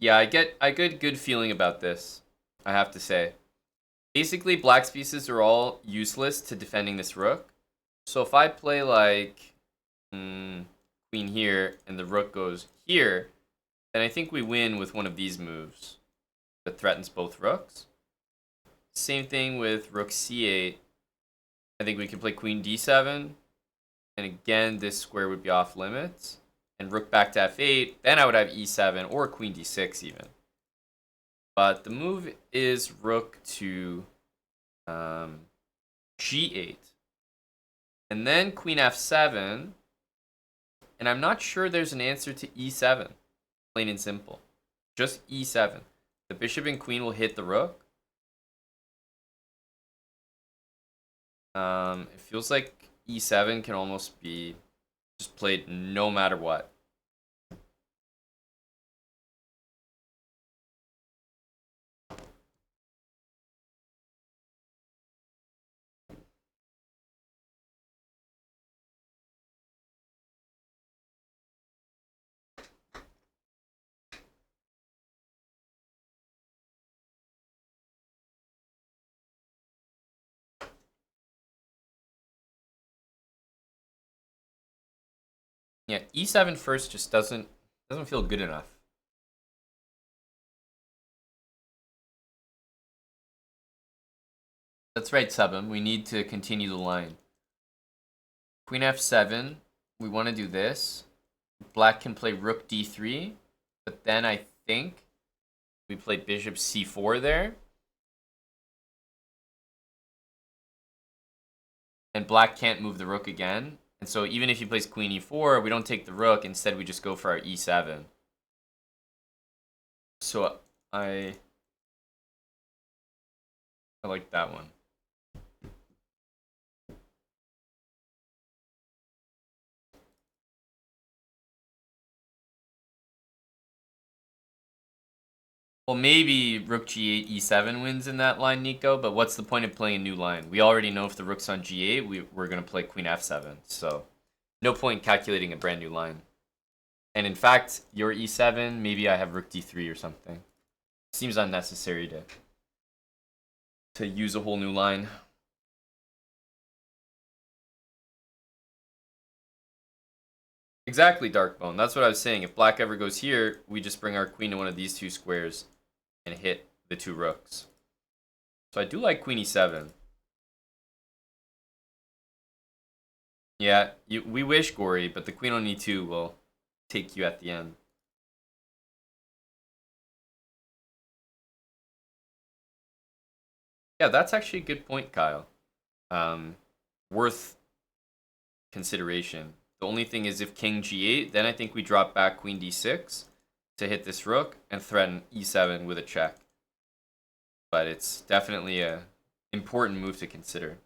Yeah, I get good feeling about this, I have to say. Basically, black's pieces are all useless to defending this rook. So if I play like queen here and the rook goes here, then I think we win with one of these moves that threatens both rooks. Same thing with rook c8. I think we can play queen d7. And again, this square would be off limits. And rook back to f8. Then I would have e7 or queen d6 even. But the move is rook to g8. And then queen f7. And I'm not sure there's an answer to e7. Plain and simple. Just e7. The bishop and queen will hit the rook. It feels like e7 can almost be just played no matter what. Yeah, e7 first just doesn't feel good enough. That's right, Subham. We need to continue the line. Queen f7. We want to do this. Black can play rook d3. But then I think we play bishop c4 there. And black can't move the rook again. And so even if he plays queen e4, we don't take the rook. Instead, we just go for our e7. So I like that one. Well, maybe rook g8, e7 wins in that line, Nico, but what's the point of playing a new line? We already know if the rook's on g8, we're going to play queen f7, so no point calculating a brand new line. And in fact, your e7, maybe I have rook d3 or something. Seems unnecessary to use a whole new line. Exactly, Darkbone. That's what I was saying. If black ever goes here, we just bring our queen to one of these two squares and hit the two rooks. So I do like queen e7. Yeah, we wish, Gory, but the queen on e2 will take you at the end. Yeah, that's actually a good point, Kyle. Worth consideration. The only thing is if king g8, then I think we drop back queen d6 to hit this rook and threaten e7 with a check. But it's definitely a important move to consider.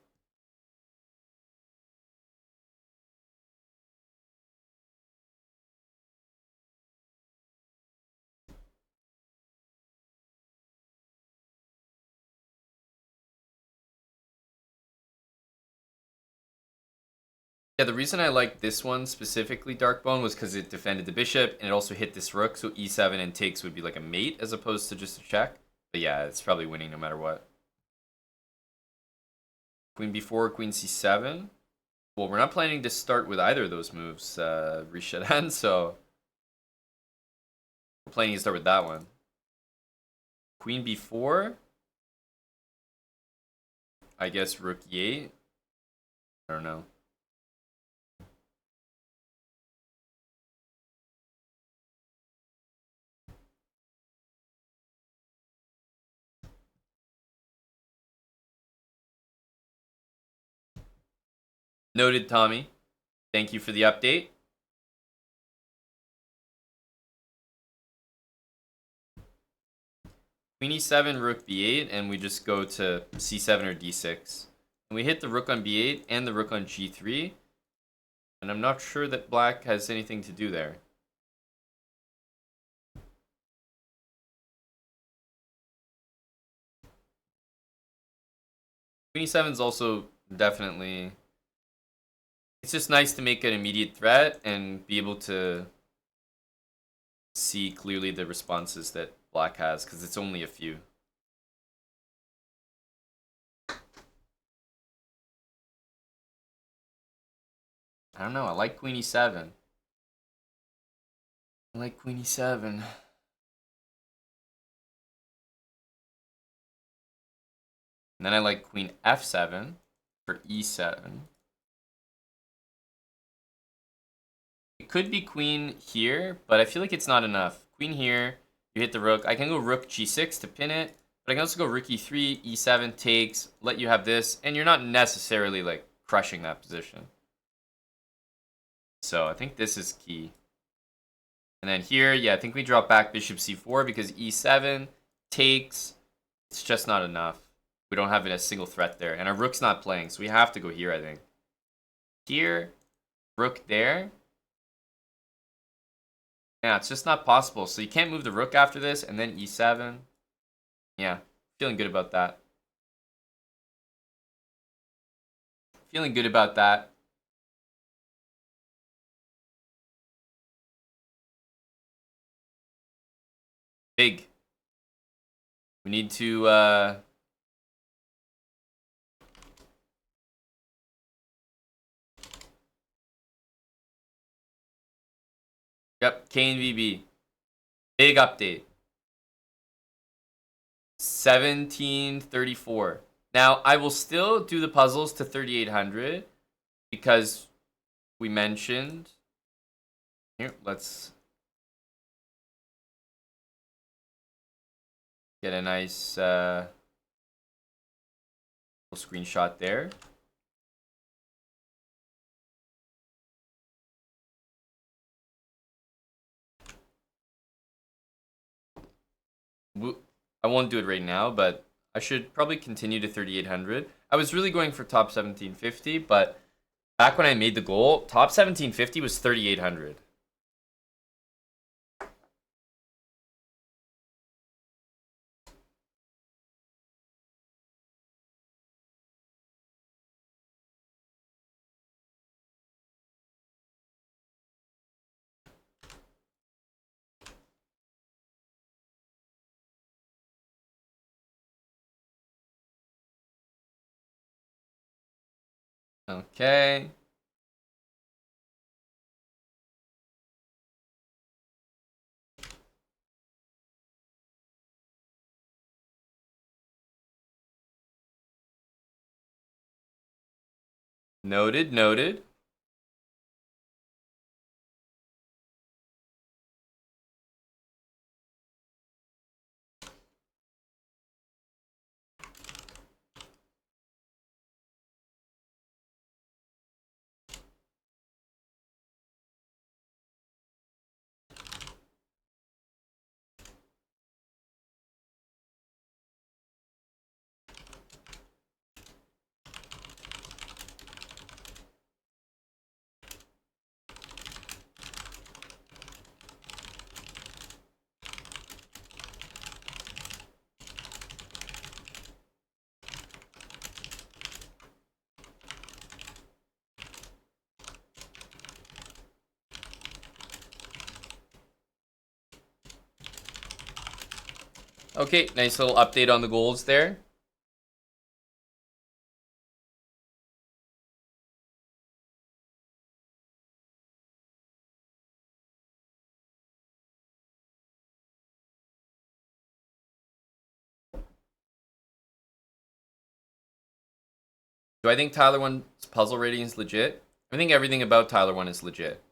Yeah, the reason I like this one specifically, Darkbone, was because it defended the bishop and it also hit this rook, so e7 and takes would be like a mate as opposed to just a check. But yeah, it's probably winning no matter what. Queen b4, queen c7. Well, we're not planning to start with either of those moves, Rishadan, so we're planning to start with that one. Queen b4. I guess rook e8. I don't know. Noted, Tommy. Thank you for the update. Queen e7, rook b8, and we just go to c7 or d6. And we hit the rook on b8 and the rook on g3. And I'm not sure that black has anything to do there. Queen e7 is also definitely... It's just nice to make an immediate threat and be able to see clearly the responses that black has, because it's only a few. I don't know, I like queen e7. I like queen e7. And then I like queen f7 for e7. It could be queen here, but I feel like it's not enough. Queen here, you hit the rook. I can go rook g6 to pin it, but I can also go rook e3, e7 takes, let you have this, and you're not necessarily like crushing that position. So I think this is key. And then here, yeah, I think we drop back bishop c4 because e7 takes. It's just not enough. We don't have a single threat there. And our rook's not playing, so we have to go here, I think. Here, rook there. Yeah, it's just not possible. So you can't move the rook after this, and then e7. Yeah, feeling good about that. Feeling good about that. Big. We need to, Yep, KNVB. Big update. 1734. Now, I will still do the puzzles to 3,800 because we mentioned... Here, let's get a nice little screenshot there. I won't do it right now, but I should probably continue to 3,800. I was really going for top 1,750, but back when I made the goal, top 1,750 was 3,800. Okay. Noted, noted. Okay, nice little update on the goals there. Do I think Tyler 1's puzzle rating is legit? I think everything about Tyler 1 is legit.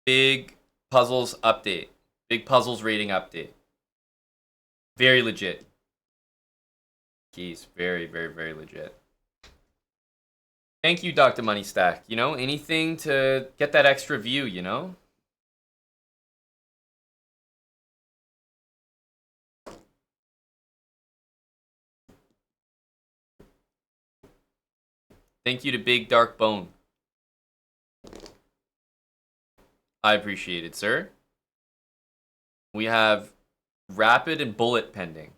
Big puzzles update. Big puzzles rating update. Very legit. Keys. Very, very, very legit. Thank you, Dr. Money Stack. You know, anything to get that extra view, you know? Thank you to Big Dark Bone. I appreciate it, sir. We have Rapid and Bullet pending.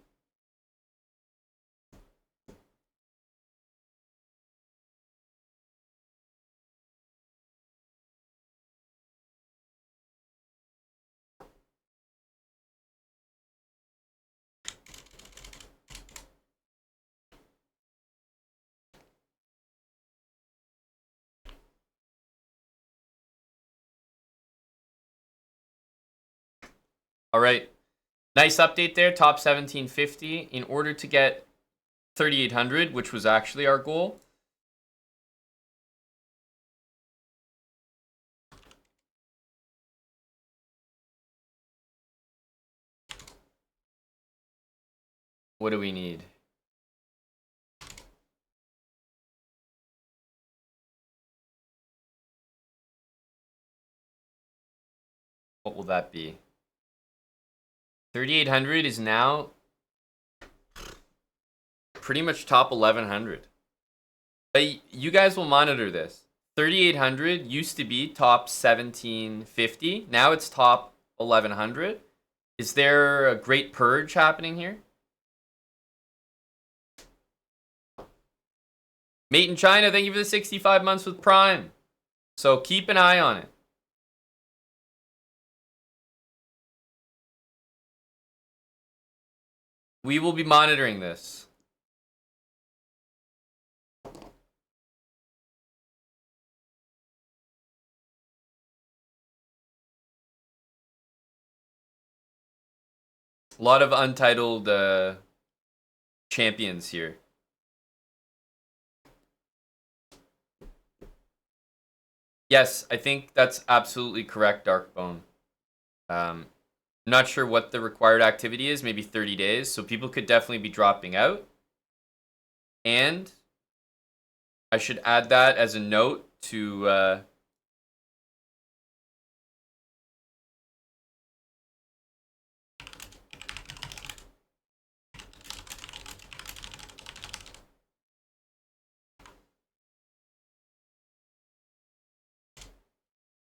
All right. Nice update there. Top 1,750. In order to get 3,800, which was actually our goal. What do we need? What will that be? 3,800 is now pretty much top 1,100. But you guys will monitor this. 3,800 used to be top 1,750. Now it's top 1,100. Is there a great purge happening here? Mate in China, thank you for the 65 months with Prime. So keep an eye on it. We will be monitoring this. A lot of untitled champions here. Yes, I think that's absolutely correct, Darkbone. I'm not sure what the required activity is, maybe 30 days, so people could definitely be dropping out. And I should add that as a note to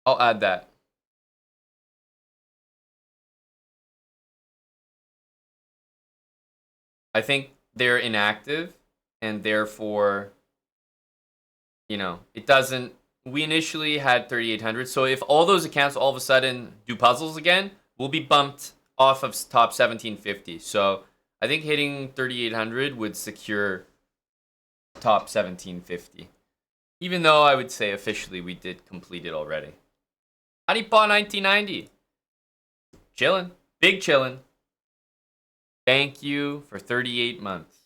I'll add that. I think they're inactive, and therefore, it doesn't. We initially had 3,800, so if all those accounts all of a sudden do puzzles again, we'll be bumped off of top 1750. So I think hitting 3,800 would secure top 1750. Even though I would say officially we did complete it already. Hanipa 1990. Chillin'. Big chillin'. Thank you for 38 months.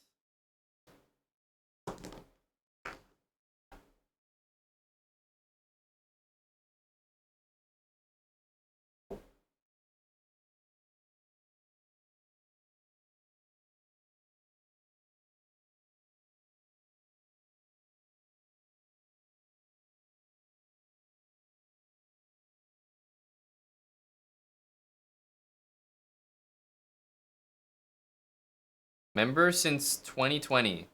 Member since 2020.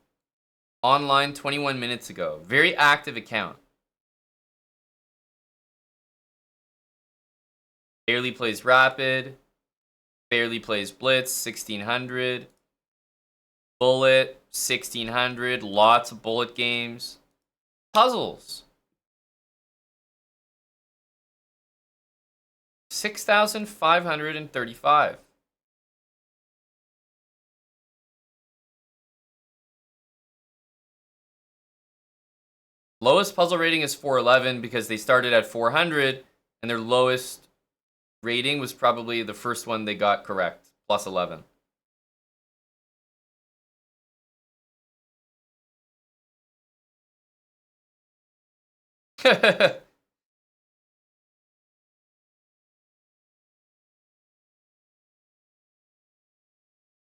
Online 21 minutes ago. Very active account. Barely plays Rapid. Barely plays Blitz, 1600. Bullet, 1600. Lots of bullet games. Puzzles. 6,535. Lowest puzzle rating is 411 because they started at 400, and their lowest rating was probably the first one they got correct, plus 11.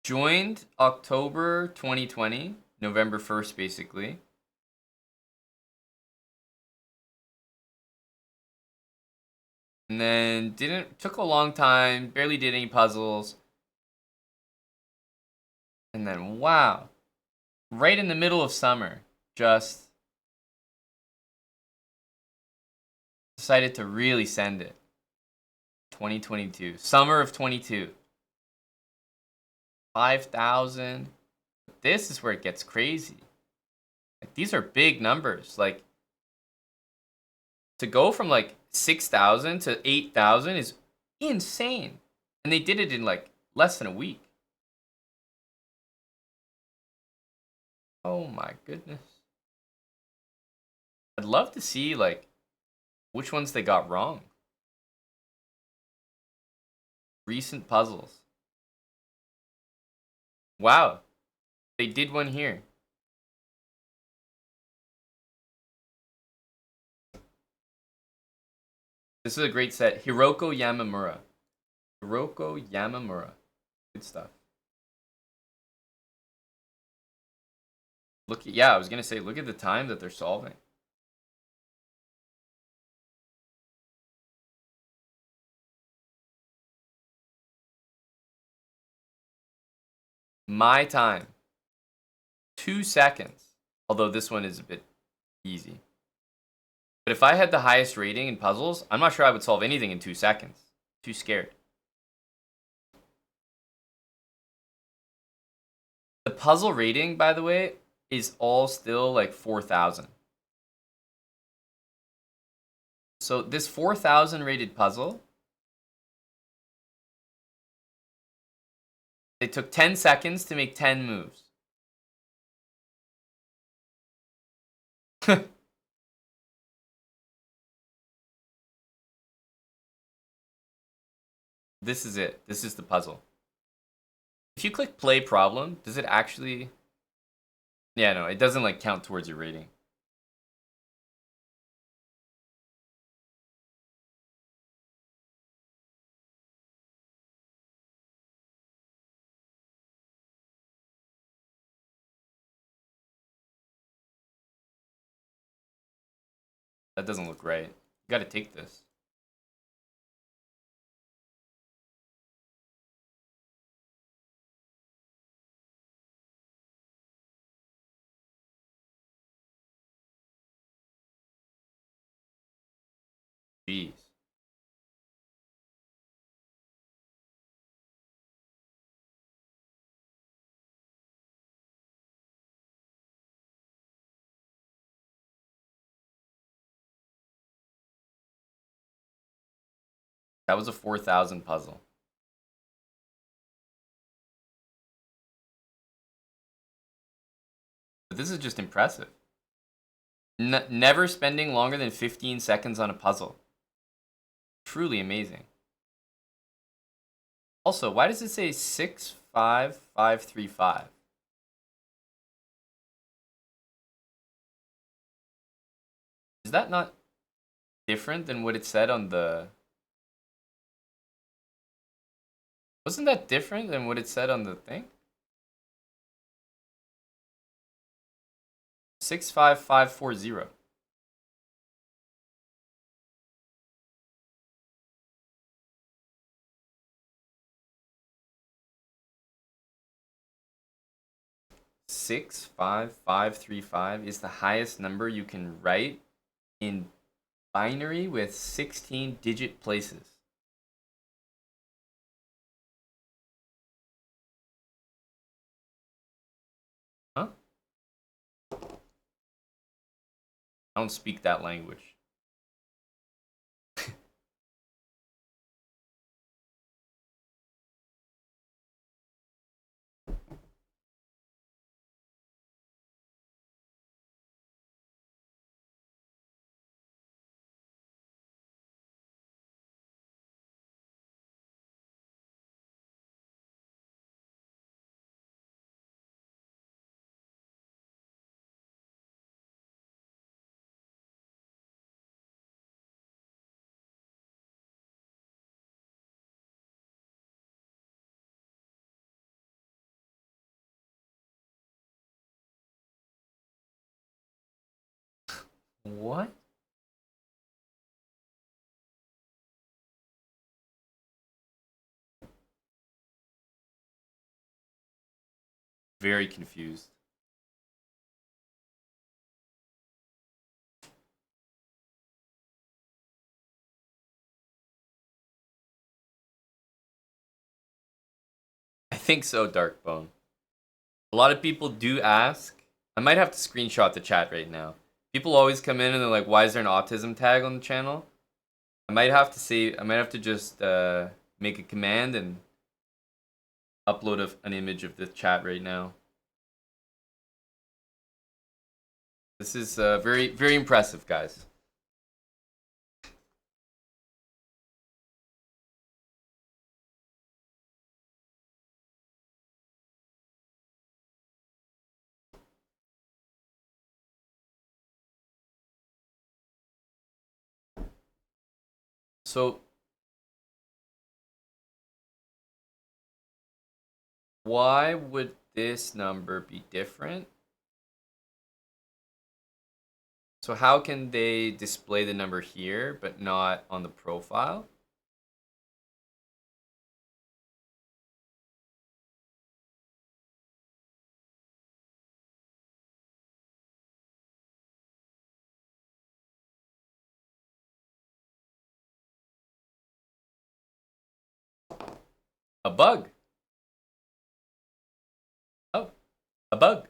Joined October 2020, November 1st, basically. And then took a long time, barely did any puzzles. And then, wow, right in the middle of summer, just decided to really send it. 2022, summer of 22. 5,000. This is where it gets crazy. Like, these are big numbers. Like, to go from like 6,000 to 8,000 is insane. And they did it in like less than a week. Oh my goodness. I'd love to see like which ones they got wrong. Recent puzzles. Wow. They did one here. This is a great set. Hiroko Yamamura. Hiroko Yamamura. Good stuff. I was gonna say, look at the time that they're solving. My time. 2 seconds. Although this one is a bit easy. But if I had the highest rating in puzzles, I'm not sure I would solve anything in 2 seconds. Too scared. The puzzle rating, by the way, is all still like 4,000. So this 4,000 rated puzzle They took 10 seconds to make 10 moves. This is it. This is the puzzle. If you click play problem, does it actually... Yeah, no, it doesn't like count towards your rating. That doesn't look right. You gotta take this. Jeez. That was a 4,000 puzzle. But this is just impressive. Never spending longer than 15 seconds on a puzzle. Truly amazing. Also, why does it say 65535? Is that not different than what it said on the... Wasn't that different than what it said on the thing? 65540. Six five five three five is the highest number you can write in binary with 16-digit places. Huh? I don't speak that language. What? Very confused. I think so, Darkbone. A lot of people do ask. I might have to screenshot the chat right now. People always come in and they're like, "Why is there an autism tag on the channel?" I might have to say, I might have to just make a command and upload an image of the chat right now. This is very, very impressive, guys. So, why would this number be different? So how can they display the number here, but not on the profile? A bug. Oh, a bug.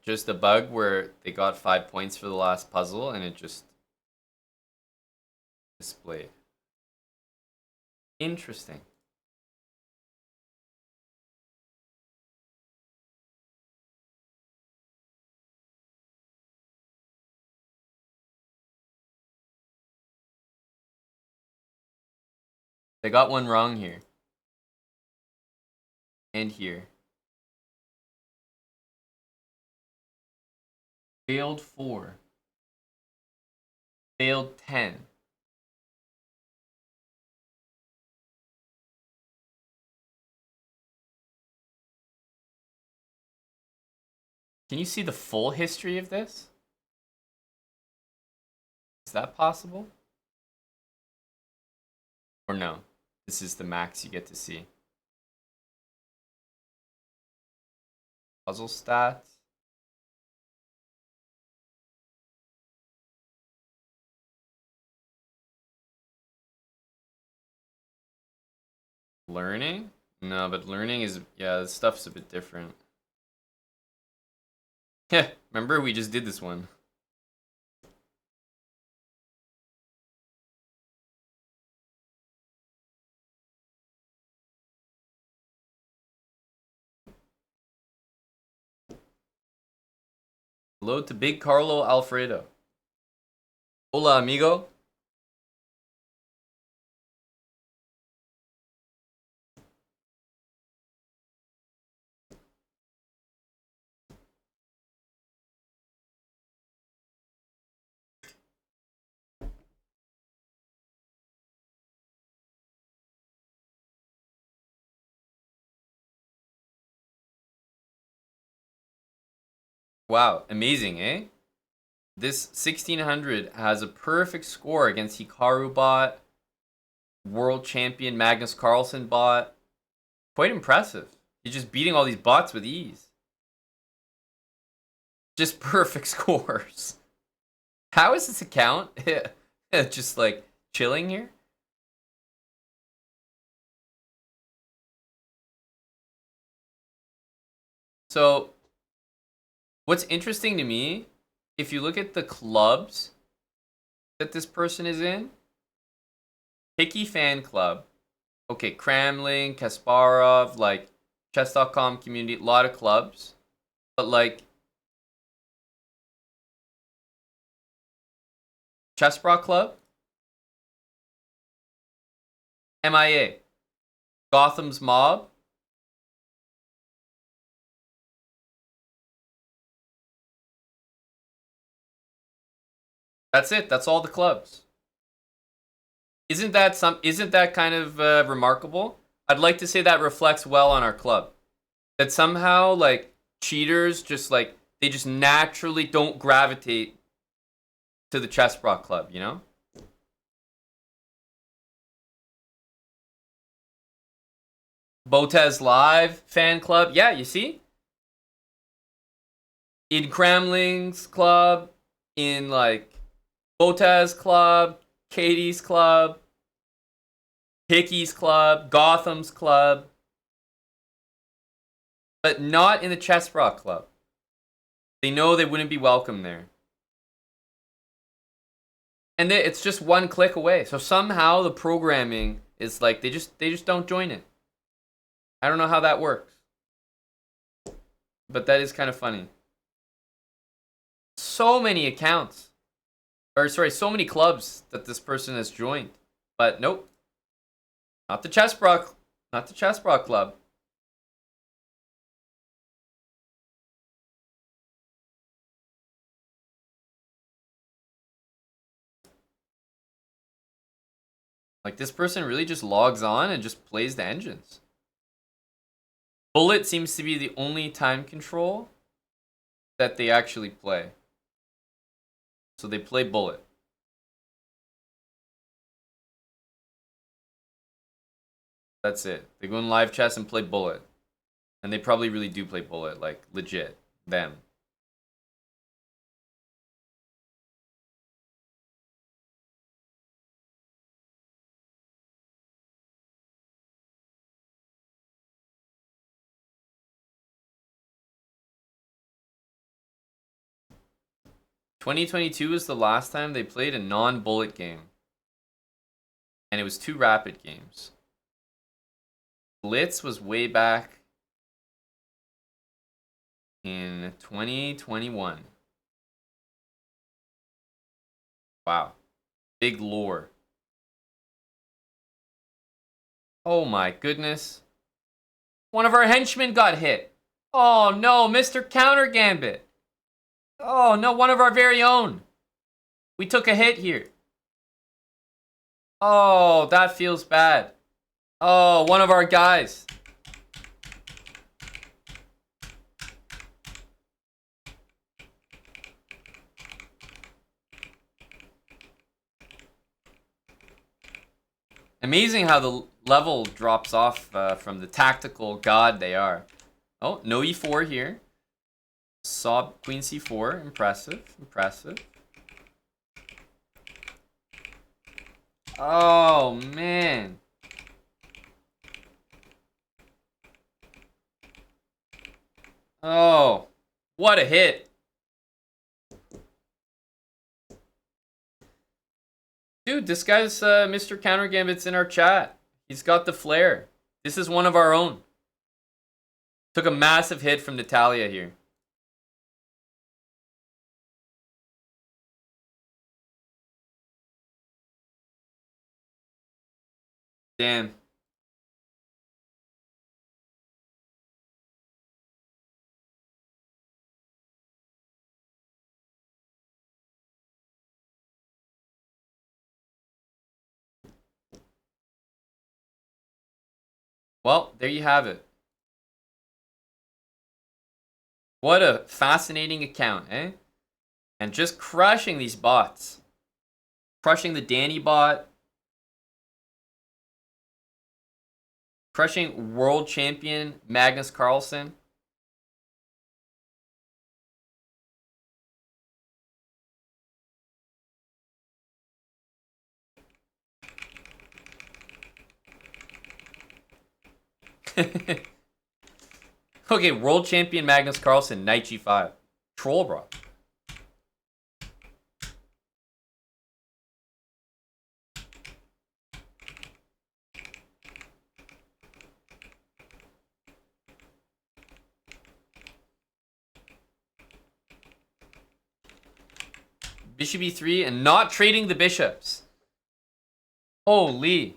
just a bug where they got 5 points for the last puzzle and it just displayed. Interesting. They got one wrong here. And here. Failed 4. Failed 10. Can you see the full history of this? Is that possible? Or no? This is the max you get to see. Puzzle stats. Learning? No, but learning is, yeah, this stuff's a bit different. Yeah, remember we just did this one. Hello to Big Carlo Alfredo. Hola, amigo. Wow, amazing, eh? This 1600 has a perfect score against Hikaru bot, world champion Magnus Carlsen bot. Quite impressive. He's just beating all these bots with ease. Just perfect scores. How is this account just like chilling here? So, what's interesting to me, if you look at the clubs that this person is in, Picky Fan Club, okay, Kramling, Kasparov, like chess.com community, a lot of clubs, but like Chessbra Club, MIA, Gotham's Mob, that's it. That's all the clubs. Isn't that kind of remarkable? I'd like to say that reflects well on our club. That somehow like cheaters just like they just naturally don't gravitate to the Chessbra Club, you know? Botez Live fan club. Yeah, you see? In Kramling's club, in like Botez club, Katie's club, Picky's club, Gotham's club, but not in the Chessbra Club. They know they wouldn't be welcome there. And it's just one click away. So somehow the programming is like they just don't join it. I don't know how that works. But that is kind of funny. So many accounts. Or sorry, so many clubs that this person has joined. But nope. Not the Chessbra Club. Like this person really just logs on and just plays the engines. Bullet seems to be the only time control that they actually play. So they play Bullet. That's it. They go in live chess and play Bullet. And they probably really do play Bullet, like legit. Them. 2022 was the last time they played a non-bullet game. And it was 2 rapid games. Blitz was way back in 2021. Wow. Big lore. Oh my goodness. One of our henchmen got hit. Oh no, Mr. Counter Gambit. Oh no, one of our very own. We took a hit here. Oh, that feels bad. Oh, one of our guys. Amazing how the level drops off from the tactical god they are. Oh, no e4 here. Saw queen c4. Impressive. Impressive. Oh, man. Oh, what a hit. Dude, this guy's Mr. Counter Gambit's in our chat. He's got the flair. This is one of our own. Took a massive hit from Natalia here. Damn. Well, there you have it. What a fascinating account, eh? And just crushing these bots. Crushing the Danny bot. Crushing world champion Magnus Carlsen. Okay, world champion Magnus Carlsen, knight g5. Troll, bro. Bishop e3 and not trading the bishops. Holy.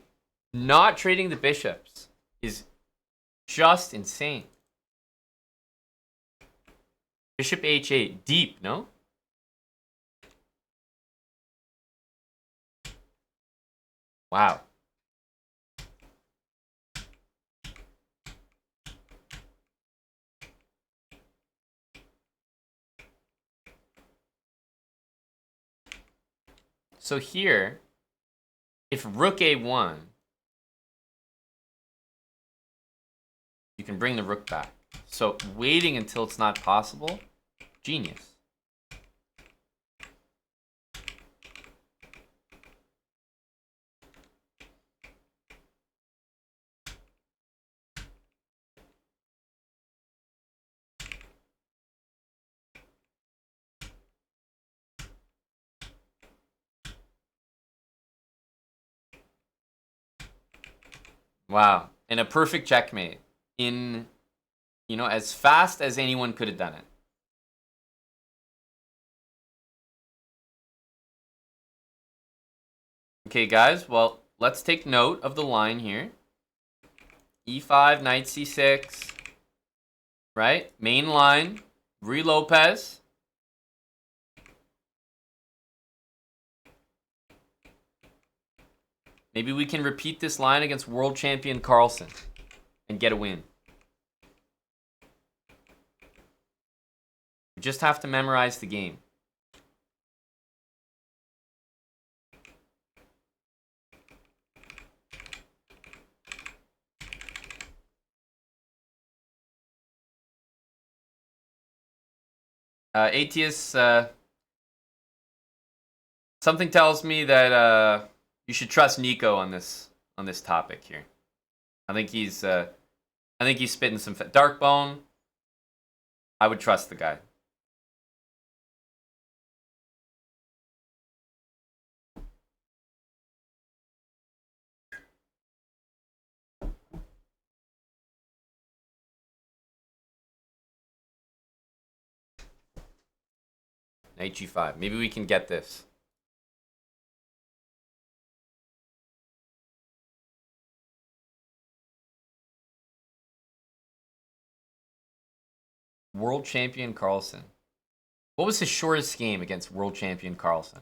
Not trading the bishops is just insane. Bishop h8. Deep, no? Wow. So here, if rook a1, you can bring the rook back. So waiting until it's not possible, genius. Wow. And a perfect checkmate in, as fast as anyone could have done it. Okay, guys, well, let's take note of the line here. E5, knight c6, right? Main line, Ruy Lopez. Maybe we can repeat this line against world champion Carlsen and get a win. We just have to memorize the game. Atius, something tells me that you should trust Nico on this topic here. I think he's spitting some Darkbone. I would trust the guy. Knight g5. Maybe we can get this. World champion Carlsen. What was his shortest game against world champion Carlsen?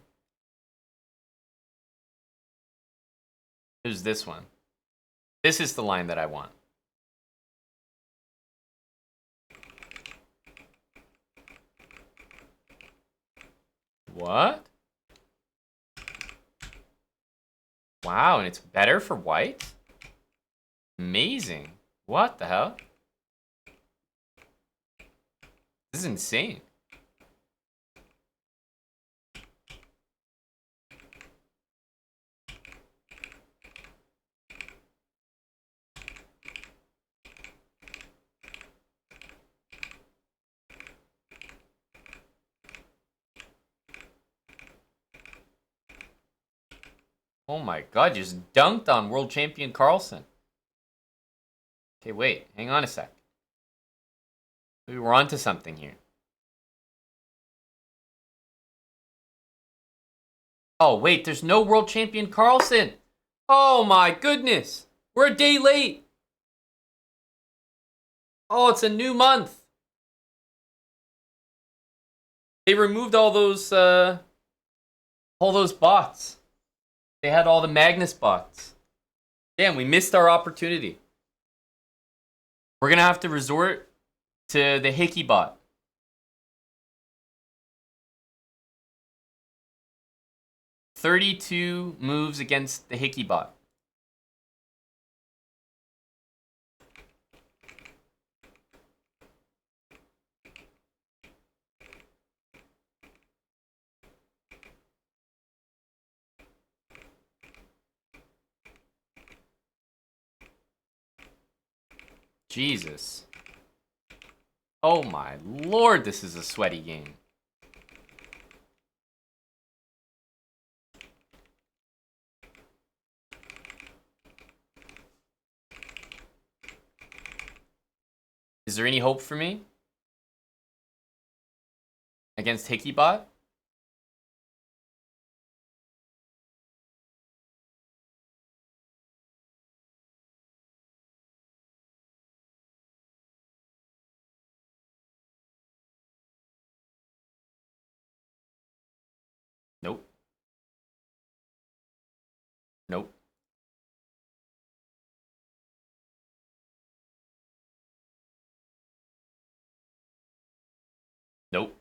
It was this one. This is the line that I want. What? Wow, and it's better for white? Amazing. What the hell? This is insane. Oh my god, just dunked on world champion Carlsen. Okay, wait, hang on a sec. We were onto something here. Oh, wait, there's no world champion Carlsen. Oh my goodness. We're a day late. Oh, it's a new month. They removed all those bots. They had all the Magnus bots. Damn, we missed our opportunity. We're gonna have to resort to the Hickey bot. $32 moves against the Hickey bot. Jesus. Oh my lord, this is a sweaty game. Is there any hope for me? Against Hickeybot? Nope. Nope. Nope.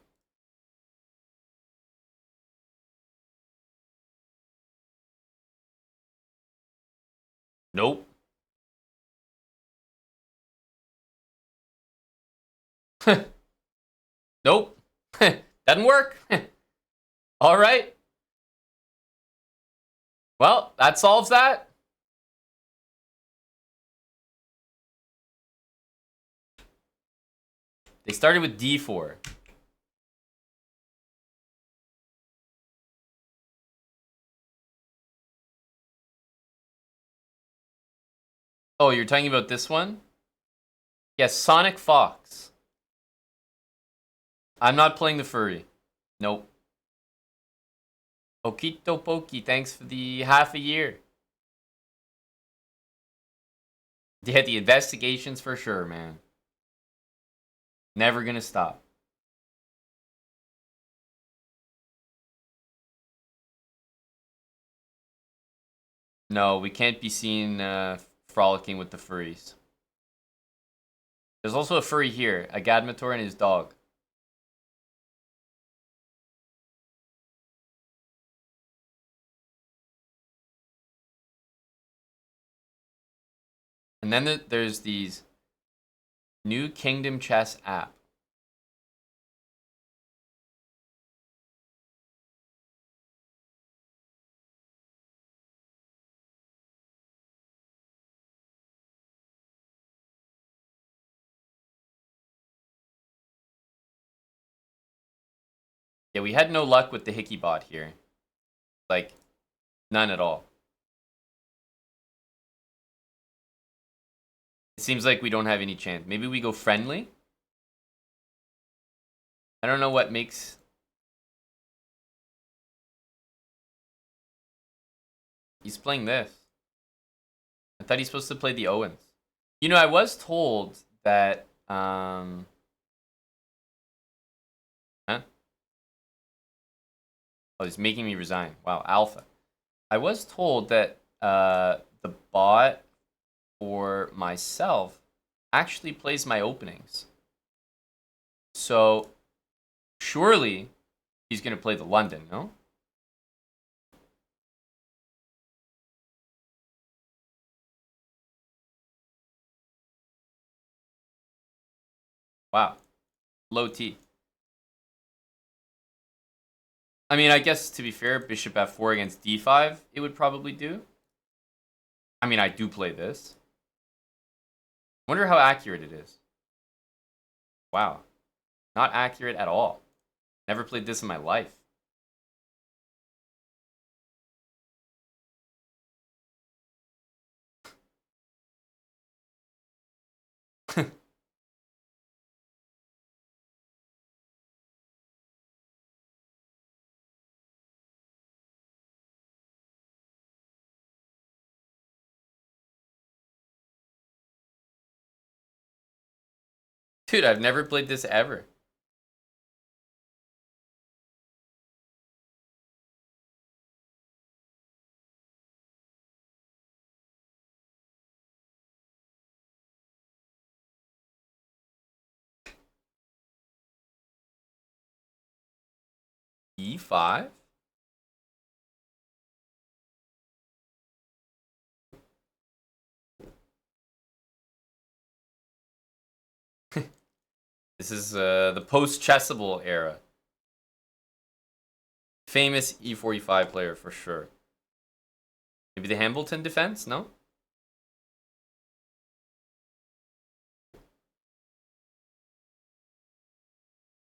Nope. Nope. Doesn't work. All right. Well, that solves that. They started with D4. Oh, you're talking about this one? Yes, Sonic Fox. I'm not playing the furry. Nope. Okito Poki, thanks for the half a year. Yeah, the investigations for sure, man. Never gonna stop. No, we can't be seen frolicking with the furries. There's also a furry here, a Gadmator and his dog. And then there's these New Kingdom Chess app. Yeah, we had no luck with the Hickey bot here. Like, none at all. It seems like we don't have any chance. Maybe we go friendly? I don't know what makes He's playing this. I thought he's supposed to play the Owens. You know, I was told that huh? Oh, he's making me resign. Wow, alpha. I was told that the bot for myself actually plays my openings. So surely he's gonna play the London, no? Wow. Low T. I mean, I guess to be fair, bishop f4 against d5, it would probably do. I mean, I do play this. Wonder how accurate it is. Wow. Not accurate at all. Never played this in my life. Dude, I've never played this ever. E5? This is the post-chessable era. Famous e4, e5 player for sure. Maybe the Hambleton defense? No?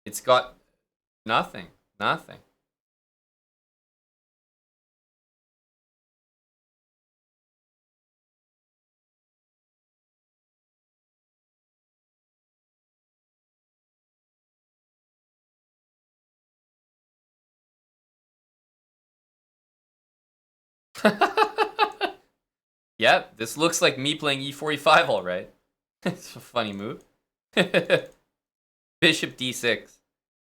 It's got nothing. Nothing. Yep, this looks like me playing e4, e5 all right. It's a funny move. Bishop d6.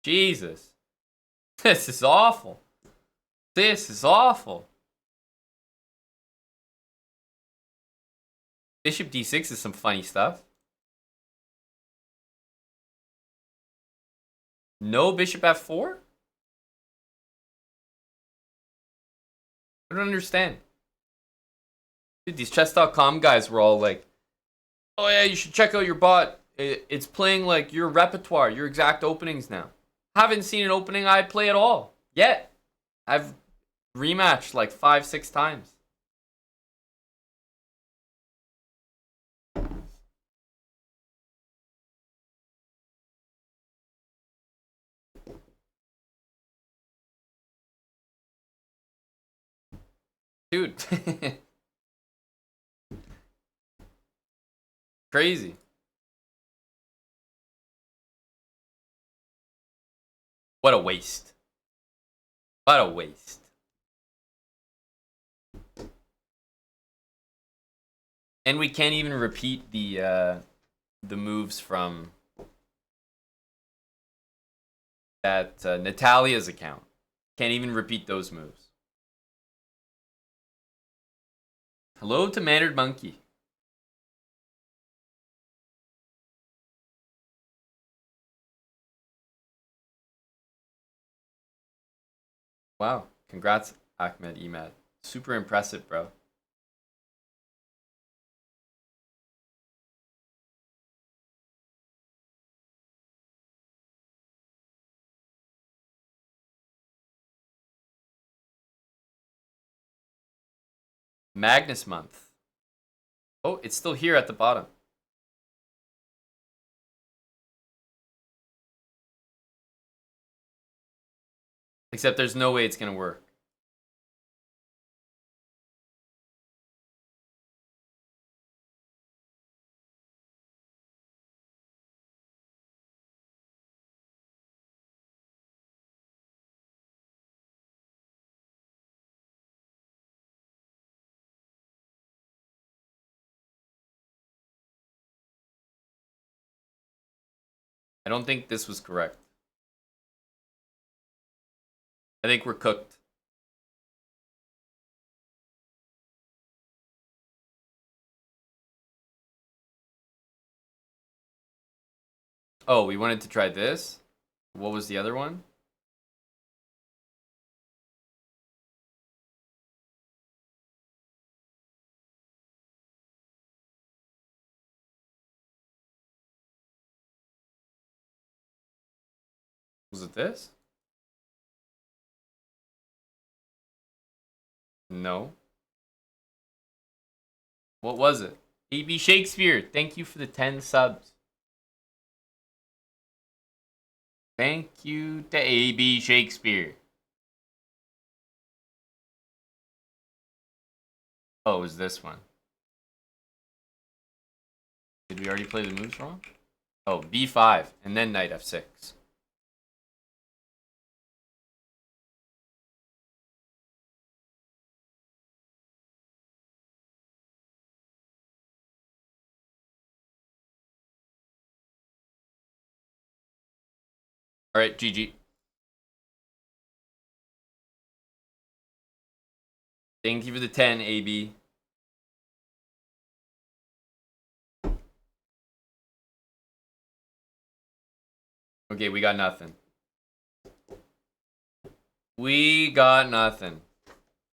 Jesus. This is awful. This is awful. Bishop d6 is some funny stuff. No bishop f4? I don't understand. Dude, these chess.com guys were all like, oh yeah, you should check out your bot. It's playing like your repertoire, your exact openings now. Haven't seen an opening I play at all yet. I've rematched like 5-6 times. Dude. Crazy. What a waste. What a waste. And we can't even repeat the moves from that Natalia's account. Can't even repeat those moves. Hello to Mannered Monkey. Wow. Congrats, Ahmed Emad. Super impressive, bro. Magnus month. Oh, it's still here at the bottom. Except there's no way it's going to work. I don't think this was correct. I think we're cooked. Oh, we wanted to try this? What was the other one? Was it this? No. What was it? AB Shakespeare, thank you for the 10 subs. Thank you to AB Shakespeare. Oh, it was this one. Did we already play the moves wrong? Oh, b5, and then knight f6. Alright, GG. Thank you for the 10, AB. Okay, we got nothing. We got nothing.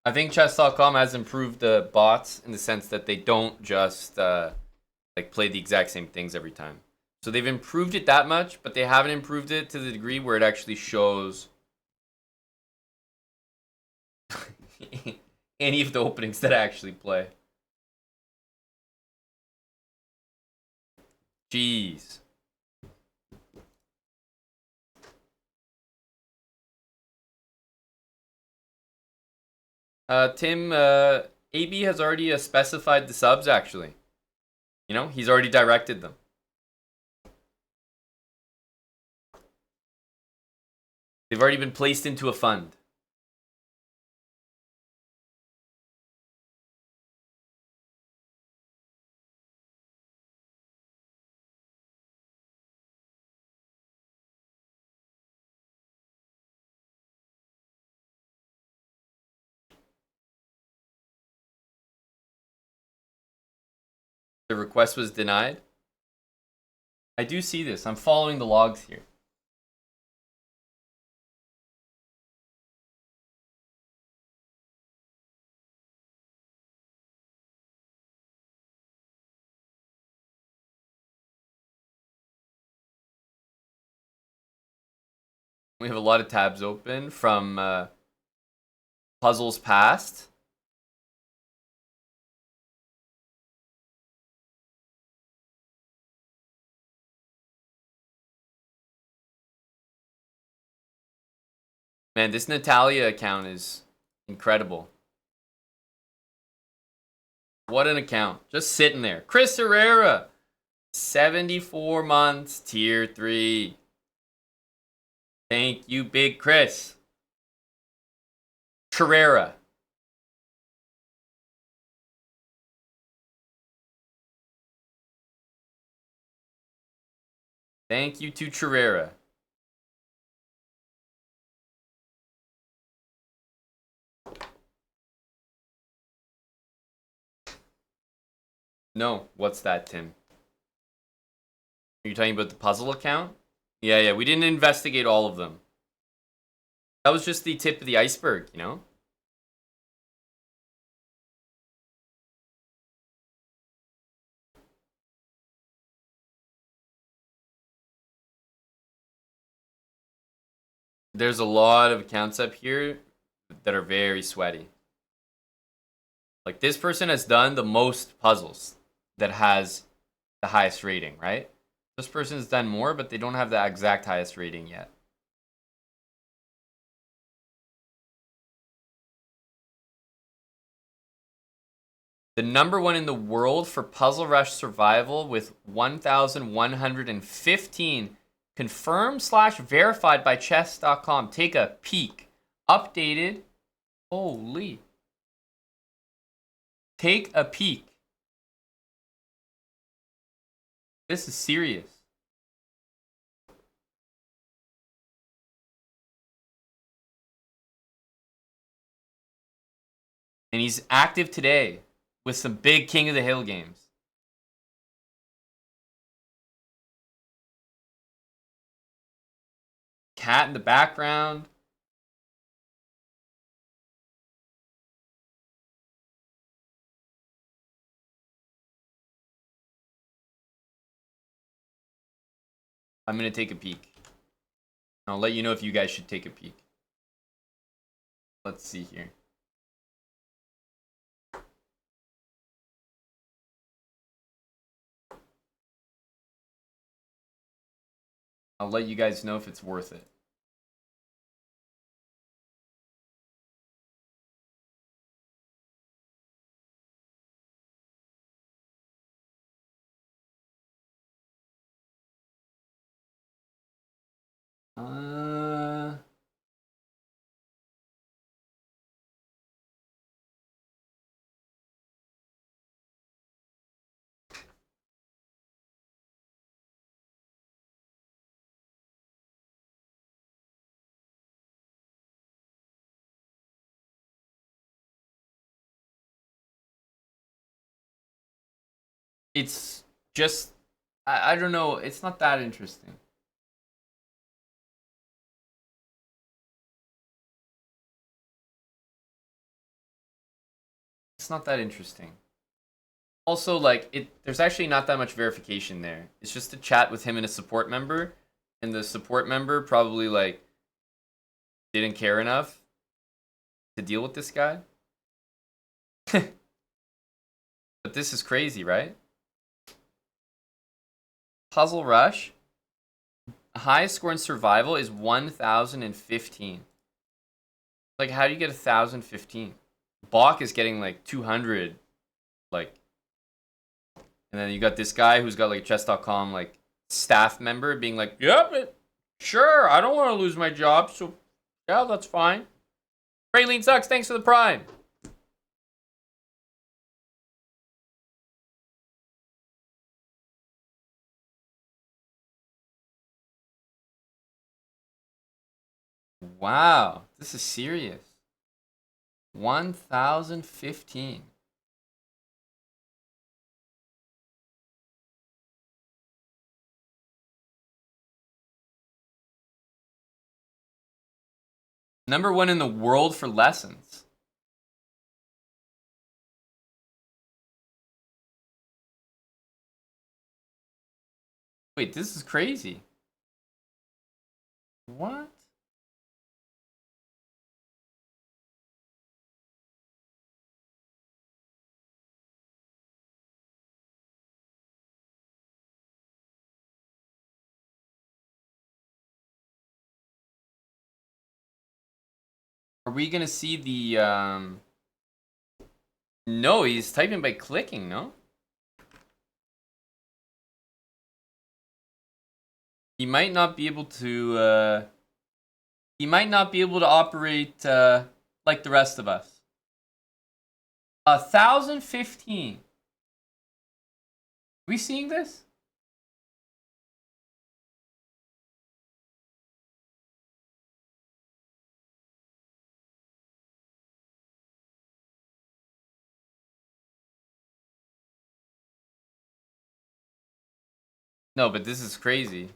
I think chess.com has improved the bots in the sense that they don't just like play the exact same things every time. So they've improved it that much, but they haven't improved it to the degree where it actually shows any of the openings that I actually play. Jeez. Tim, AB has already specified the subs, actually. You know, he's already directed them. They've already been placed into a fund. The request was denied. I do see this. I'm following the logs here. We have a lot of tabs open from puzzles past. Man, this Natalia account is incredible. What an account. Just sitting there. Chris Herrera. 74 months, tier 3. Thank you, Big Chris. Herrera. Thank you to Herrera. No, what's that, Tim? Are you talking about the puzzle account? Yeah, we didn't investigate all of them. That was just the tip of the iceberg, you know? There's a lot of accounts up here that are very sweaty. Like, this person has done the most puzzles that has the highest rating, right? This person's done more, but they don't have the exact highest rating yet. The number one in the world for Puzzle Rush Survival with 1,115 confirmed / verified by chess.com. Take a peek. Updated. Holy. Take a peek. This is serious. And he's active today with some big King of the Hill games. Cat in the background. I'm going to take a peek. I'll let you know if you guys should take a peek. Let's see here. I'll let you guys know if it's worth it. It's just, I don't know. It's not that interesting. It's not that interesting. Also, like, there's actually not that much verification there. It's just a chat with him and a support member, and the support member probably, like, didn't care enough to deal with this guy. But this is crazy, right? Puzzle Rush. Highest score in survival is 1,015. Like, how do you get 1,015? Bach is getting like 200. Like, and then you got this guy who's got like chess.com like staff member being like, yep, sure, I don't want to lose my job, so yeah, that's fine. Praline sucks, thanks for the prime. Wow, this is serious. 1,015. #1 in the world for lessons. Wait, this is crazy. What? Are we gonna see the No, he's typing by clicking, no? He might not be able to operate like the rest of us. 1,015. Are we seeing this? No, but this is crazy.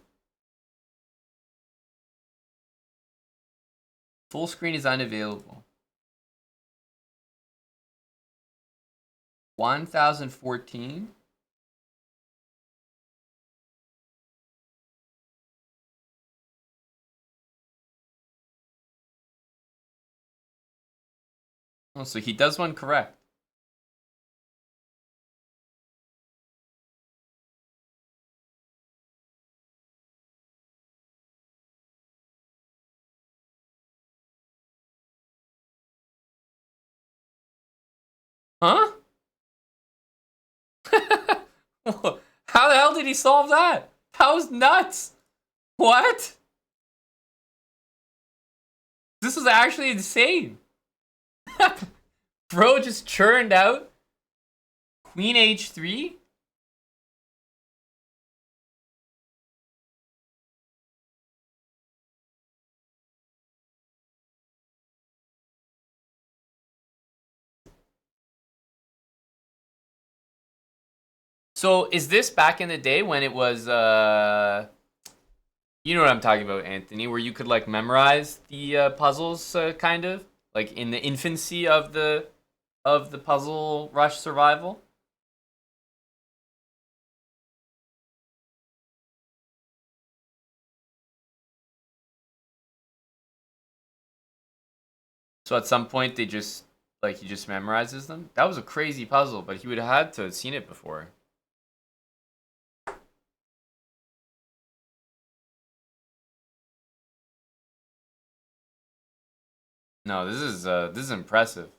Full screen is unavailable. 1,014. Oh, so he does one correct. Huh? How the hell did he solve that? That was nuts. What? This is actually insane. Bro just churned out Queen H3. So is this back in the day when it was you know what I'm talking about, Anthony, where you could like memorize the puzzles kind of like in the infancy of the puzzle rush survival? So at some point they just like he just memorizes them. That was a crazy puzzle, but he would have had to have seen it before. No, this is impressive.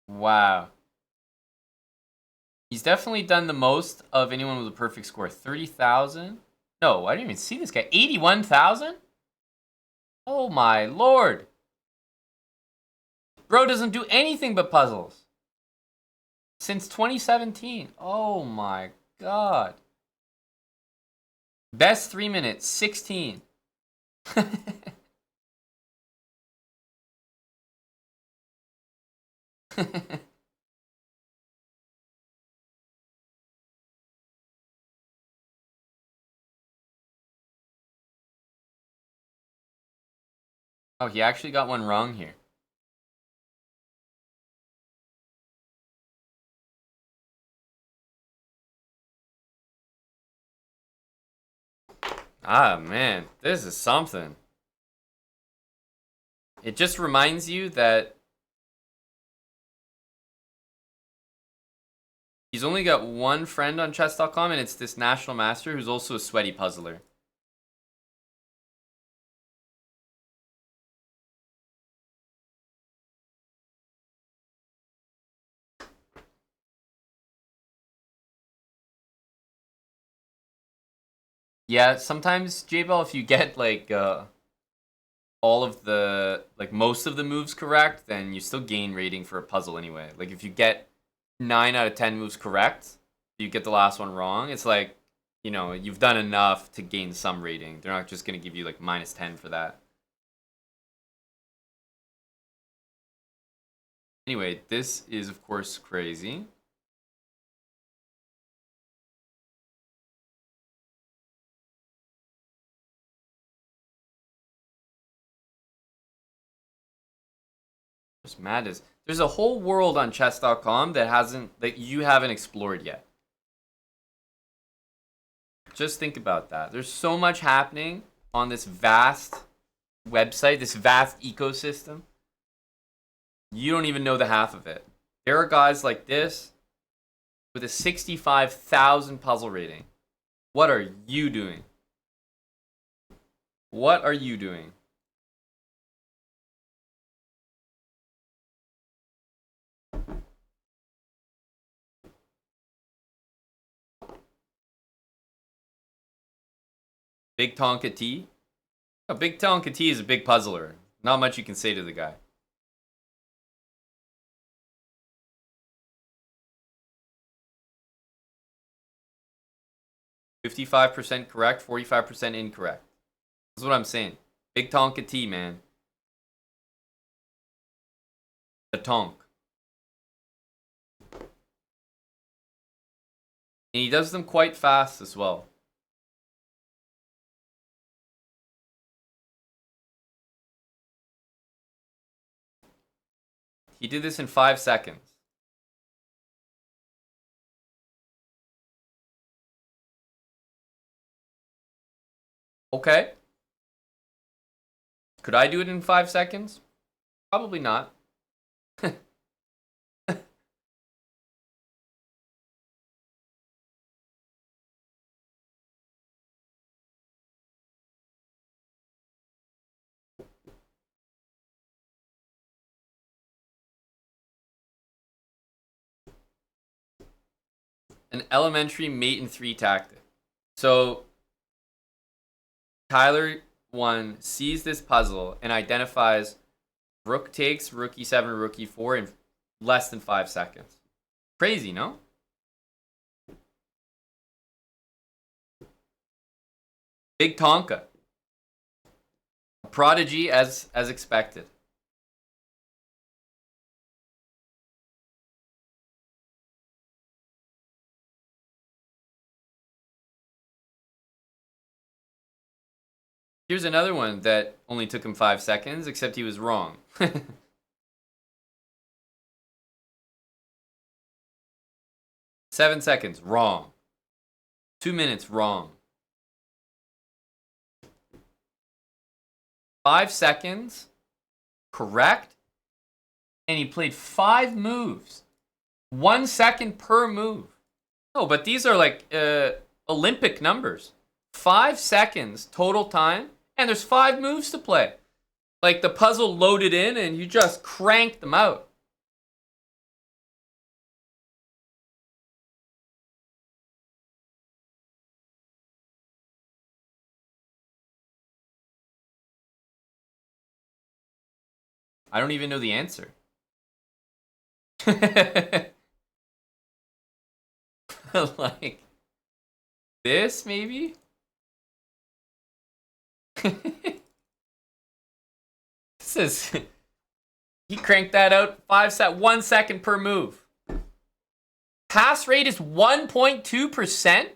Wow. He's definitely done the most of anyone with a perfect score. 30,000? No, I didn't even see this guy. 81,000? Oh my lord. Bro doesn't do anything but puzzles. Since 2017. Oh my god. Best 3 minutes, 16. Oh, he actually got one wrong here. Ah, man. This is something. It just reminds you that he's only got one friend on chess.com, and it's this national master who's also a sweaty puzzler. Yeah, sometimes, J-Bell, if you get like all of the like most of the moves correct, then you still gain rating for a puzzle anyway. Like if you get 9 out of 10 moves correct, you get the last one wrong. It's like, you know, you've done enough to gain some rating. They're not just gonna give you like -10 for that. Anyway, this is of course crazy. What's mad is there's a whole world on chess.com that you haven't explored yet. Just think about that. There's so much happening on this vast website, this vast ecosystem. You don't even know the half of it. There are guys like this with a 65,000 puzzle rating. What are you doing? What are you doing? Big Tonka T? Oh, Big Tonka T is a big puzzler. Not much you can say to the guy. 55% correct, 45% incorrect. That's what I'm saying. Big Tonka T, man. The Tonk. And he does them quite fast as well. He did this in 5 seconds. Okay. Could I do it in 5 seconds? Probably not. An elementary mate in 3 tactic. So Tyler 1 sees this puzzle and identifies rook takes, rook e7, rook e4 in less than 5 seconds. Crazy, no? Big Tonka. A prodigy as expected. Here's another one that only took him 5 seconds, except he was wrong. 7 seconds, wrong. 2 minutes, wrong. 5 seconds, correct. And he played 5 moves. 1 second per move. No, but these are like Olympic numbers. 5 seconds total time, and there's 5 moves to play. Like the puzzle loaded in, and you just crank them out. I don't even know the answer. Like this, maybe? This is. He cranked that out 1 second per move. Pass rate is 1.2%?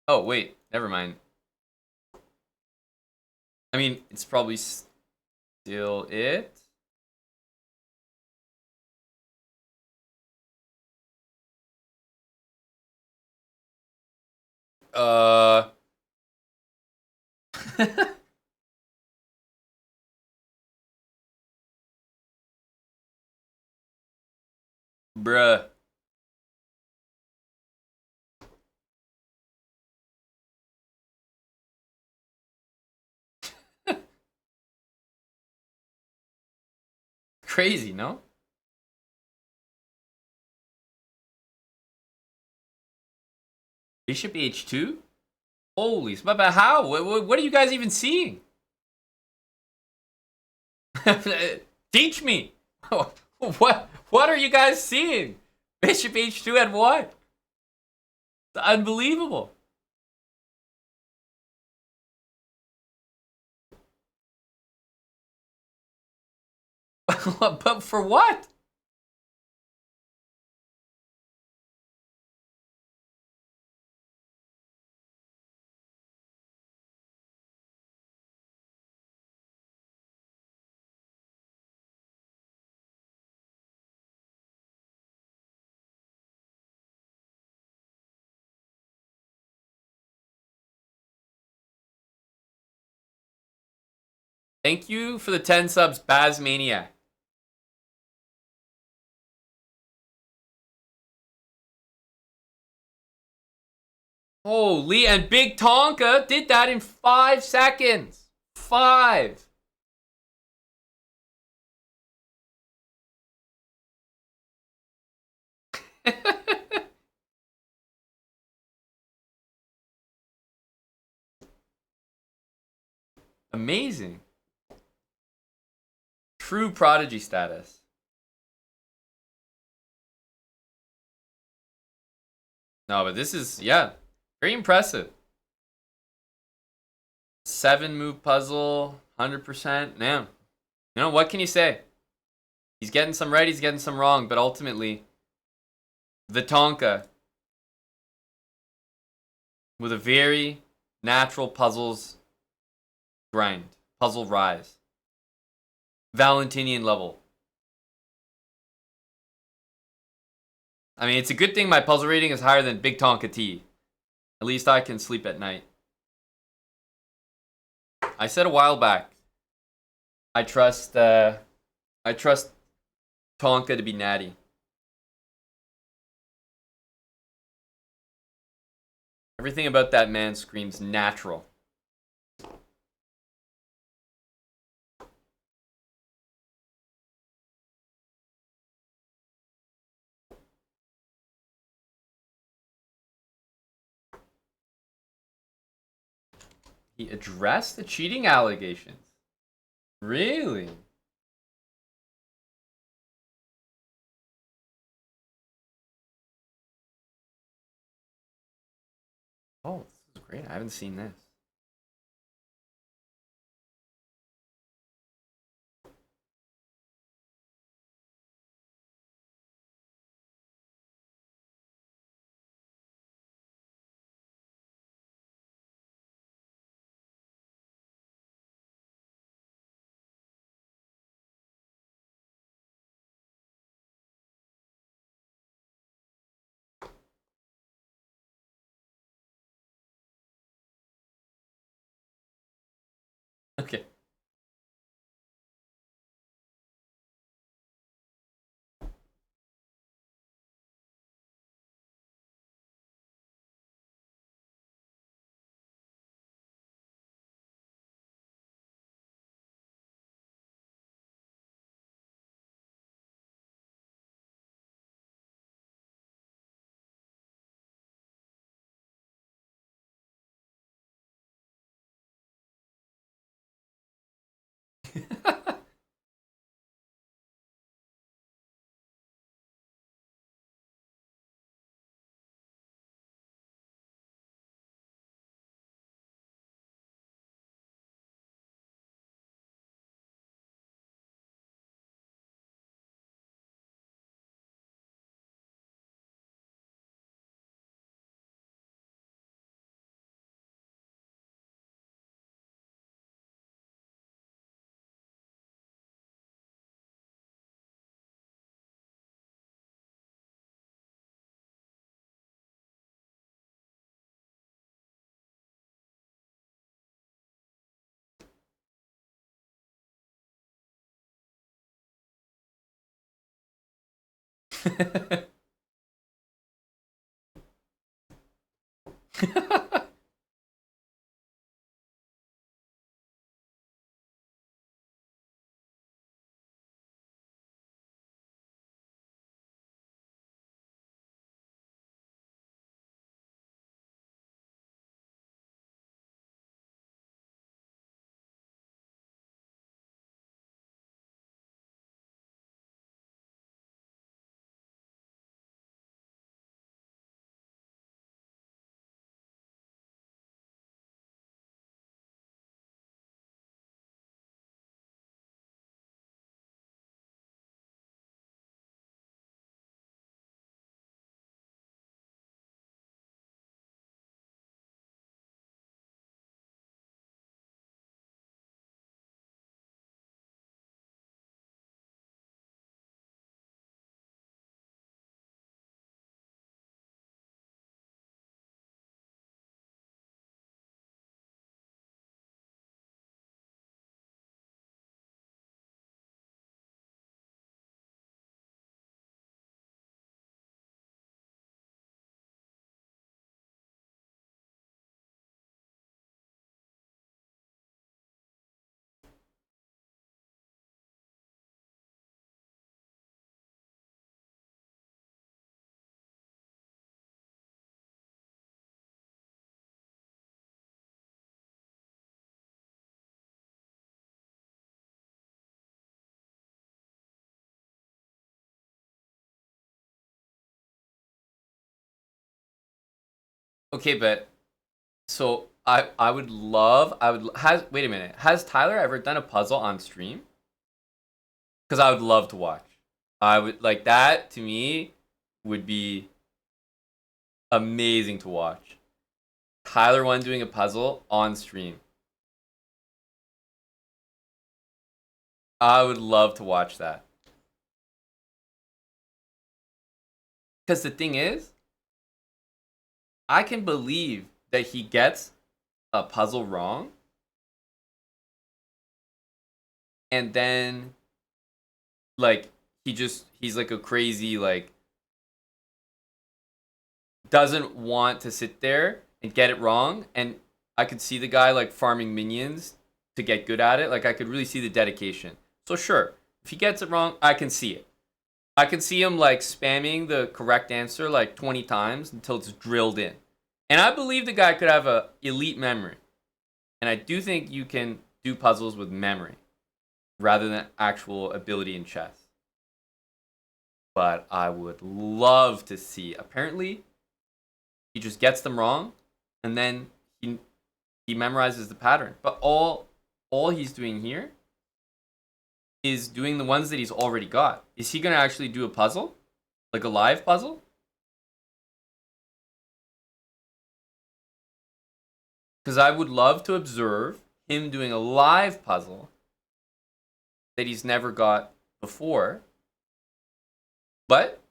Oh, wait. Never mind. I mean, it's probably still it. Bruh. Crazy, no? Bishop h2? Holy, but how? What are you guys even seeing? Teach me. What are you guys seeing? Bishop h2 and what? It's unbelievable. But for what? Thank you for the 10 subs, Bazmaniac. Holy, and Big Tonka did that in 5 seconds. 5. Amazing. True Prodigy status. No, but this is, yeah, very impressive. 7 move puzzle, 100%. Now, you know, what can you say? He's getting some right, he's getting some wrong, but ultimately, the Tonka with a very natural puzzles grind, puzzle rise, Valentinian level. I mean, it's a good thing my puzzle rating is higher than Big Tonka T. At least I can sleep at night. I said a while back, I trust Tonka to be natty. Everything about that man screams natural. He addressed the cheating allegations. Really? Oh, this is great. I haven't seen this. Okay. Okay, but so I would love I would has wait a minute. Has Tyler ever done a puzzle on stream? Because I would love to watch. I would like that to me would be amazing to watch. Tyler one doing a puzzle on stream. I would love to watch that. Because the thing is, I can believe that he gets a puzzle wrong, and then like he's like a crazy like doesn't want to sit there and get it wrong, and I could see the guy like farming minions to get good at it. Like I could really see the dedication. So sure, if he gets it wrong, I can see it. I can see him like spamming the correct answer like 20 times until it's drilled in. And I believe the guy could have a elite memory. And I do think you can do puzzles with memory rather than actual ability in chess. But I would love to see. Apparently, he just gets them wrong, and then he memorizes the pattern. But all he's doing here is doing the ones that he's already got. Is he gonna actually do a puzzle, like a live puzzle? Because I would love to observe him doing a live puzzle that he's never got before. But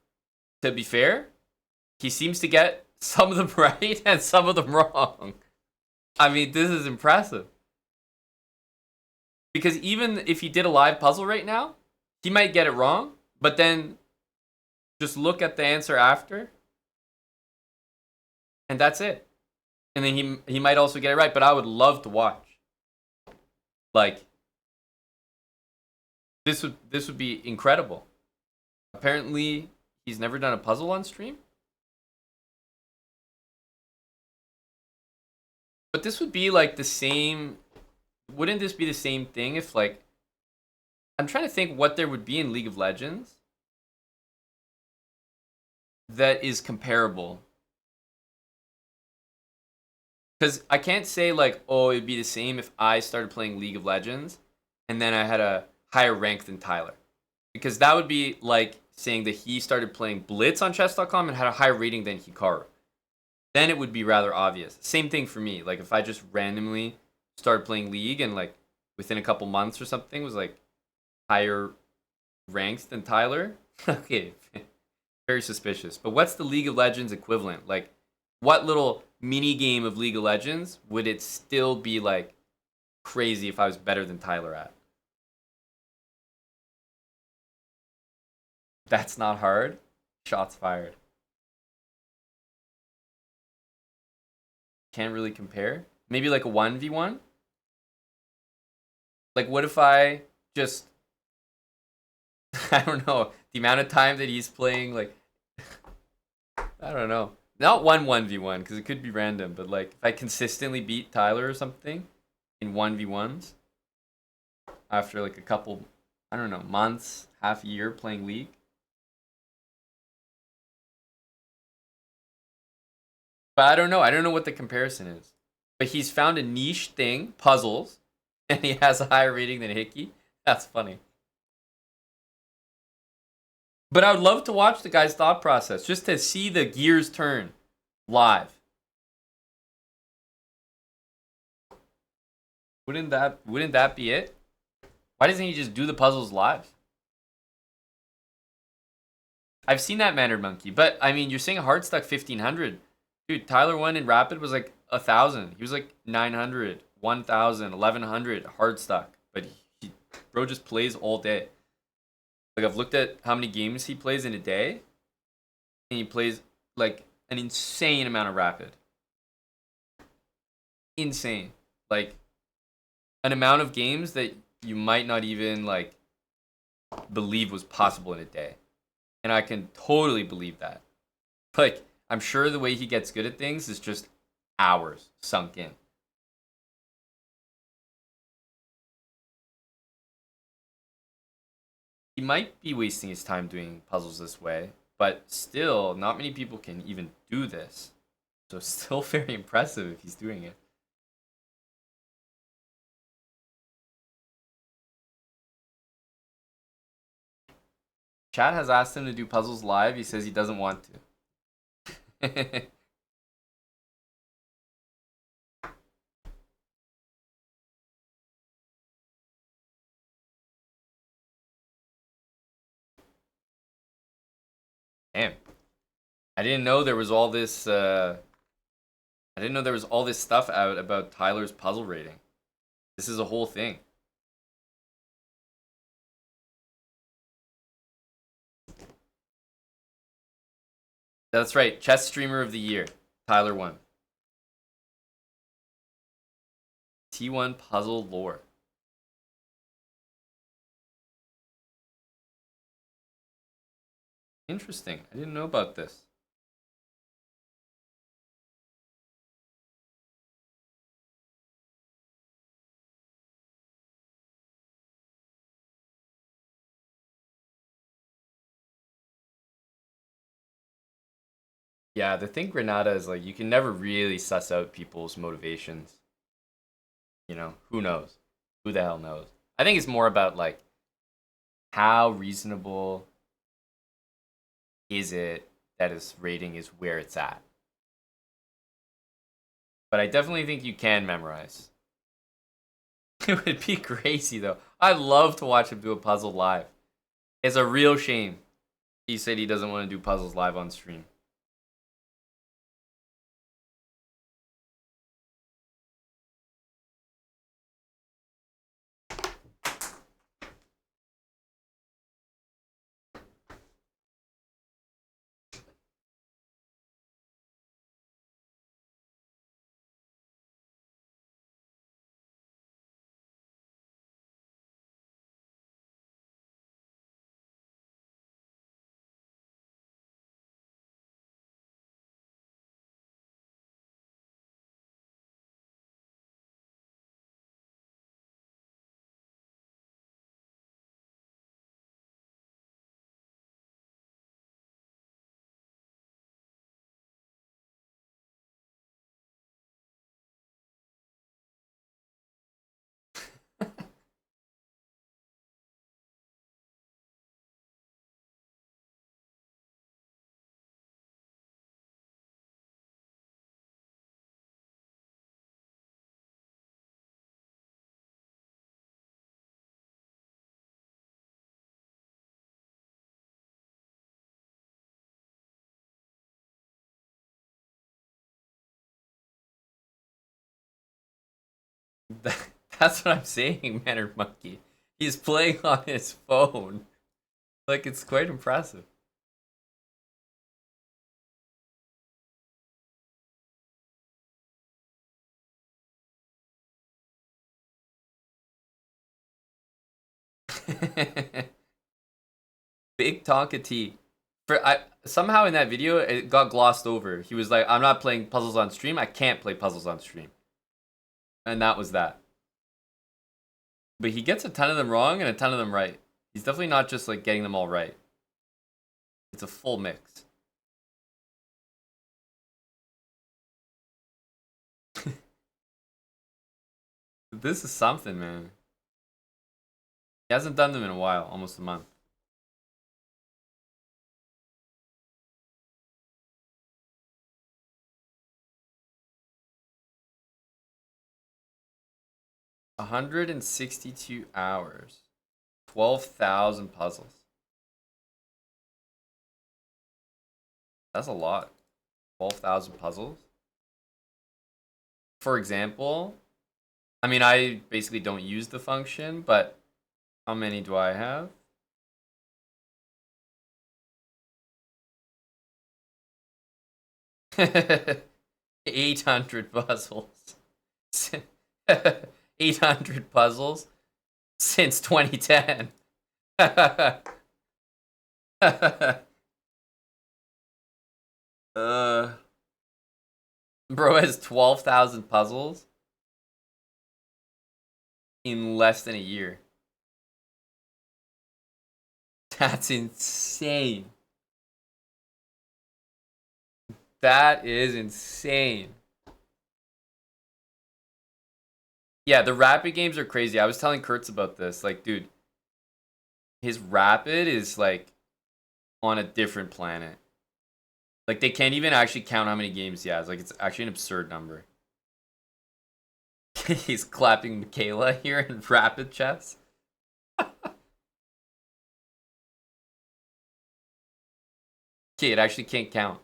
to be fair, he seems to get some of them right and some of them wrong. I mean, this is impressive. Because even if he did a live puzzle right now, he might get it wrong, but then just look at the answer after, and that's it. And then he might also get it right, but I would love to watch. Like, this would be incredible. Apparently, he's never done a puzzle on stream. But this would be like the same. Wouldn't this be the same thing if, like, I'm trying to think what there would be in League of Legends that is comparable. Because I can't say, like, oh, it'd be the same if I started playing League of Legends and then I had a higher rank than Tyler. Because that would be like saying that he started playing Blitz on chess.com and had a higher rating than Hikaru. Then it would be rather obvious. Same thing for me. Like, if I just randomly started playing League and, like, within a couple months or something was, like, higher ranks than Tyler, okay, very suspicious. But what's the League of Legends equivalent? Like, what little mini game of League of Legends would it still be, like, crazy if I was better than Tyler at? That's not hard. Shots fired. Can't really compare. Maybe like a 1v1? Like, what if I just... I don't know. The amount of time that he's playing, like... I don't know. Not 1v1, because it could be random, but, like, if I consistently beat Tyler or something in 1v1s after, like, a couple, I don't know, months, half a year playing League. But I don't know. I don't know what the comparison is. But he's found a niche thing, puzzles, and he has a higher rating than Hickey. That's funny. But I would love to watch the guy's thought process, just to see the gears turn live. Wouldn't that be it? Why doesn't he just do the puzzles live? I've seen that Mannered Monkey, but I mean, you're saying hard stuck 1500. Dude, Tyler won in Rapid was like 1,000. He was like 900, 1,000, 1,100 hard stuck. But bro just plays all day. Like, I've looked at how many games he plays in a day, and he plays like an insane amount of Rapid. Insane. Like, an amount of games that you might not even, like, believe was possible in a day. And I can totally believe that. Like, I'm sure the way he gets good at things is just hours sunk in. He might be wasting his time doing puzzles this way, but still, not many people can even do this. So still very impressive if he's doing it. Chat has asked him to do puzzles live. He says he doesn't want to. Damn. I didn't know there was all this I didn't know there was all this stuff out about Tyler's puzzle rating. This is a whole thing. That's right. Chess Streamer of the Year. Tyler won. T1 Puzzle Lore. Interesting. I didn't know about this. Yeah, the thing Granada is, like, you can never really suss out people's motivations. You know, who knows? Who the hell knows? I think it's more about, like, how reasonable is it that his rating is where it's at. But I definitely think you can memorize. It would be crazy, though. I'd love to watch him do a puzzle live. It's a real shame he said he doesn't want to do puzzles live on stream. That's what I'm saying, Mannered Monkey. He's playing on his phone. Like, it's quite impressive. Big Tonka T. Somehow in that video it got glossed over. He was like, "I'm not playing puzzles on stream. I can't play puzzles on stream," and that was that. But he gets a ton of them wrong and a ton of them right. He's definitely not just like getting them all right. It's a full mix. This is something, man. He hasn't done them in a while, almost a month. $162. 12,000 puzzles. That's a lot. 12,000 puzzles. For example, I mean, I basically don't use the function, but how many do I have? $800 puzzles. 800 puzzles since 2010. Bro has 12,000 puzzles in less than a year. That's insane. That is insane. Yeah, the rapid games are crazy. I was telling Kurtz about this. Like, dude, his rapid is like on a different planet. Like, they can't even actually count how many games he has. Like, it's actually an absurd number. He's clapping Michaela here in rapid chess. Okay, it actually can't count.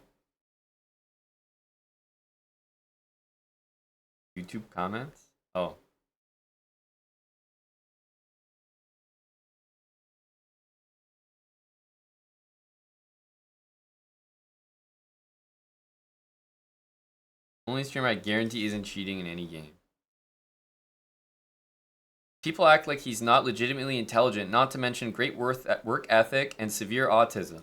YouTube comments? Oh. Only streamer I guarantee isn't cheating in any game. People act like he's not legitimately intelligent, not to mention great work ethic and severe autism.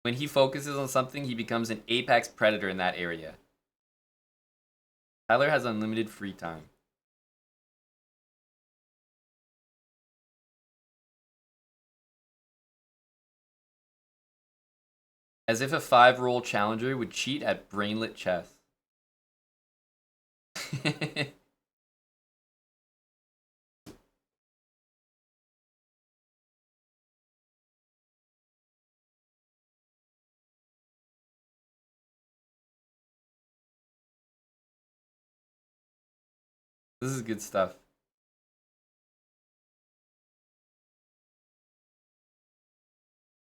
When he focuses on something, he becomes an apex predator in that area. Tyler has unlimited free time. As if a 5-roll challenger would cheat at brainlet chess. This is good stuff.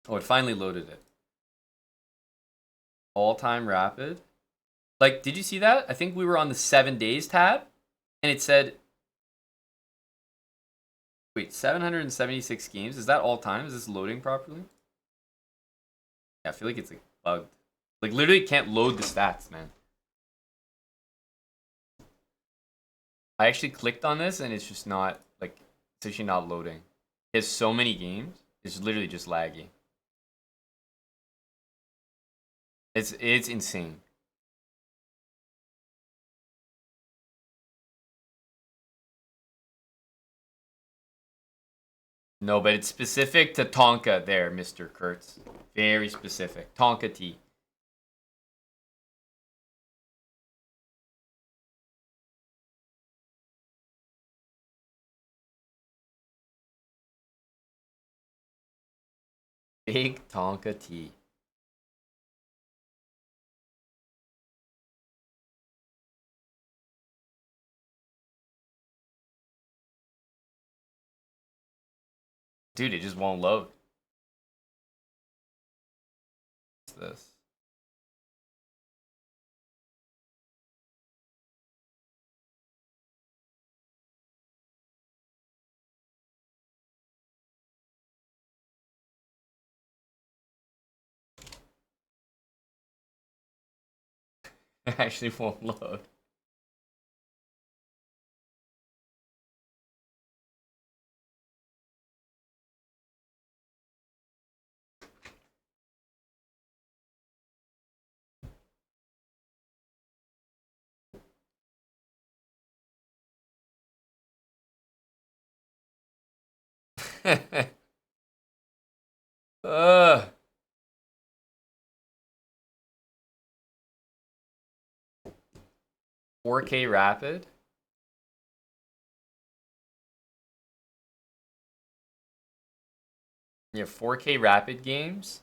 Oh, it finally loaded it. All-time rapid. Like, did you see that? I think we were on the 7 days tab, and it said, wait, 776 games? Is that all time? Is this loading properly? Yeah, I feel like it's like bugged. Like, literally can't load the stats, man. I actually clicked on this, and it's just not, like, it's actually not loading. It has so many games, it's literally just laggy. It's insane. No, but it's specific to Tonka there, Mr. Kurtz. Very specific. Tonka T. Big Tonka T. Dude, it just won't load. What's this? It actually won't load. Ugh. 4K rapid? Yeah, 4K rapid games.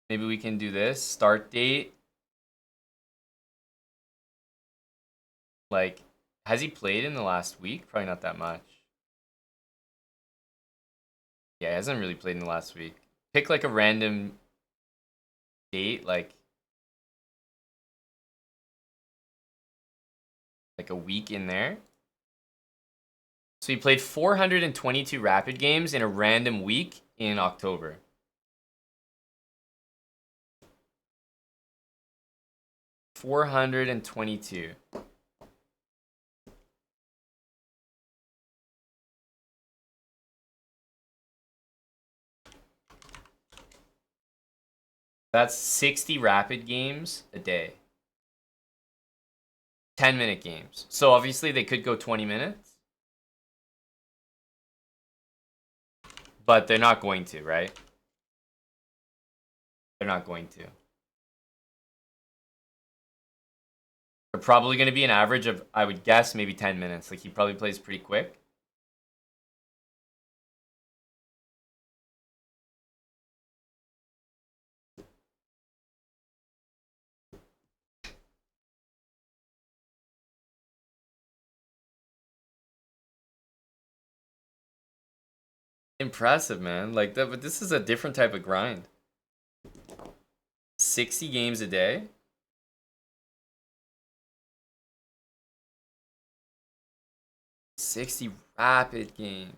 Maybe we can do this. Start date. Like, has he played in the last week? Probably not that much. Yeah, he hasn't really played in the last week. Pick like a random date, like a week in there. So he played 422 rapid games in a random week in October. $422. That's 60 rapid games a day. 10-minute games. So obviously they could go 20 minutes. But they're not going to, right? They're not going to. They're probably going to be an average of, I would guess, maybe 10 minutes. Like, he probably plays pretty quick. Impressive, man. Like, that, but this is a different type of grind. 60 games a day? $60 rapid games.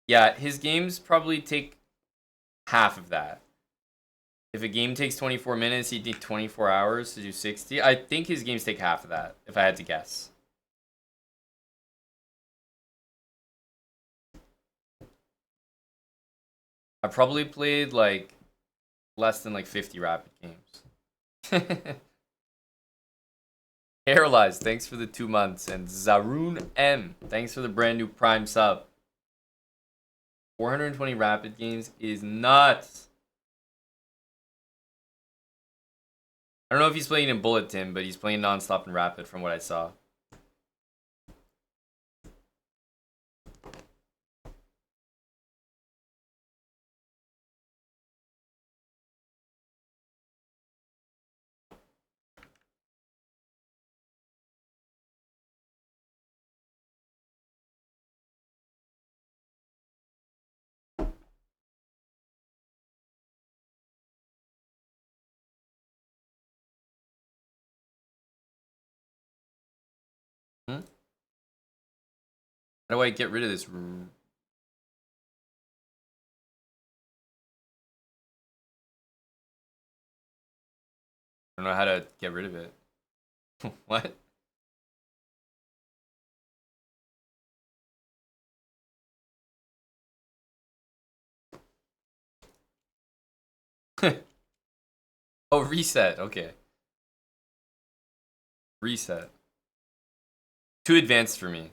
Yeah, his games probably take half of that. If a game takes 24 minutes, he'd need 24 hours to do 60. I think his games take half of that, if I had to guess. I probably played like less than like 50 rapid games. Paralyzed, thanks for the 2 months. And Zaroon M, thanks for the brand new Prime sub. 420 rapid games is nuts. I don't know if he's playing in Bullet Tim, but he's playing nonstop and rapid from what I saw. Hmm? How do I get rid of this? I don't know how to get rid of it. What? Oh, reset. Okay. Reset. Too advanced for me.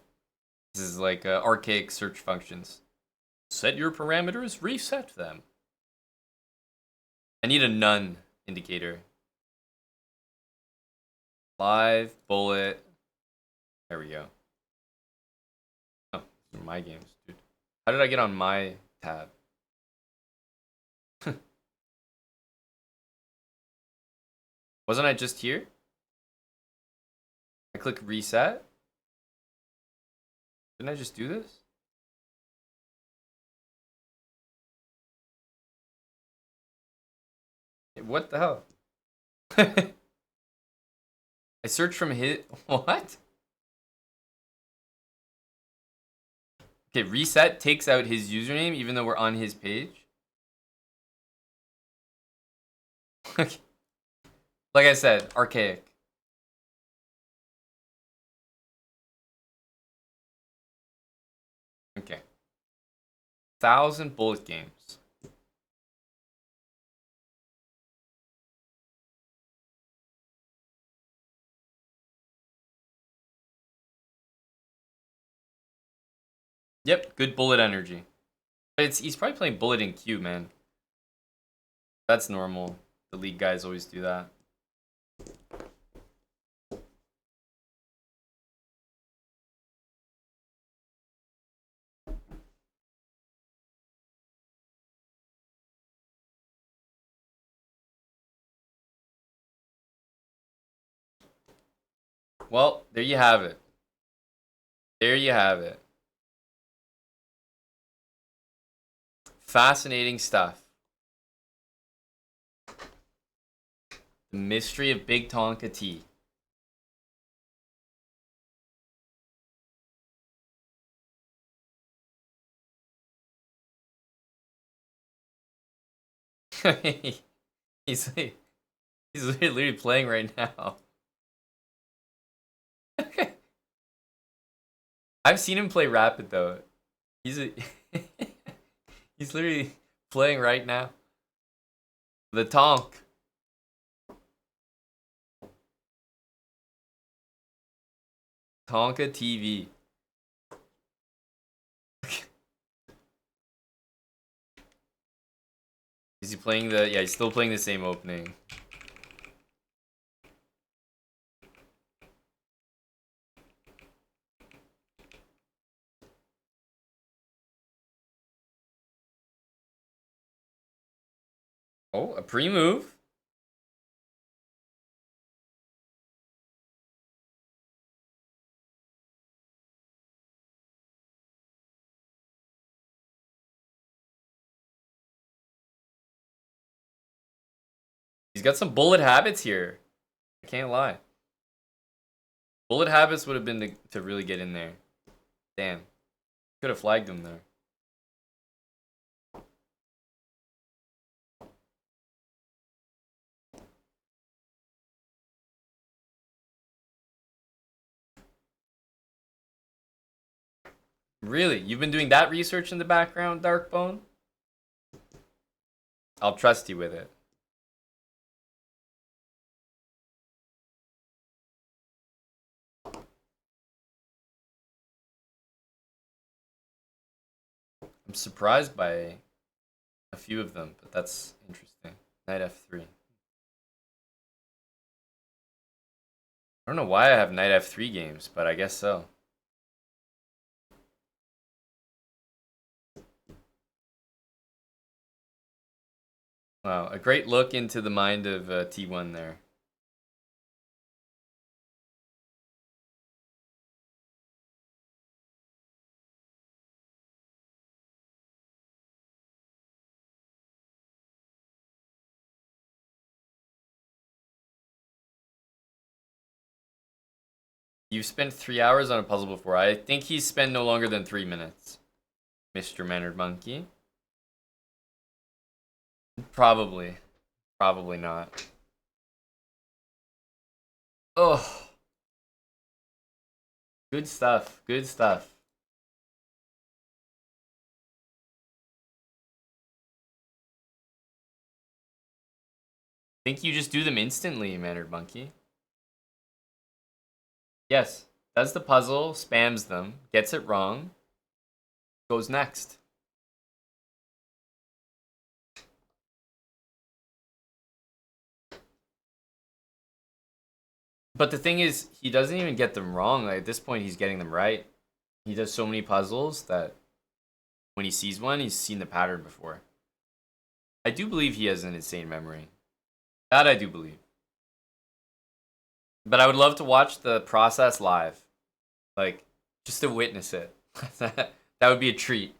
This is like archaic search functions. Set your parameters, reset them. I need a none indicator. Live, bullet. There we go. Oh, these are my games, dude. How did I get on my tab? Wasn't I just here? I click reset. Didn't I just do this? What the hell? I searched from his. What? Okay, reset takes out his username even though we're on his page. Like I said, archaic. Okay. 1,000 bullet games. Yep, good bullet energy. He's probably playing bullet in queue, man. That's normal. The league guys always do that. Well, there you have it. There you have it. Fascinating stuff. The mystery of Big Tonka T. he's literally playing right now. I've seen him play Rapid though. He's he's literally playing right now. The Tonk. Tonka TV. Is he playing the? Yeah, he's still playing the same opening. Oh, a pre-move. He's got some bullet habits here. I can't lie. Bullet habits would have been to really get in there. Damn. Could have flagged him there. Really? You've been doing that research in the background, Darkbone? I'll trust you with it. I'm surprised by a few of them, but that's interesting. Knight f3. I don't know why I have Knight f3 games, but I guess so. Wow, a great look into the mind of T1 there. You've spent 3 hours on a puzzle before. I think he's spent no longer than 3 minutes. Mr. Mannered Monkey. Probably. Probably not. Oh. Good stuff. Good stuff. Think you just do them instantly, Mannered Monkey? Yes. Does the puzzle, spams them, gets it wrong, goes next. But the thing is, he doesn't even get them wrong. Like, at this point, he's getting them right. He does so many puzzles that when he sees one, he's seen the pattern before. I do believe he has an insane memory. That I do believe. But I would love to watch the process live. Like, just to witness it. That would be a treat.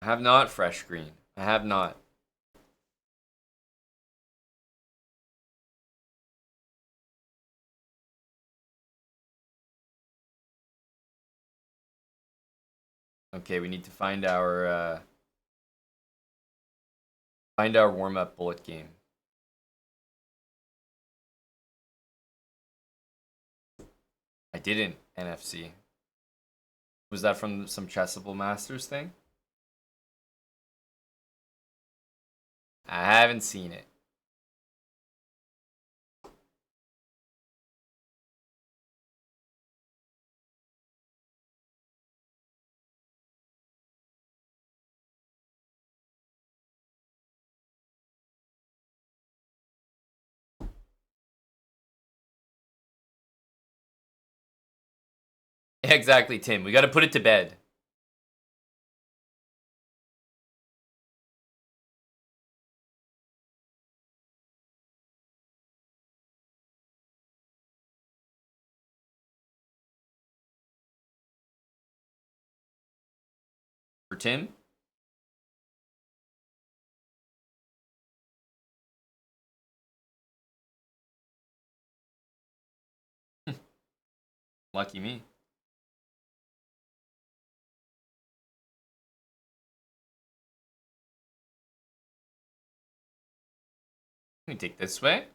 I have not fresh green. I have not. Okay, we need to find our warm up bullet game. I didn't NFC. Was that from some Chessable Masters thing? I haven't seen it. Exactly, Tim. We got to put it to bed. For Tim? Lucky me. Let me take this way.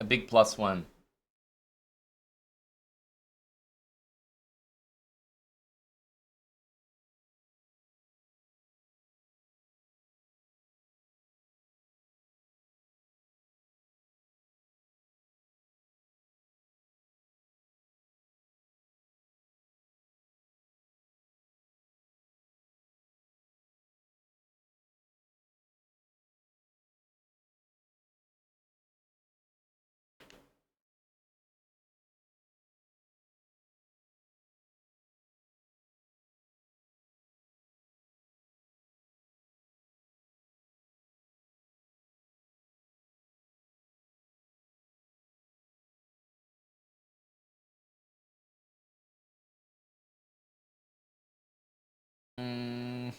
A big +1. Mm,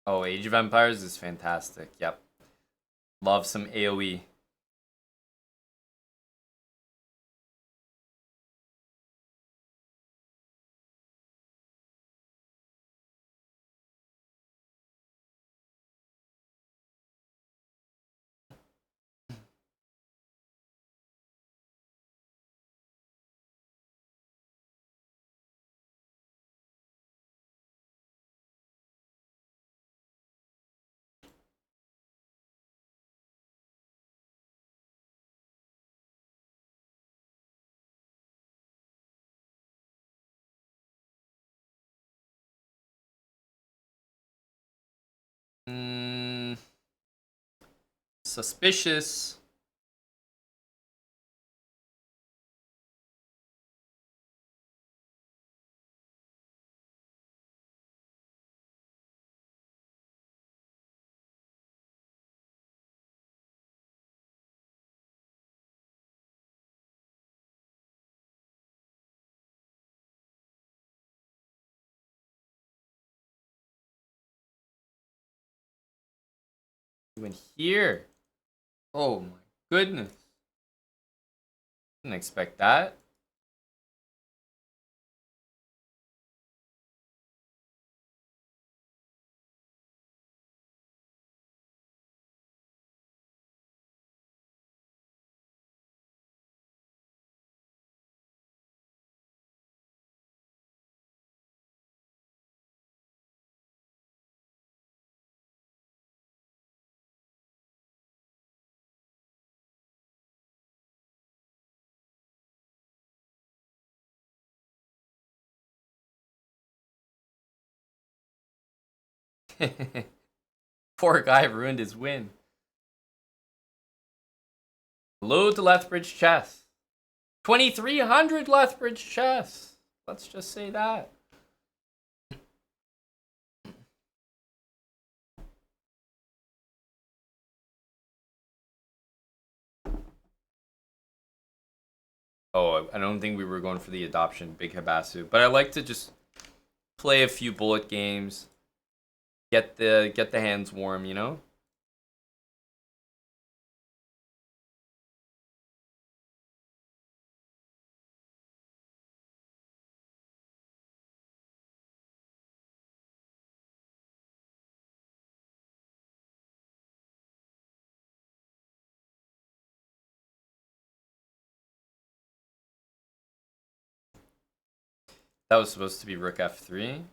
oh, Age of Empires is fantastic. Yep. Love some AoE. Suspicious. Even here. Oh my goodness. Didn't expect that. Poor guy ruined his win. Load to Lethbridge chess. 2,300 Lethbridge chess. Let's just say that. Oh, I don't think we were going for the adoption, Big Habasu. But I like to just play a few bullet games. Get the hands warm, you know? That was supposed to be Rook F3.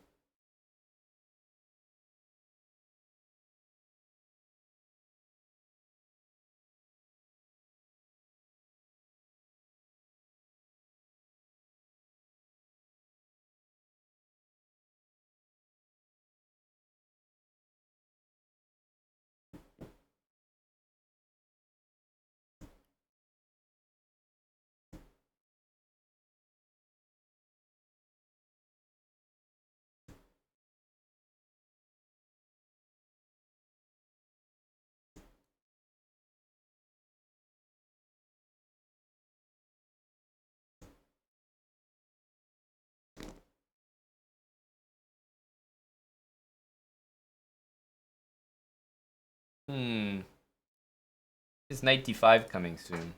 Is knight d5 coming soon?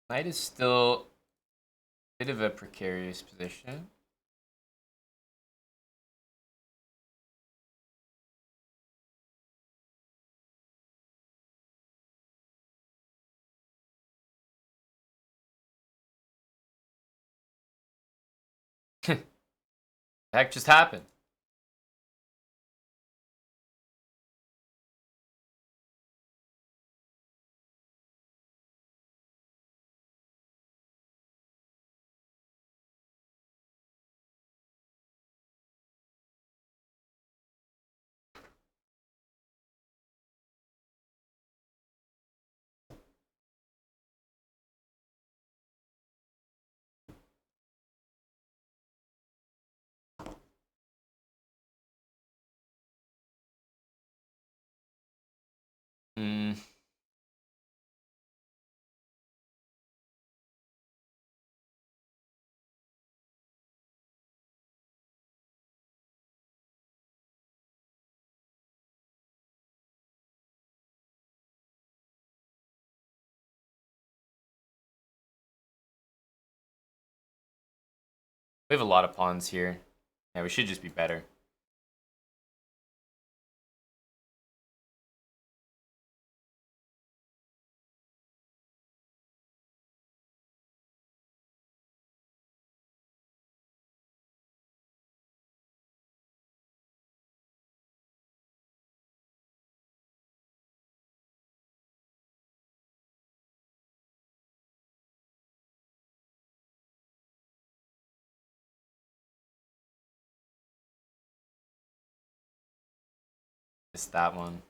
Knight is still a bit of a precarious position. The heck just happened? We have a lot of pawns here. Yeah, we should just be better. It's that one.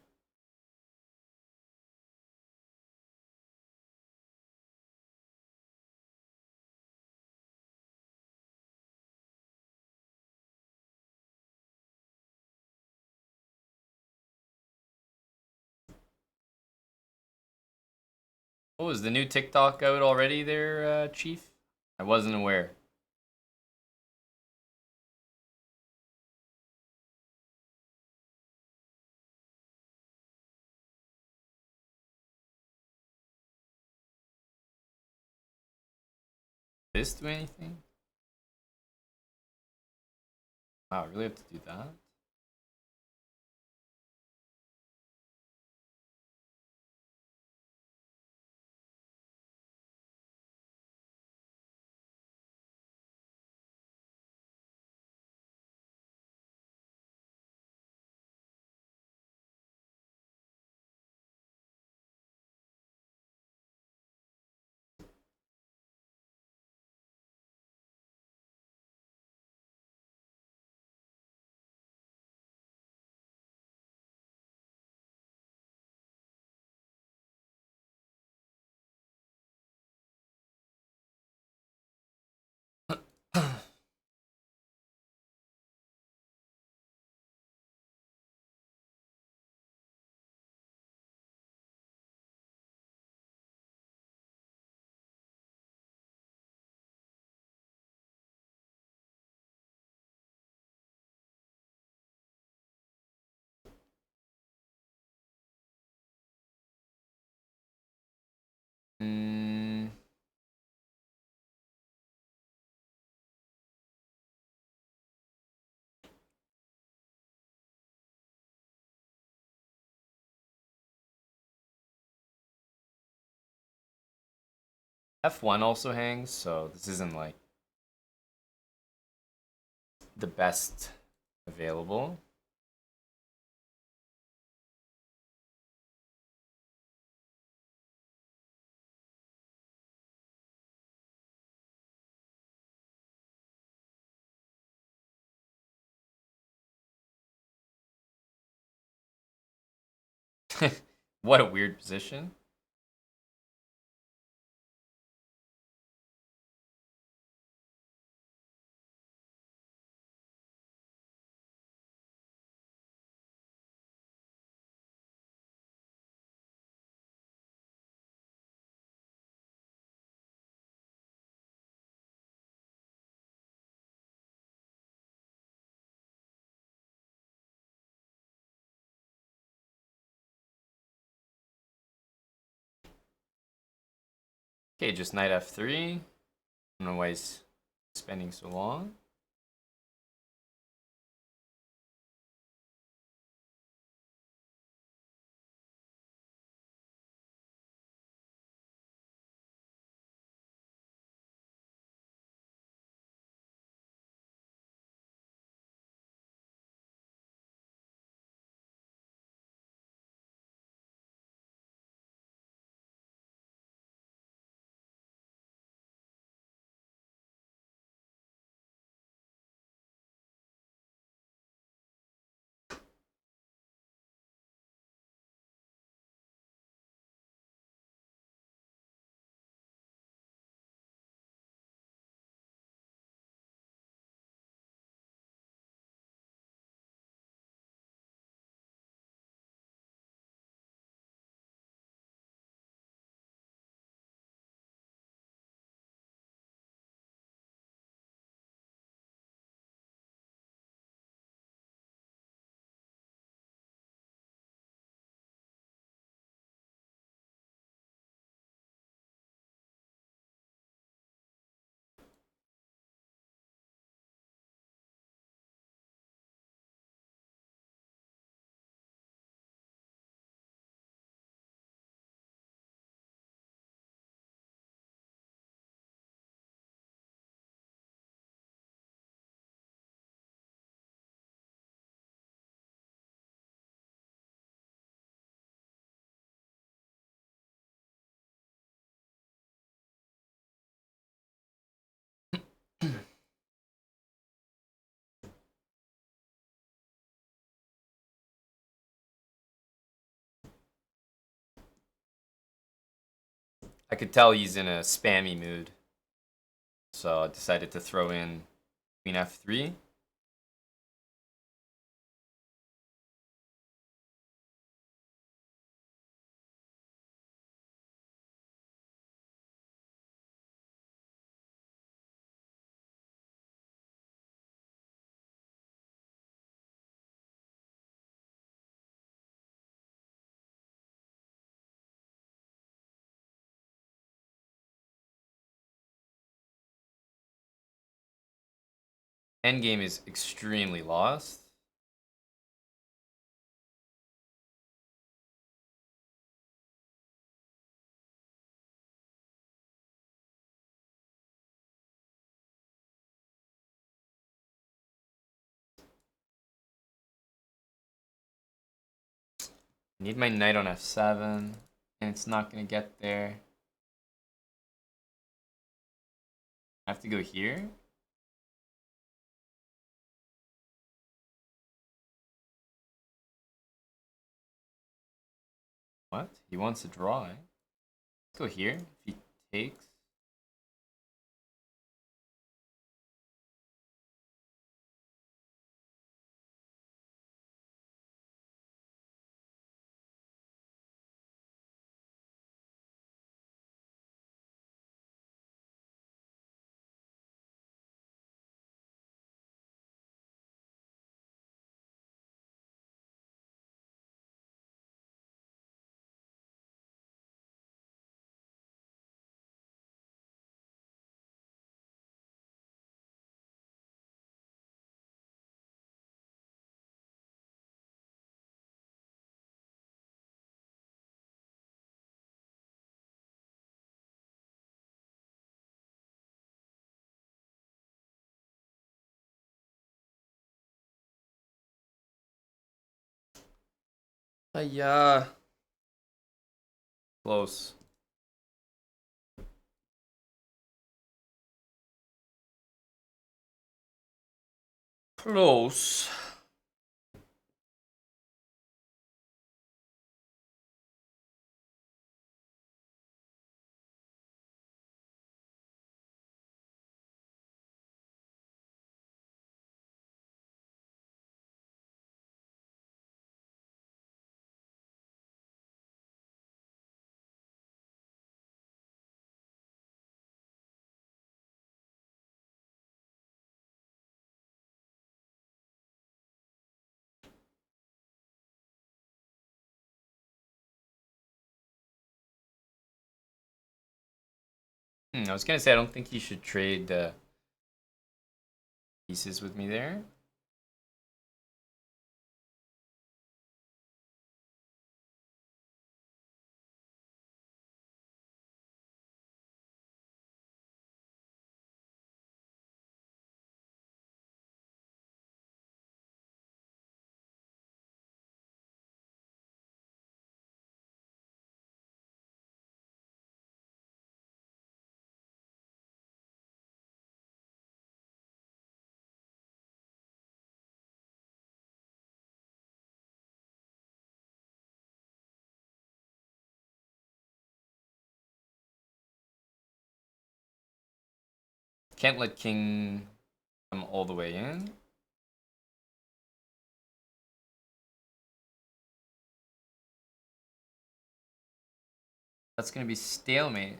Oh, is the new TikTok out already there, Chief? I wasn't aware. Does this do anything? Wow, I really have to do that? Mm, F1 also hangs, so this isn't like the best available. What a weird position. Okay, just knight F3. I don't know why he's spending so long. I could tell he's in a spammy mood. So I decided to throw in queen f3. Endgame is extremely lost. Need my knight on f7, and it's not gonna get there. I have to go here. What? He wants to draw. Let's go here. If he takes. Yeah. Close. Close. I was gonna say I don't think he should trade pieces with me there. Can't let king come all the way in. That's gonna be stalemate.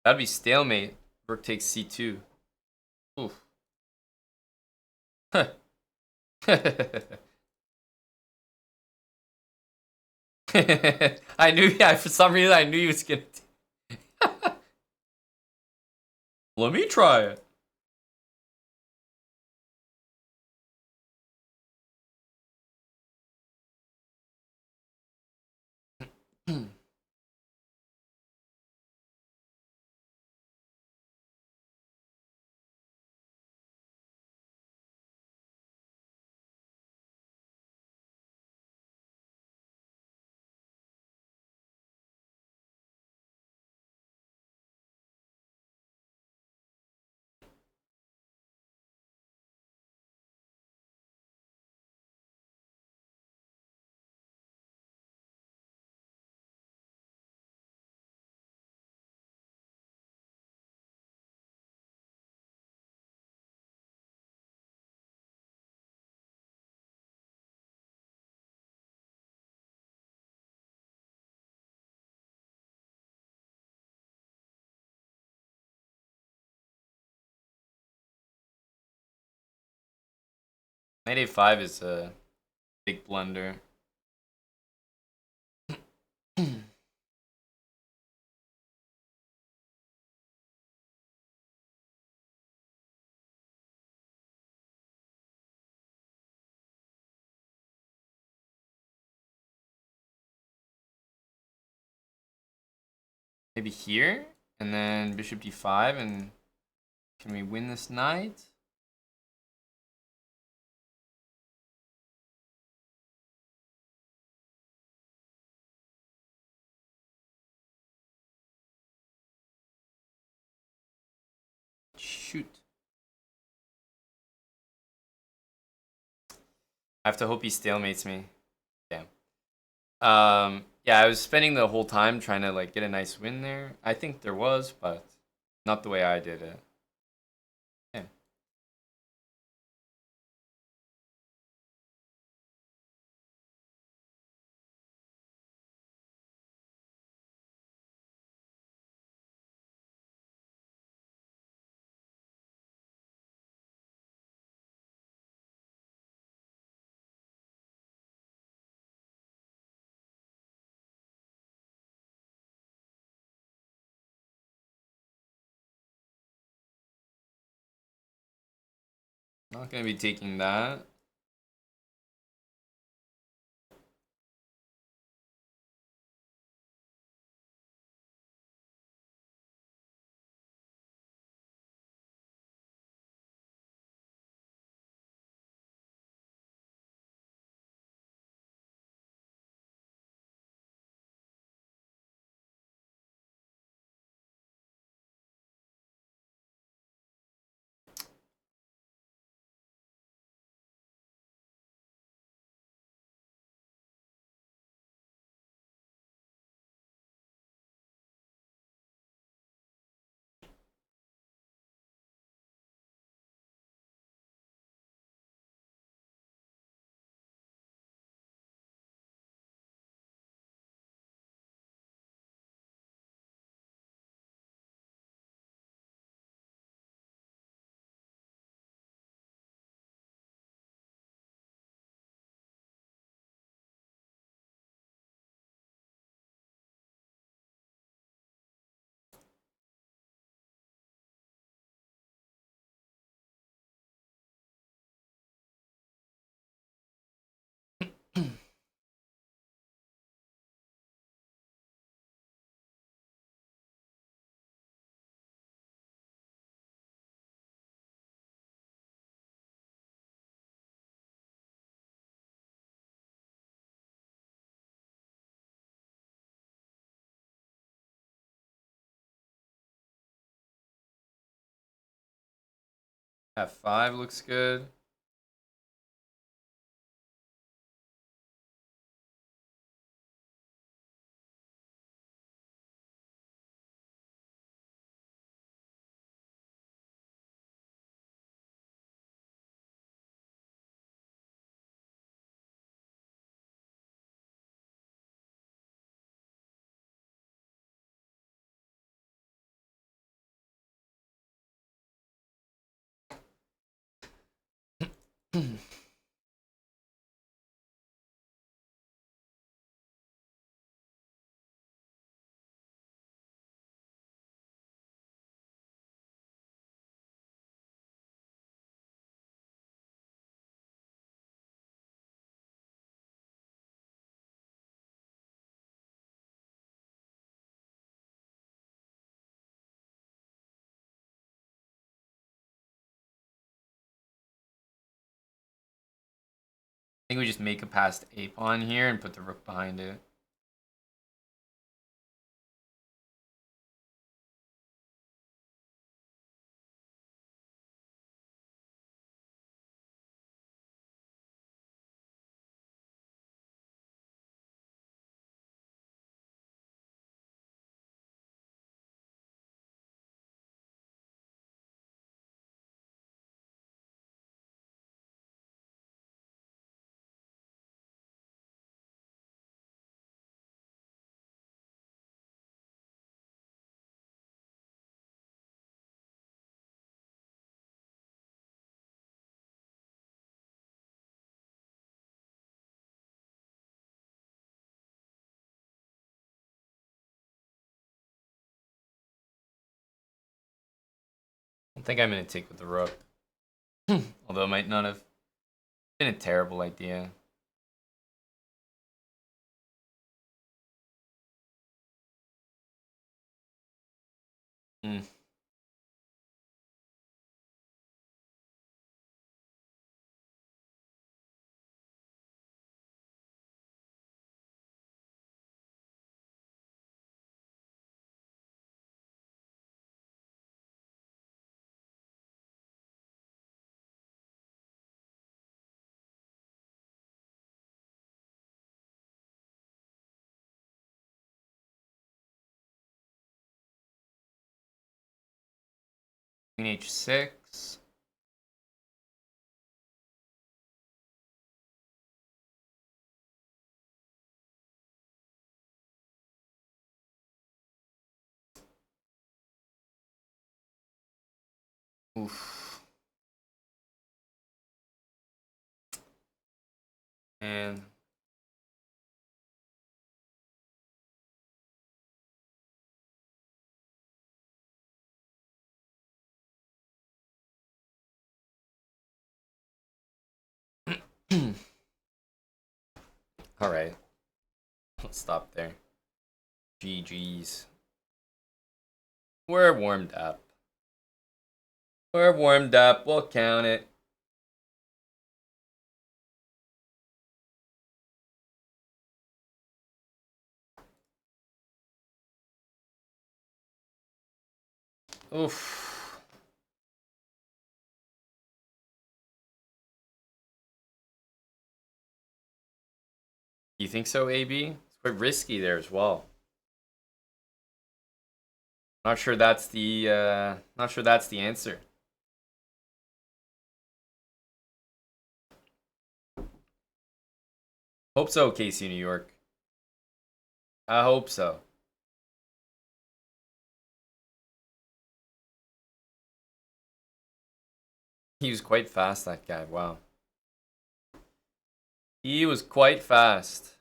That'd be stalemate. Rook takes c2. Oof. I knew, yeah, for some reason I knew he was gonna. Let me try it. Knight a5 is a big blunder. Maybe here, and then bishop d5, and can we win this knight? Shoot. I have to hope he stalemates me. Damn. Yeah, I was spending the whole time trying to like get a nice win there. I think there was, but not the way I did it. Yeah. Not gonna be taking that. F5 looks good. I think we just make a past a pawn here and put the rook behind it. think I'm gonna take with the rook. Although it might not have been a terrible idea. Hmm. Queen h6. Oof. And all right, let's stop there. GG's. We're warmed up. We're warmed up. We'll count it. Oof. You think so, AB? It's quite risky there as well. Not sure that's the answer. Hope so, Casey, New York. I hope so. He was quite fast, that guy. Wow. He was quite fast.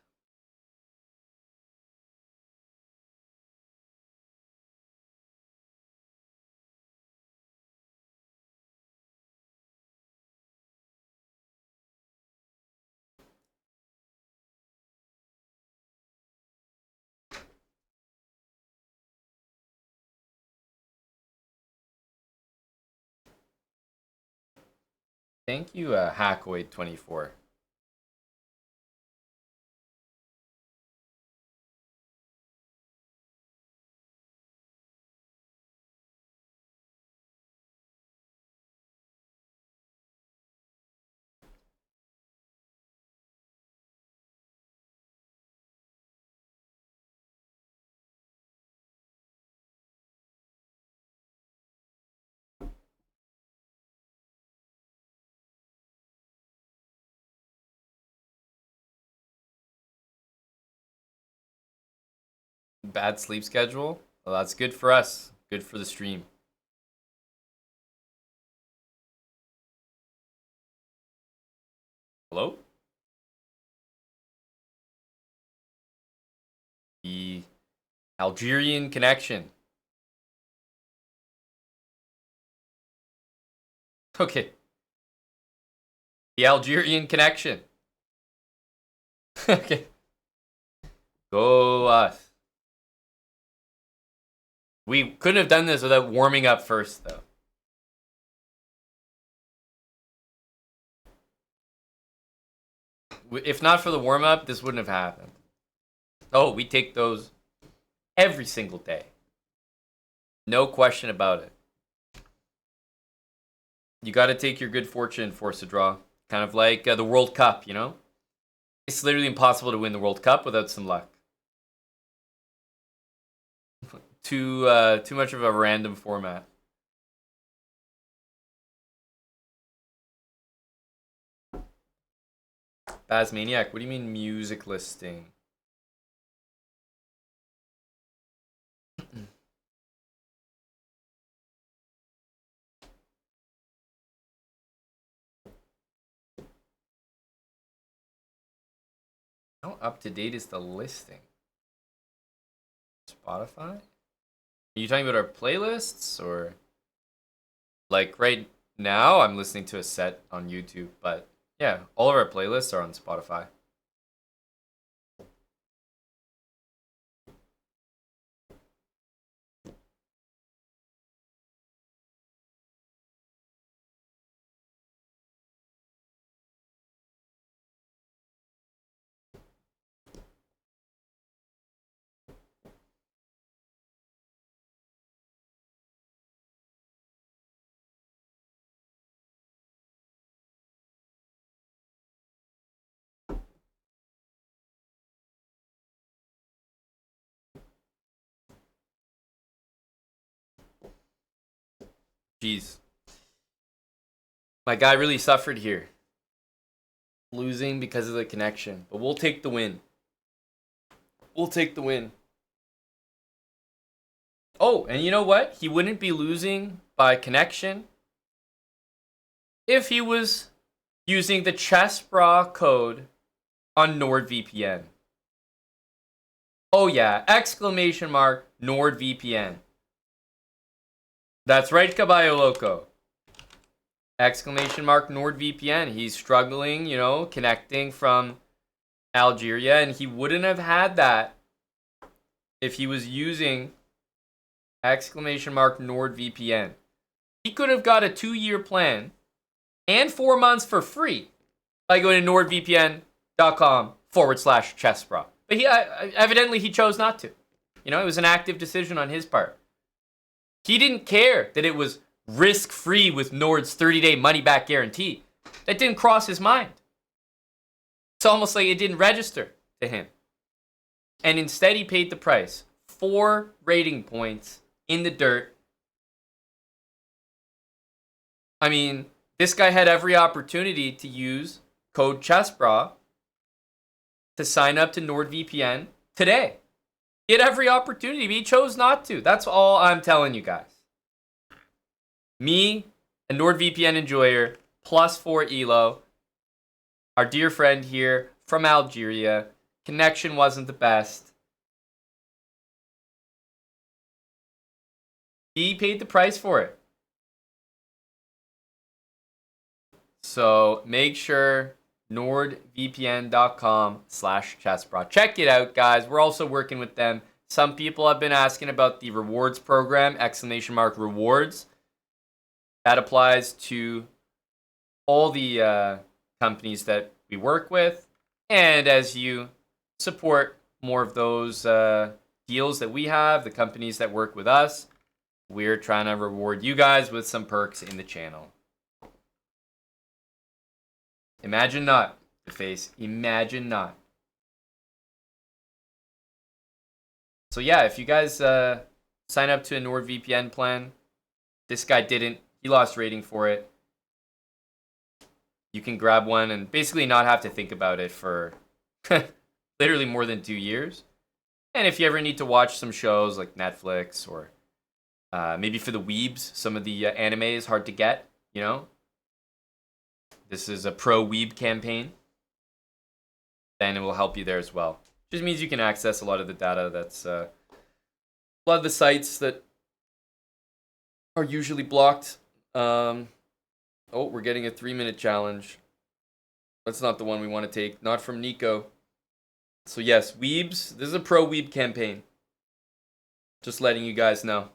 Thank you, Hackaway24. Bad sleep schedule? Well, that's good for us. Good for the stream. Hello? The Algerian connection. Okay. The Algerian connection. Okay. Go us. We couldn't have done this without warming up first, though. If not for the warm up, this wouldn't have happened. Oh, we take those every single day. No question about it. You got to take your good fortune and force a draw. Kind of like the World Cup, you know? It's literally impossible to win the World Cup without some luck. Too much of a random format. Bazmaniac, what do you mean music listing? How up to date is the listing? Spotify? Are you talking about our playlists or? Like right now, I'm listening to a set on YouTube, but yeah, all of our playlists are on Spotify. Jeez. My guy really suffered here. Losing because of the connection. But we'll take the win. We'll take the win. Oh, and you know what? He wouldn't be losing by connection if he was using the Chessbra code on NordVPN. Oh yeah, exclamation mark NordVPN. That's right, Caballo Loco. Exclamation mark NordVPN. He's struggling, connecting from Algeria, and he wouldn't have had that if he was using exclamation mark NordVPN. He could have got a 2-year plan and 4 months for free by going to nordvpn.com/chessbra. But evidently he chose not to. It was an active decision on his part. He didn't care that it was risk-free with Nord's 30-day money-back guarantee. That didn't cross his mind. It's almost like it didn't register to him. And instead he paid the price. 4 rating points in the dirt. I mean, this guy had every opportunity to use code CHESSBRA to sign up to NordVPN today. He had every opportunity, but he chose not to. That's all I'm telling you guys. Me, a NordVPN enjoyer, +4 ELO. Our dear friend here from Algeria. Connection wasn't the best. He paid the price for it. So make sure nordvpn.com/chessbra. Check it out, guys. We're also working with them. Some people have been asking about the rewards program, exclamation mark rewards. That applies to all the companies that we work with. And as you support more of those deals that we have, the companies that work with us, we're trying to reward you guys with some perks in the channel. Imagine not, the face. Imagine not. So yeah, if you guys sign up to a NordVPN plan, this guy didn't. He lost rating for it. You can grab one and basically not have to think about it for literally more than 2 years. And if you ever need to watch some shows like Netflix or maybe for the weebs, some of the anime is hard to get, This is a pro weeb campaign. Then it will help you there as well. Just means you can access a lot of the data that's a lot of the sites that are usually blocked. Oh, we're getting a 3-minute challenge. That's not the one we want to take. Not from Nico. So yes, weebs. This is a pro weeb campaign. Just letting you guys know.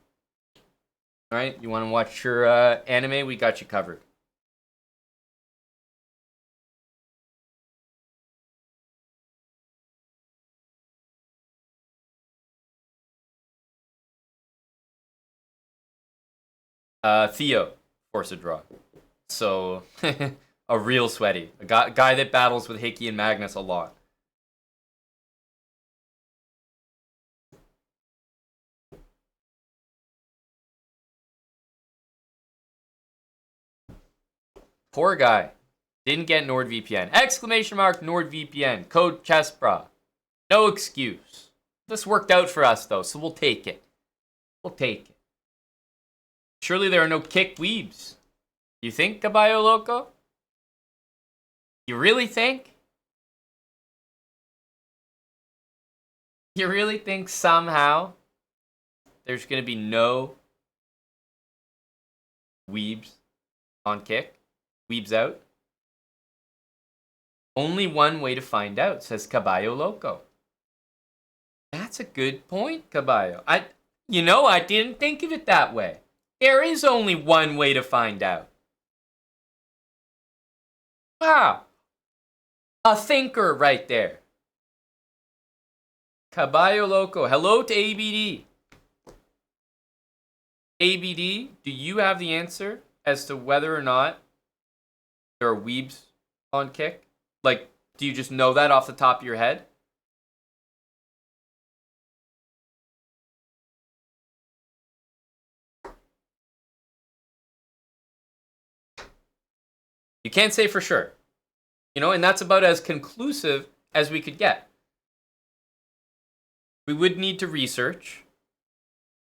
All right, you want to watch your anime? We got you covered. Theo, force a draw. So, a real sweaty. A guy that battles with Hickey and Magnus a lot. Poor guy. Didn't get NordVPN. Exclamation mark NordVPN. Code CHESSBRA. No excuse. This worked out for us, though, so we'll take it. We'll take it. Surely there are no kick weebs. You think, Caballo Loco? You really think? You really think somehow there's going to be no weebs on kick. Weebs out. Only one way to find out, says Caballo Loco. That's a good point, Caballo. I didn't think of it that way. There is only one way to find out. Wow. A thinker right there. Caballo Loco. Hello to ABD. ABD, do you have the answer as to whether or not there are weebs on kick? Like, do you just know that off the top of your head? You can't say for sure. And that's about as conclusive as we could get. We would need to research.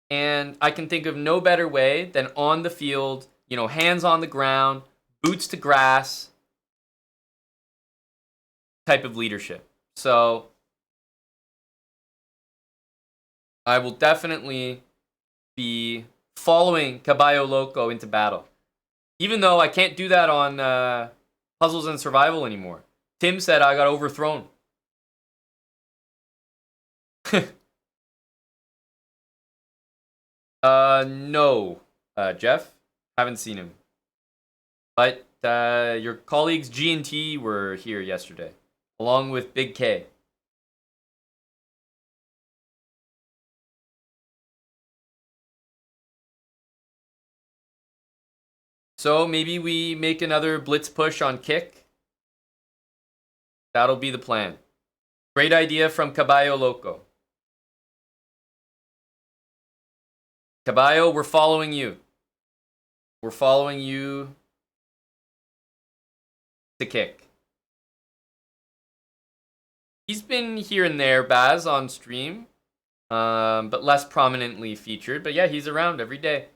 And I can think of no better way than on the field, hands on the ground, boots to grass type of leadership. So I will definitely be following Caballo Loco into battle. Even though I can't do that on Puzzles and Survival anymore. Tim said I got overthrown. No, Jeff. Haven't seen him. But your colleagues G&T were here yesterday, along with Big K. So maybe we make another blitz push on kick. That'll be the plan. Great idea from Caballo Loco. Caballo, we're following you. We're following you to kick. He's been here and there, Baz, on stream, but less prominently featured. But yeah, he's around every day.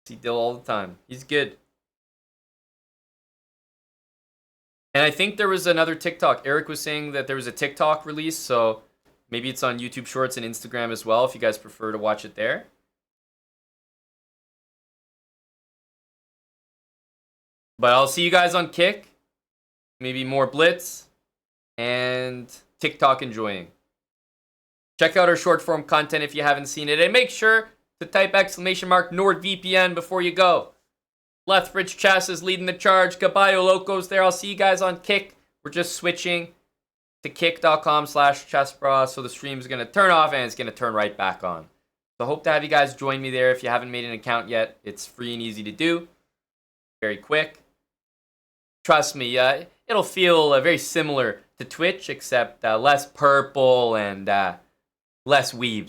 See Dill all the time. He's good. And I think there was another TikTok. Eric was saying that there was a TikTok release, so maybe it's on YouTube Shorts and Instagram as well, if you guys prefer to watch it there. But I'll see you guys on Kick. Maybe more Blitz. And TikTok enjoying. Check out our short form content if you haven't seen it. And make sure to type !NordVPN before you go. Lethbridge Chess is leading the charge. Caballo Loco's there. I'll see you guys on Kick. We're just switching to kick.com/chessbra. So the stream's going to turn off and it's going to turn right back on. So hope to have you guys join me there. If you haven't made an account yet, it's free and easy to do. Very quick. Trust me, it'll feel very similar to Twitch, except less purple and less weebs.